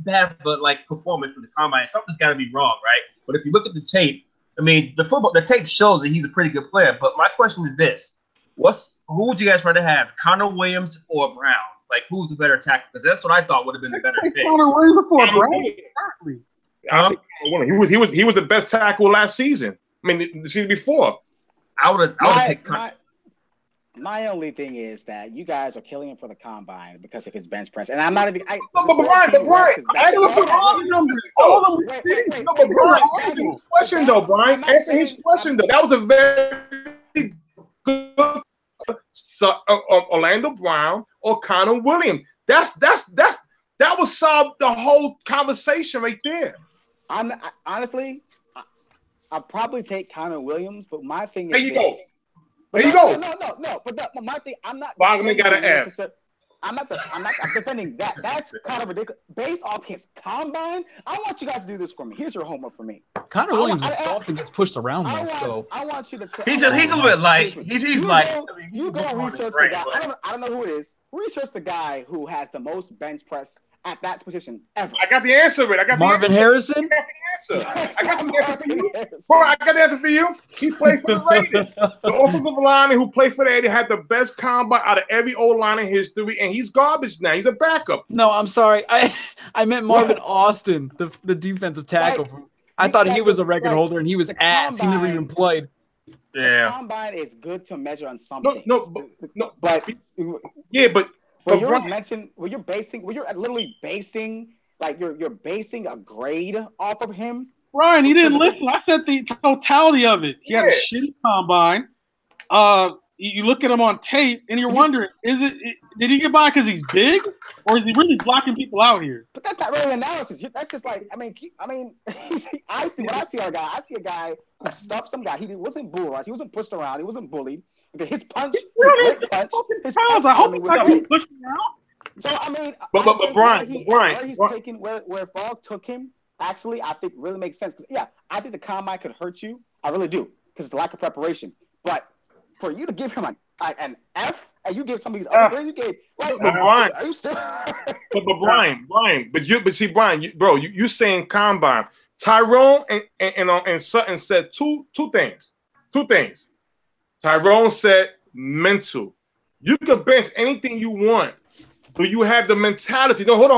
bad, but like performance in the combine. Something's got to be wrong, right? But if you look at the tape, I mean, the tape shows that he's a pretty good player. But my question is this: who would you guys rather have, Connor Williams or Brown? Like, who's the better tackle? Because that's what I thought would have been the better pick. Connor Williams or Brown? He was the best tackle last season. I mean, the season before. I would pick. My only thing is that you guys are killing him for the combine because of his bench press, and I'm not even. But Brian, answer his question though, Brian. Answer his question though. That was a very good Orlando Brown or Connor Williams. That would solve the whole conversation right there. Honestly. I'll probably take Connor Williams, but my thing is there you go. No. But my thing, I'm not. Bogman got an F. I'm not defending that. That's kind of ridiculous. Based off his combine, I want you guys to do this for me. Here's your homework for me. Connor Williams is soft and gets pushed around. I want you to. He's a little bit light. He's light. You go research the guy. I don't know who it is. Research the guy who has the most bench press at that position ever. I got the answer. Marvin Harrison. I got the answer for you. Bro, I got the answer for you. He played for the Raiders. The offensive lineman who played for the Raiders had the best combine out of every O-line in history, and he's garbage now. He's a backup. No, I'm sorry. I meant Marvin Austin, the defensive tackle. I thought he was a record holder, and he was ass. He never even played. Yeah. The combine is good to measure on something. But you're literally basing. Like you're basing a grade off of him. Ryan, you didn't listen. I said the totality of it. He had a shitty combine. You look at him on tape, and you're wondering, is it did he get by because he's big, or is he really blocking people out here? But that's not really analysis. That's just like I see what I see. I see a guy who stuffed some guy. He wasn't bullied. He wasn't pushed around. He wasn't bullied. Okay, his punch, his punch. I hope he's not being pushed around. So I mean, but Brian, where he's taking where Fogg took him, actually, I think really makes sense. Yeah, I think the combine could hurt you. I really do, because it's the lack of preparation. But for you to give him an F, and you give some of these other grades, you gave like, Brian, are you serious? but Brian, bro, you saying combine? Tyrone and Sutton said two things. Tyrone said mental. You can bench anything you want. Do you have the mentality? No, hold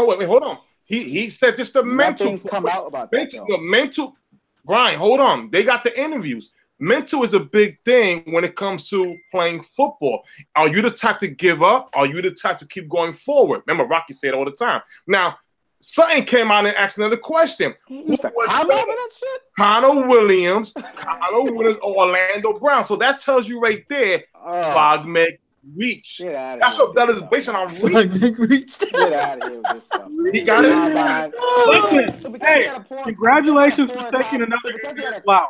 on. He said just the mental. Things come out about that. The mental. Brian, hold on. They got the interviews. Mental is a big thing when it comes to playing football. Are you the type to give up? Are you the type to keep going forward? Remember, Rocky said all the time. Now, Sutton came out and asked another question. Connor Williams, or Orlando Brown. So that tells you right there, Fogmeg reached. That's what that is based on reached. Get out of here with this stuff. He got it. Listen, hey, congratulations for taking another flower.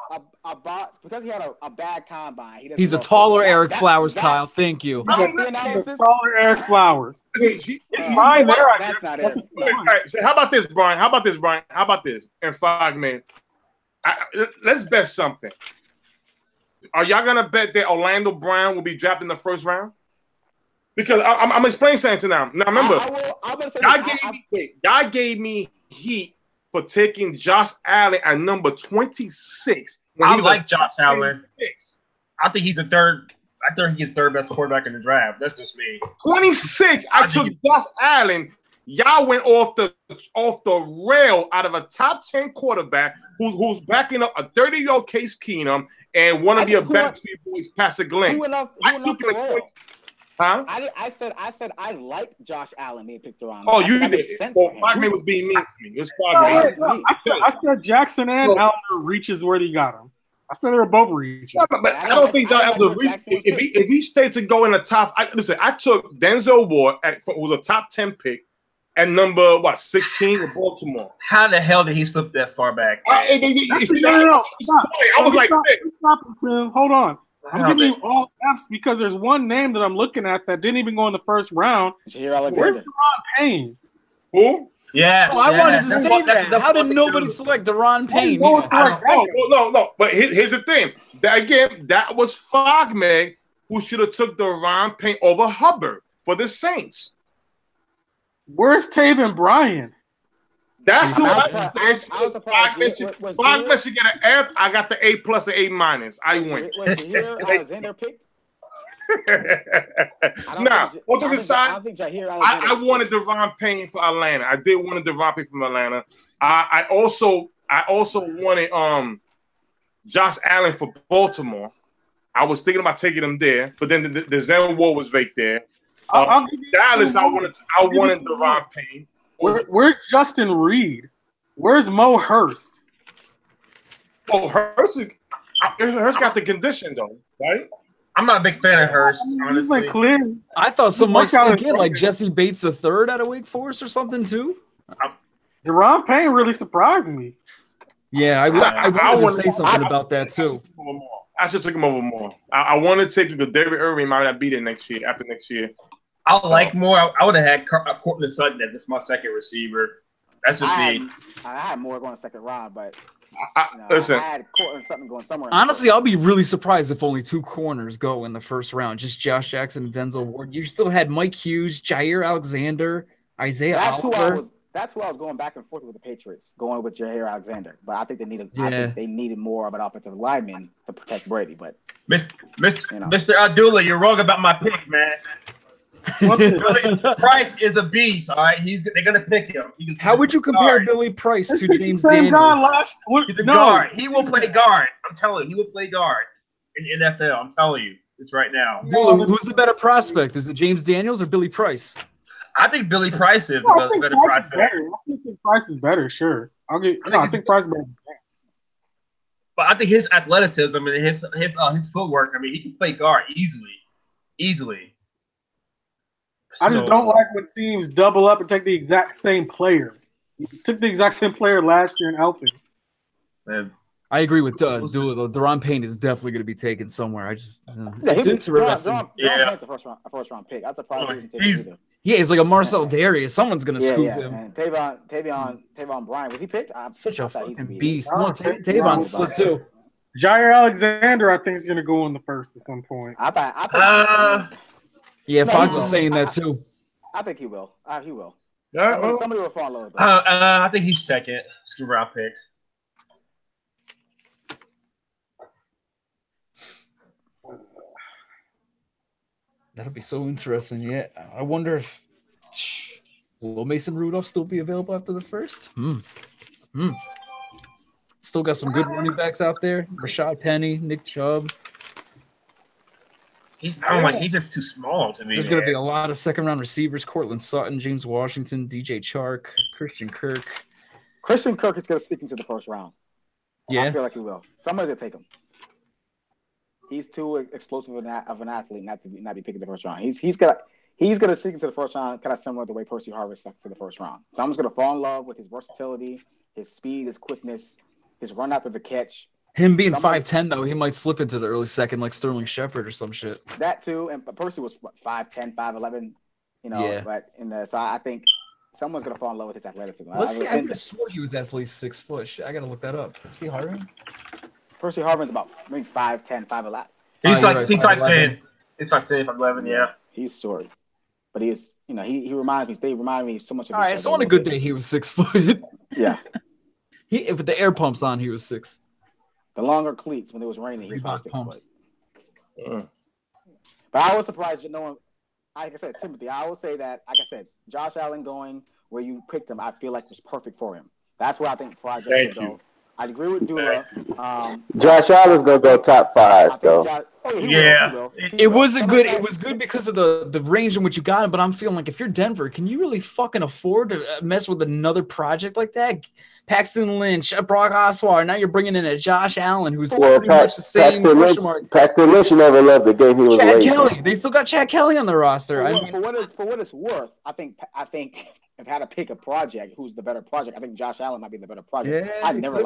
Because he had a bad combine. He's a taller Eric Flowers, Kyle. Thank you. He's a taller Eric Flowers. It's fine there. That's not it. All right, so how about this, Brian? How about this? And Fogman, let's bet something. Are y'all gonna bet that Orlando Brown will be drafted in the first round? Because I'm explaining something to now. Now remember, y'all gave me heat for taking Josh Allen at number 26. I like Josh Allen. I think he's third. I think he's third best quarterback in the draft. That's just me. 26. I took Josh Allen. Y'all went off the rail out of a top 10 quarterback who's backing up a 30-year-old Case Keenum and one of your Backstreet Boys, Pastor Glenn. I took him at 20. Huh? I said I liked Josh Allen being picked around. Oh, you did. Well, Fogman was being mean to me. It was Fogman. I said Jackson and Elder reaches where he got him. I said they were both reaches. Yeah, but I don't think that if he stayed to go in the top. I took Denzel Ward who was a top 10 pick at number 16 in Baltimore. How the hell did he slip that far back? No. Stop. I was like, stop, Tim. Hold on. I'm giving you all F's because there's one name that I'm looking at that didn't even go in the first round. Where's Deron Payne? Who? Yeah. Oh, I wanted to say that. How did nobody select Deron Payne? No. But here's the thing. That was Fogman who should have took Deron Payne over Hubbard for the Saints. Where's Taven Bryan? That's who I was surprised. Fogman should get an F. I got the A+ and A-. I win. Was Jair Alexander picked? Nah, what to decide? I wanted Deron Payne for Atlanta. I did want Deron Payne from Atlanta. I also wanted Josh Allen for Baltimore. I was thinking about taking him there, but then the Zen War was right there. Dallas, I wanted Deron Payne. Where's Justin Reed? Where's Mo Hurst? Oh, Hurst got the condition though, right? I'm not a big fan of Hurst, honestly. Like clear. I thought some might sneak in, like Jesse Bates III out of Wake Forest or something too. Deron Payne really surprised me. Yeah, I wanted to say something about that too. I should take him over more. I want to take him because David Irving might not be there after next year. I like more. I would have had Courtland Sutton as this my second receiver. That's just me. I had more going second round, but listen, I had Courtland Sutton going somewhere. Honestly, I'll be really surprised if only 2 corners go in the first round. Just Josh Jackson and Denzel Ward. You still had Mike Hughes, Jair Alexander, Isaiah Oliver. That's who I was going back and forth with the Patriots, going with Jair Alexander. But I think they needed more of an offensive lineman to protect Brady. But Mr. Abdullah, you're wrong about my pick, man. Price is a beast, all right? They're gonna pick him. How would you compare Billy Price to James Daniels? He's a guard. He will play guard. I'm telling you, he will play guard in the NFL. I'm telling you this right now. Who's the better prospect? Is it James Daniels or Billy Price? I think Billy Price is the better prospect. I think Price is better. Sure, I think Price is better. But I think his athleticism and his footwork. I mean, he can play guard easily. I just don't like when teams double up and take the exact same player. You took the exact same player last year in Elfin. Man. I agree with Dula, though. Deron Payne is definitely going to be taken somewhere. I just, Yeah, it's interesting. Deron Payne's a first round pick. I'm surprised he wasn't taken either. Yeah, he's like a Marcel Darius. Someone's going to scoop him. And Tavon Bryan, was he picked? Such a fucking beast. No, Tavon's slipped too. Jair Alexander, I think, is going to go in the first at some point. I thought yeah, Fox was saying that too. I think he will. He will. Yeah, somebody will fall in love with him. I think he's second. Second round pick. That'll be so interesting. Yeah, I wonder if will Mason Rudolph still be available after the first? Still got some good running backs out there. Rashad Penny, Nick Chubb. He's just too small to me. There's going to be a lot of second-round receivers: Cortland Sutton, James Washington, DJ Chark, Christian Kirk. Christian Kirk is going to sneak into the first round. Yeah, I feel like he will. Somebody's going to take him. He's too explosive of an athlete not be picking the first round. He's going to sneak into the first round, kind of similar to the way Percy Harvin stuck to the first round. Someone's going to fall in love with his versatility, his speed, his quickness, his run after the catch. Him being 5'10", though, he might slip into the early second like Sterling Shepard or some shit. That too, and Percy was 5'10", 5'11", Yeah. But so I think someone's gonna fall in love with his athleticism. I could have swore he was at least 6 foot. Shit, I gotta look that up. Is he Harvin? Percy Harvin's about maybe 5'10", 5'11". He's 5'10". He's 5'10", 5'11". Yeah, he's short, but he is. He reminds me. They remind me so much of. All right, so on a good day, he was 6 foot. Yeah. With the air pumps on, he was 6. The longer cleats when it was raining, he was about 6 foot. But I was surprised, like I said, Timothy. I will say that, like I said, Josh Allen going where you picked him, I feel like was perfect for him. That's where I think Project should go. I agree with Dula. Josh Allen's gonna go top 5 though. It was good because of the range in which you got him. But I'm feeling like if you're Denver, can you really fucking afford to mess with another project like that? Paxton Lynch, Brock Osweiler. Now you're bringing in a Josh Allen, who's pretty much the same question mark. Paxton Lynch never loved the game he was Chad late. Kelly. They still got Chad Kelly on the roster. For what it's worth, I think if I had to pick a project, who's the better project? I think Josh Allen might be the better project. Yeah, I never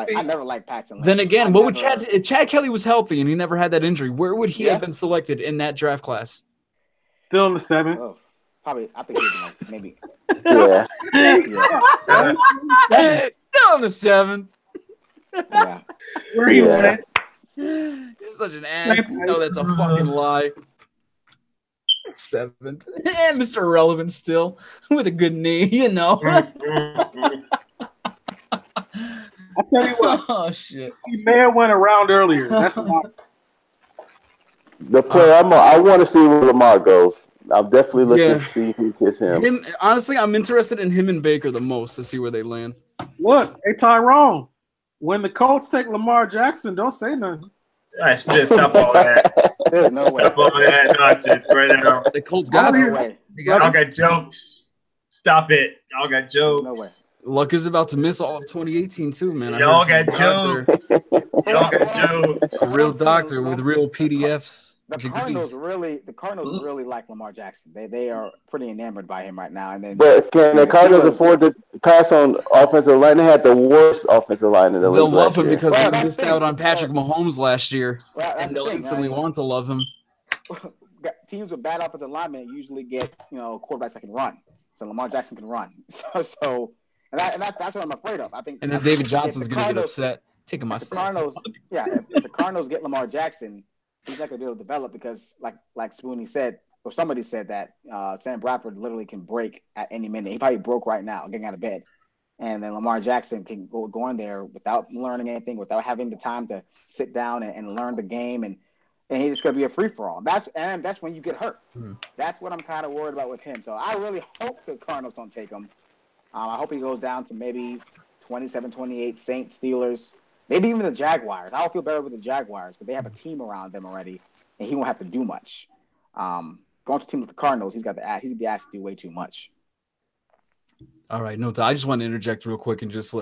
liked Paxton Lynch. Then again, if Chad Kelly was healthy and he never had that injury, where would he have been selected in that draft class? Still in the 7th. Oh, probably. I think he's maybe. Yeah. Still in the 7th. Yeah. Where he went? You're such an ass. You know that's a fucking lie. 7th. And Mr. Irrelevant still with a good knee, I'll tell you what. Oh shit. He may have went around earlier. That's not the player I want to see where Lamar goes. I'm definitely looking to see who gets him. Honestly, I'm interested in him and Baker the most to see where they land. Look, hey Tyrone, when the Colts take Lamar Jackson, don't say nothing. All right, stop all that. There's no way. Stop all that nonsense right now. The Colts got way. Y'all got jokes. Stop it. Y'all got jokes. No way. Luck is about to miss all of 2018 too, man. Y'all got jokes. Y'all got jokes. A real doctor with real PDFs. The Cardinals really like Lamar Jackson. They are pretty enamored by him right now. But can the Cardinals afford to pass on offensive line? They had the worst offensive line in the league. They'll love him because they missed out on Patrick Mahomes last year, and they'll instantly want to love him. Teams with bad offensive linemen usually get quarterbacks that can run. So Lamar Jackson can run. So that's what I'm afraid of. I think. And then David Johnson's going to get upset. Taking my Cardinals. If the Cardinals get Lamar Jackson, he's not going to be able to develop because, like Spoonie said, or somebody said that Sam Bradford literally can break at any minute. He probably broke right now, getting out of bed. And then Lamar Jackson can go in there without learning anything, without having the time to sit down and learn the game, and he's just going to be a free-for-all. That's when you get hurt. That's what I'm kind of worried about with him. So I really hope the Cardinals don't take him. I hope he goes down to maybe 27, 28, Saints, Steelers, maybe even the Jaguars. I'll feel better with the Jaguars, but they have a team around them already, and he won't have to do much. Going to team with the Cardinals, he's going to be asked to do way too much. All right, no, I just want to interject real quick and just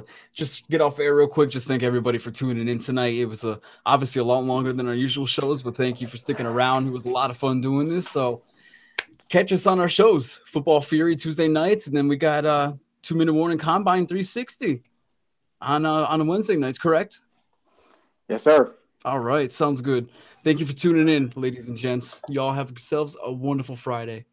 get off air real quick. Just thank everybody for tuning in tonight. It was obviously a lot longer than our usual shows, but thank you for sticking around. It was a lot of fun doing this. So catch us on our shows, Football Fury Tuesday nights, and then we got 2 Minute Warning Combine 360 on Wednesday nights, correct? Yes, sir. All right, sounds good. Thank you for tuning in, ladies and gents. Y'all have yourselves a wonderful Friday.